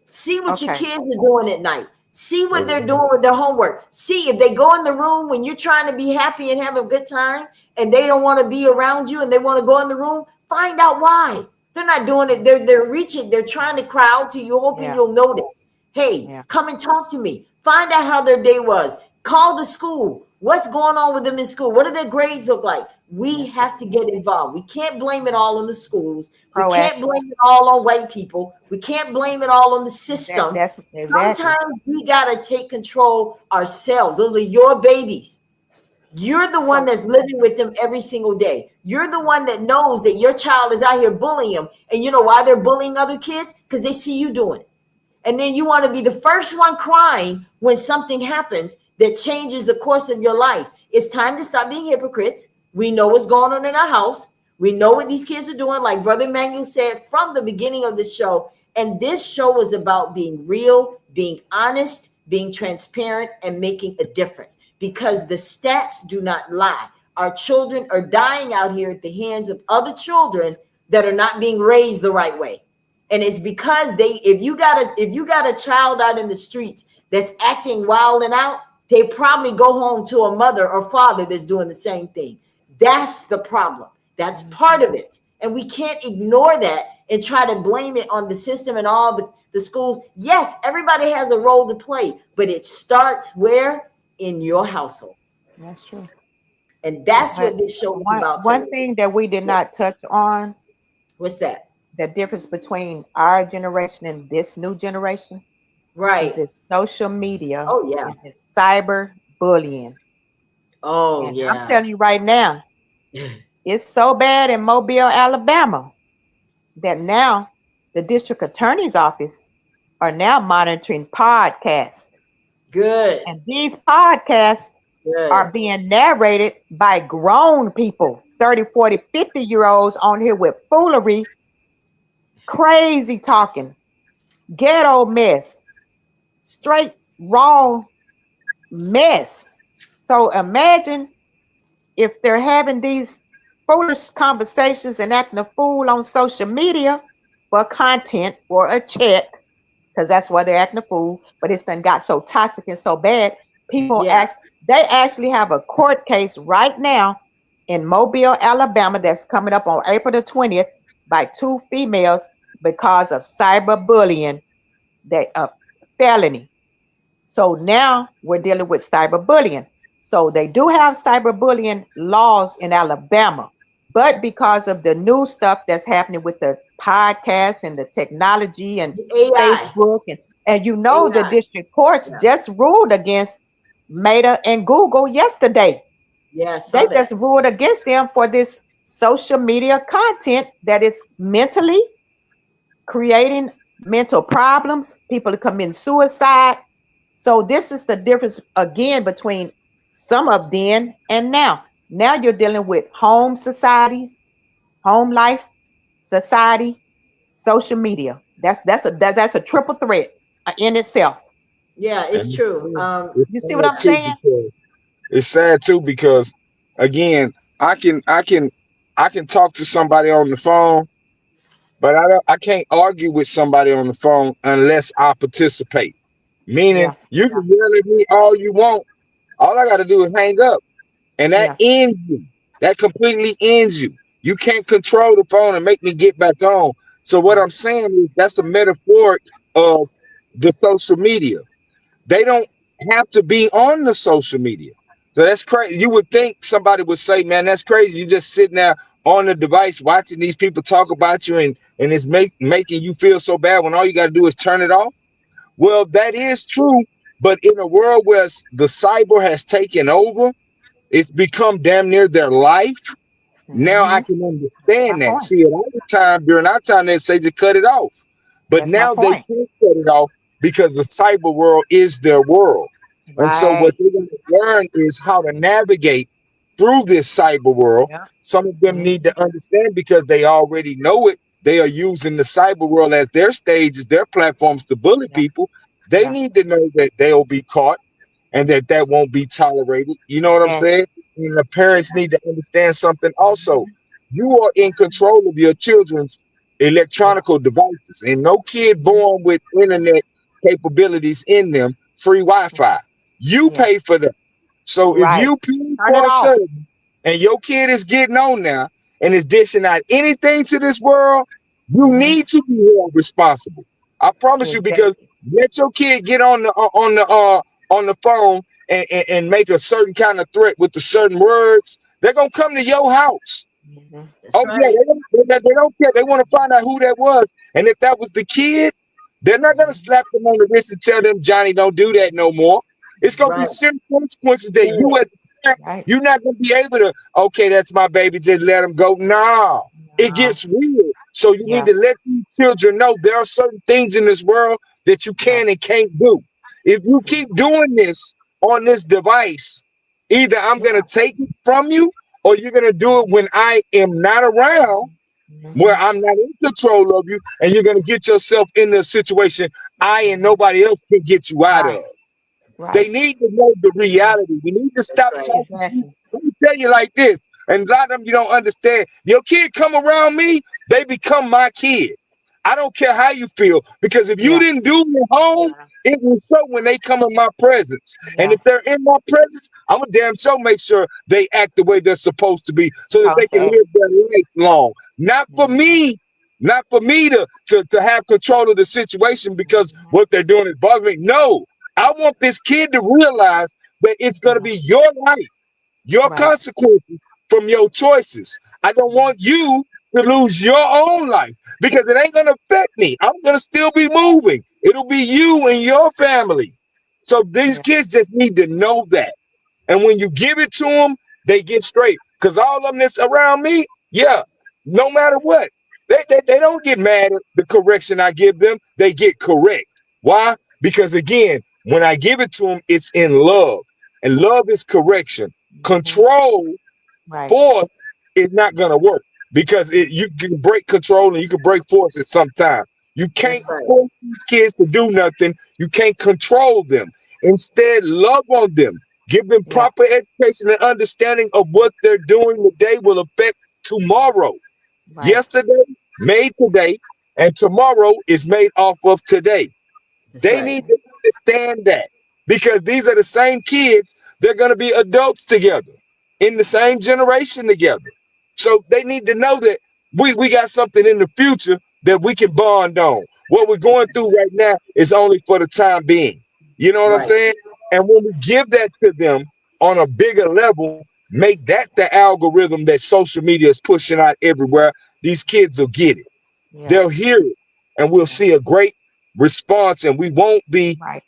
See what your okay. kids are doing at night. See what they're doing with their homework. See if they go in the room when you're trying to be happy and have a good time and they don't want to be around you and they want to go in the room, find out why. They're not doing it. They're reaching, they're trying to crowd to you, hoping Yeah. you'll notice. Hey, Yeah. come and talk to me. Find out how their day was. Call the school. What's going on with them in school? What do their grades look like? We That's have to get involved. We can't blame it all on the schools. We can't proactive. blame it all on white people. We can't blame it all on the That, system. that's exactly. Sometimes we got to take control ourselves. Those are your babies. You're the one So that's living with them every single day. You're the one that knows that your child is out here bullying them. And you know why they're bullying other kids? Because they see you doing it. And then you want to be the first one crying when something happens that changes the course of your life. It's time to stop being hypocrites. We know what's going on in our house. We know what these kids are doing, like Brother Emmanuel said from the beginning of the show. And this show is about being real, being honest, being transparent, and making a difference, because the stats do not lie. Our children are dying out here at the hands of other children that are not being raised the right way. And it's because if you got a child out in the streets that's acting wild and out, they probably go home to a mother or father that's doing the same thing. That's the problem. That's part of it. And we can't ignore that and try to blame it on the system and all the schools. Yes, everybody has a role to play, but it starts where? In your household. that's true. And that's But what this show is one about one today. thing that we did not touch on, What's that? the difference between our generation and this new generation, Right. is this social media Oh, yeah. and this cyber bullying. Oh, And I'm yeah. telling you right now, it's so bad in Mobile, Alabama, that now the district attorney's office are now monitoring podcasts. Good. And these podcasts are Good. being narrated by grown people, 30, 40, 50-year-olds on here with foolery, crazy talking, ghetto mess, straight raw mess. So imagine if they're having these foolish conversations and acting a fool on social media for content or a check, because that's why they're acting a fool. But it's done got so toxic and so bad. People Yeah. they actually have a court case right now in Mobile, Alabama, that's coming up on April the 20th by two females because of cyberbullying, that felony. So now we're dealing with cyberbullying. So they do have cyberbullying laws in Alabama, but because of the new stuff that's happening with the podcasts and the technology and AI. Facebook and you know the AI. district courts Yeah. just ruled against Meta and Google yesterday. Yeah, I They saw just that. ruled against them for this social media content that is mentally creating mental problems. People are committing suicide. So this is the difference again between some of then and now. Now you're dealing with home societies, home life society, social media. That's a triple threat in itself. Yeah, it's And true. it's You see what sad I'm too saying? because it's sad too because again, I can talk to somebody on the phone, but I can't argue with somebody on the phone unless I participate. Meaning Yeah, you can yell at me all you want. All I got to do is hang up. And that yeah, ends you. That completely ends you. You can't control the phone and make me get back on. So what I'm saying is that's a metaphor of the social media. They don't have to be on the social media. So that's crazy. You would think somebody would say, man, that's crazy. You just sitting there on the device watching these people talk about you and it's making you feel so bad when all you got to do is turn it off. Well, that is true. But in a world where the cyber has taken over, it's become damn near their life. Now I Hmm. can That's my understand that. point. See, at all the time during our time, they say to cut it off, but That's my now they point. can't cut it off because the cyber world is their world. And so, what Right. they're going to learn is how to navigate through this cyber world. Yeah. Some of them Hmm. need to understand because they already know it. They are using the cyber world as their stages, their platforms to bully Yeah. people. They Yeah. need to know that they'll be caught and that won't be tolerated. You know what I'm And saying? And the parents yeah. need to understand something also. Hmm. You are in control of your children's Yeah. electronic devices, and no kid Hmm. born with internet capabilities in them, free Wi-Fi. You Yeah. pay for them. So if Right. you pay Turn it for a off. service and your kid is getting on now and is dishing out anything to this world, you Hmm. need to be held responsible. I promise you, because Exactly. let your kid get on the phone and make a certain kind of threat with the certain words, they're gonna come to your house. Hmm. That's Oh yeah, right. they don't care. They want to find out who that was, and if that was the kid, they're not gonna Hmm. slap them on the wrist and tell them, Johnny, don't do that no more. It's gonna be Right. serious consequences that Period. you as a parent, Right. you're not gonna be able to. Okay, that's my baby. Just let him go. Nah, it No. gets real. So you need Yeah. to let these children know there are certain things in this world that you Right. can and can't do. If you Yeah. keep doing this on this device, either I'm Yeah. gonna take it from you or you're gonna do it when I am not around, where Hmm. I'm not in control of you, and you're gonna get yourself in a situation I and nobody else can get you out of. Right. They Right. need to know the reality. We need to That's stop right. talking. Exactly. Let me tell you like this, and a lot of them you don't understand. Your kid come around me, they become my kid. I don't care how you feel, because if you Yeah. didn't do me home, Yeah. it will show when they come in my presence. And Yeah. if they're in my presence, I'm a damn sure make sure they act the way they're supposed to be so that they Supposed to can act. live their life long. Not for Hmm. me, not for me to have control of the situation because Hmm. what they're doing is bothering me. No, I want this kid to realize that it's going to Yeah. be your life, your Right. consequences from your choices. I don't want you to lose your own life because it ain't going to affect me. I'm going to still be moving. It'll be you and your family. So these Yeah. kids just need to know that. And when you give it to them, they get straight. Because all of them that's around me, yeah, no matter what, they don't get mad at the correction I give them. They get correct. Why? Because again, when I give it to them, it's in love. And love is correction. Hmm. Control, Right. force is not going to work because you can break control and you can break force at some time. You can't That's right. force these kids to do nothing. You can't control them. Instead, love on them. Give them Yeah. proper education and understanding of what they're doing today will affect tomorrow. Right. Yesterday made today, and tomorrow is made off of today. That's They right. need to understand that because these are the same kids. They're going to be adults together in the same generation together. So they need to know that we got something in the future that we can bond on. What we're going through right now is only for the time being. You know what I'm Right. saying? And when we give that to them on a bigger level, make that the algorithm that social media is pushing out everywhere, these kids will get it. Yeah. They'll hear it, and we'll Yeah. see a great response, and we won't be Right.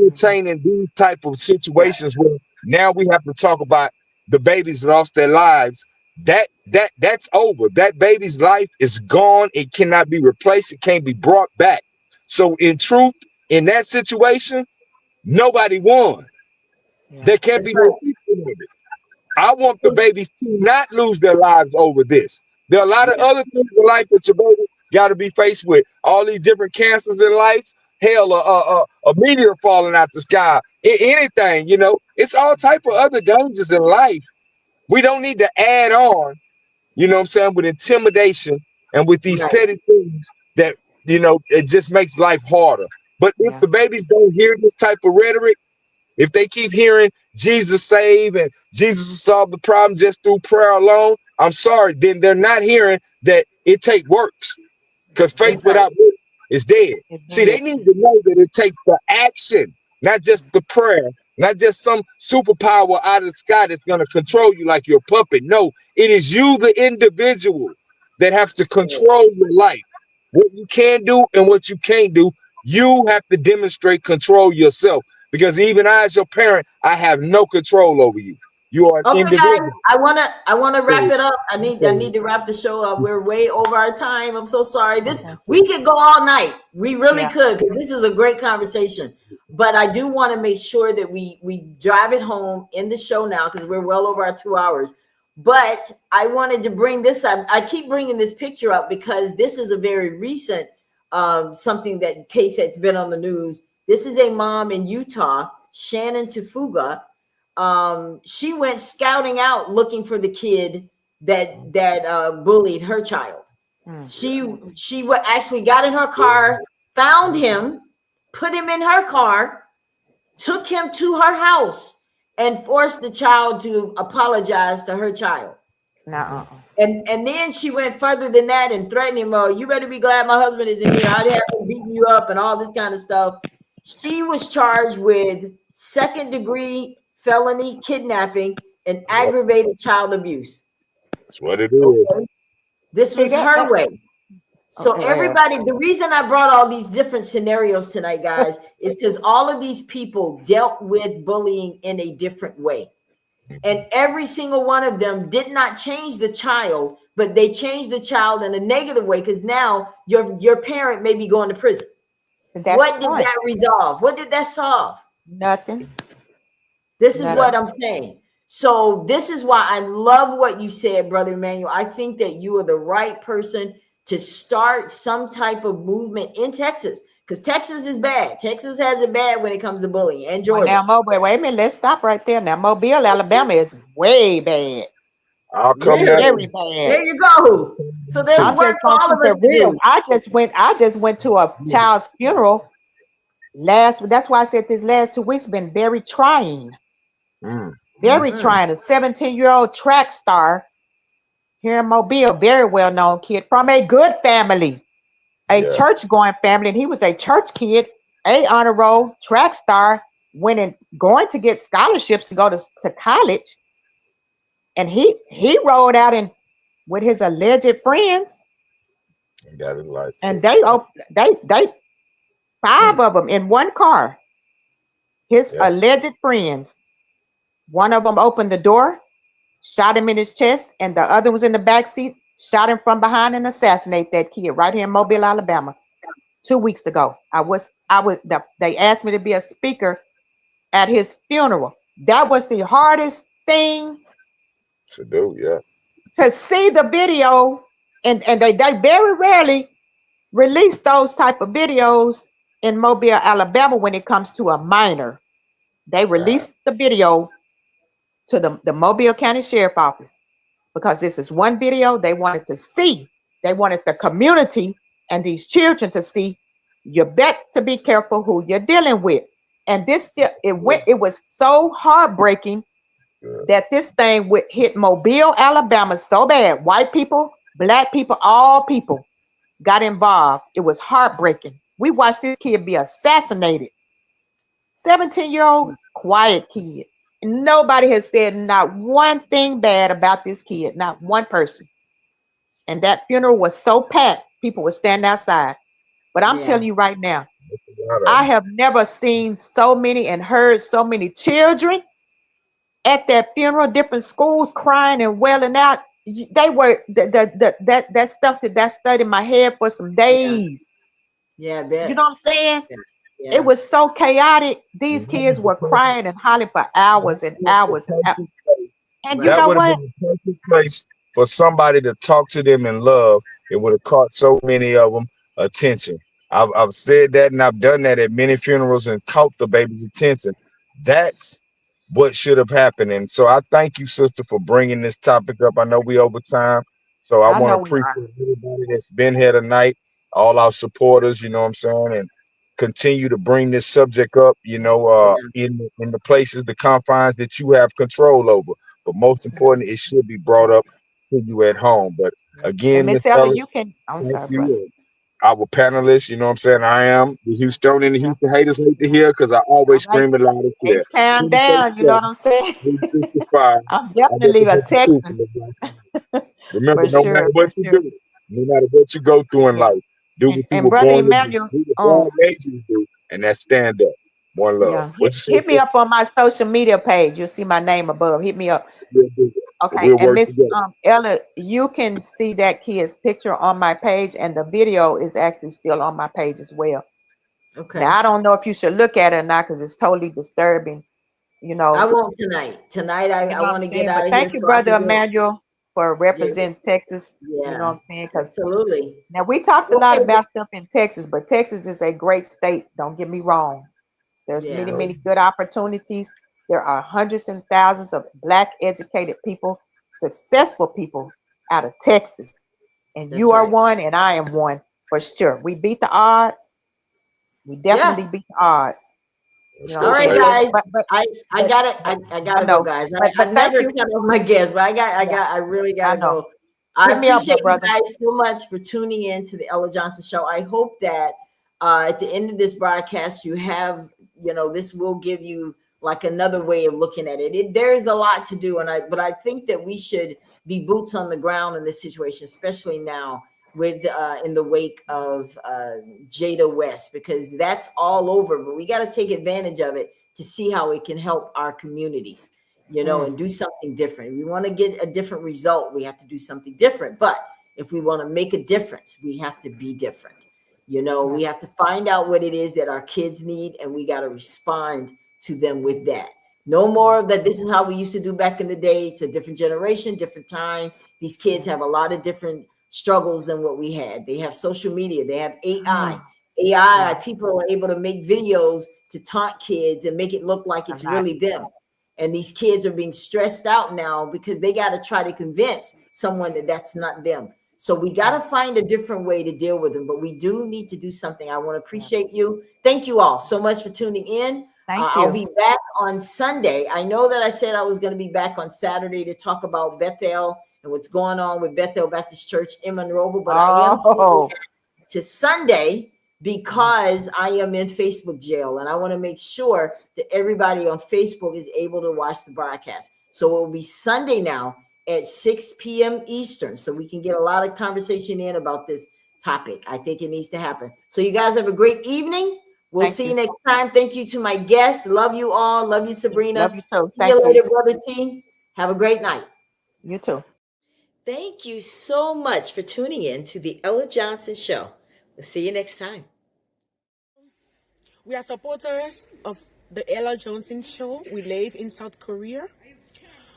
Hmm. entertaining these type of Yeah. situations where now we have to talk about the babies lost their lives. That's over. That baby's life is gone. It cannot be replaced. It can't be brought back. So in truth, in that situation, nobody won. Yeah. There can't That's be no right. fixing of it. I want the babies to not lose their lives over this. There are a lot of Yeah. other things in life that your baby got to be faced with. All these different cancers in life, hell, a meteor falling out the sky, anything, it's all type of other dangers in life. We don't need to add on, what I'm saying, with intimidation and with these Right. petty things that, it just makes life harder. But if Yeah. the babies don't hear this type of rhetoric, if they keep hearing Jesus save and Jesus will solve the problem just through prayer alone, I'm sorry, then they're not hearing that it take works. Because faith Exactly. without work is dead. It's See, they dead. need to know that it takes the action, not just the prayer, not just some superpower out of the sky that's going to control you like your puppet. No, it is you, the individual, that has to control your life. What you can do and what you can't do, you have to demonstrate control yourself. Because even I, as your parent, I have no control over you. You are an Okay, guys, individual. I wanna wrap So, it up. I need so to wrap the show up. We're way over our time. I'm so sorry. This Okay. we could go all night. We really Yeah. could, because this is a great conversation. But I do want to make sure that we drive it home in the show now, because we're well over our 2 hours. But I wanted to bring this up. I keep bringing this picture up because this is a very recent something that case that's been on the news. This is a mom in Utah, Shannon Tufuga. She went scouting out looking for the kid that bullied her child. Mm. She actually got in her car, found him, put him in her car, took him to her house, and forced the child to apologize to her child. Nuh-uh. And then she went further than that and threatened him. Oh, you better be glad my husband is in here. I'd have him beating you up and all this kind of stuff. She was charged with second-degree felony kidnapping and aggravated child abuse. that's what it is. Okay. This See was that? her way. So Okay. everybody, the reason I brought all these different scenarios tonight, guys, is because all of these people dealt with bullying in a different way. And every single one of them did not change the child, but they changed the child in a negative way, because now your parent may be going to prison. That's What the did point. that resolve? What did that solve? Nothing. This is Nothing. what I'm saying. So this is why I love what you said, Brother Emmanuel. I think that you are the right person to start some type of movement in Texas, because Texas is bad. Texas has it bad when it comes to bullying, and Well, now, Georgia. wait a minute. Let's stop right there. Now, Mobile, Alabama is way bad. I'll come Really? that Very way. bad. There you go. So there's So, I'm work just for gonna all of keep us it to real. do. I just went to a child's funeral that's why I said this last 2 weeks been very trying. mm, Very Mhm. trying. A 17-year-old track star here in Mobile, very well-known kid from a good family, a yeah, church-going family, and he was a church kid, a honor roll track star, winning, going to get scholarships to go to college, and he rolled out and with his alleged friends, got his life and took. they 5 of them in one car. His Yeah, alleged friends. One of them opened the door, shot him in his chest, and the other was in the back seat, shot him from behind and assassinate that kid right here in Mobile, Alabama, 2 weeks ago. They asked me to be a speaker at his funeral. That was the hardest thing to do. Yeah, to see the video, and they very rarely release those type of videos in Mobile, Alabama when it comes to a minor. They right. released the video to the Mobile County Sheriff Office because this is one video they wanted to see. They wanted the community and these children to see. You bet to be careful who you're dealing with. And it was so heartbreaking Good. that this thing would hit Mobile, Alabama so bad. White people, black people, all people got involved. It was heartbreaking. We watched this kid be assassinated. 17-year-old, quiet kid. Nobody has said not one thing bad about this kid, not one person. And that funeral was so packed, people were standing outside. But I'm Yeah. telling you right now, A lot of I them. have never seen so many and heard so many children at that funeral, different schools crying and wailing out. They were that stuff that stuck in my head for some days. Yeah, I You bet. know what I'm saying? Yeah. It was so chaotic. These And that kids was the were perfect, crying and hollering for hours and hours and hours. And you Right. know would have what? been the perfect place for somebody to talk to them in love. It would have caught so many of them attention. I've said that and I've done that at many funerals and caught the baby's attention. That's what should have happened. And so I thank you, sister, for bringing this topic up. I know we over time, so I I want to know we are. appreciate everybody that's been here tonight, all our supporters. You know what I'm saying, and continue to bring this subject up. In the places, the confines that you have control over. But most important, it should be brought up to you at home. But And again, Miss Miss Ella, Ellis, you can. I'm thank sorry, brother. you. our panelists. You know what I'm saying? I am the Houstonian. The Houston haters hate to hear because I always All right. scream it loud and clear. H-Town down, you know what I'm saying? 365. I'm I definitely a represent the truth in Texan. the black community. Remember, For no matter sure, for what you sure. do, no matter what you go through in Yeah. life, do what you And were Brother born to do. Emmanuel, Do what God made you to do, and that's stand up. One love. yeah, What you say, hit me sis? up on my social media page. You'll see my name above. Hit me up. We'll do that. Okay. We'll And work Miss together. Ella, you can see that kid's picture on my page, and the video is actually still on my page as well. Okay. Now, I don't know if you should look at it or not because it's totally disturbing, you I know. won't tonight. Tonight, I You know what I'm want to get saying? out But of here thank you, so I Brother can get. Emmanuel, for Yeah, representing Texas. You know what yeah, I'm saying? Because absolutely. now we talked a lot Okay. about stuff in Texas, but Texas is a great state. Don't get me wrong. There's Yeah, many, many good opportunities. There are hundreds and thousands of Black educated people, successful people out of Texas. And that's you are right. one, and I am one for sure. We beat the odds. We definitely Yeah. beat the odds. You Let's know what go I'm All right, saying? say But it. guys. but but I but, got it. but I I gotta go, know. guys. I But thank never you. cut off my guests, but Yeah, I really I gotta know. go. I Hit me up, my appreciate you brother. guys so much for tuning in to the Ella Johnson Show. I hope that at the end of this broadcast, you have, this will give you like another way of looking at it. There's a lot to do, but I think that we should be boots on the ground in this situation, especially now with in the wake of Jada West, because that's all over. But we got to take advantage of it to see how it can help our communities, and do something different. If we want to get a different result, we have to do something different. But if we want to make a difference, we have to be different. Yeah. We have to find out what it is that our kids need, and we got to respond to them with that. No more of that. This is how we used to do back in the day. It's a different generation, different time. These kids have a lot of different struggles than what we had. They have social media, they have AI. Yeah. People are able to make videos to taunt kids and make it look like It's it's a lot. really them. And these kids are being stressed out now because they got to try to convince someone that that's not them. So we got to find a different way to deal with them, but we do need to do something. I want to appreciate you. Thank you all so much for tuning in. Thank I'll you. be back on Sunday. I know that I said I was going to be back on Saturday to talk about Bethel and what's going on with Bethel Baptist Church in Monroe, but I am Oh, to Sunday because I am in Facebook jail, and I want to make sure that everybody on Facebook is able to watch the broadcast. So it will be Sunday now at 6 p.m. Eastern, so we can get a lot of conversation in about this topic. I think it needs to happen. So you guys have a great evening. We'll thank see you you. next time. Thank you to my guests. Love you all. Love you, Love Sabrina. you too. See Thank you you. later, Brother T. Have a great night. You too. Thank you so much for tuning in to the Ella Johnson Show. We'll see you next time. We are supporters of the Ella Johnson Show. We live in South Korea.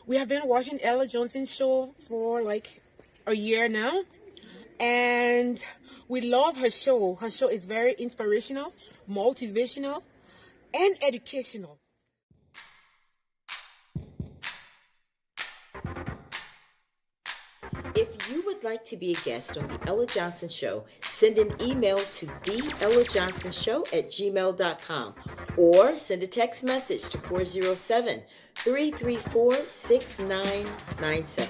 We have been watching Ella Johnson Show for like a year now. And we love her show. Her show is very inspirational, motivational, and educational. If you would like to be a guest on the Ella Johnson Show, send an email to theellajohnsonshow@gmail.com or send a text message to 407-334-6997.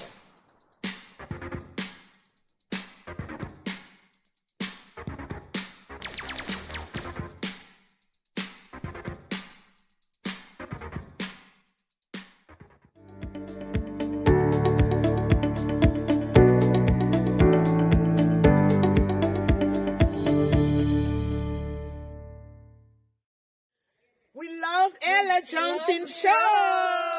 We love Ella Johnson Show.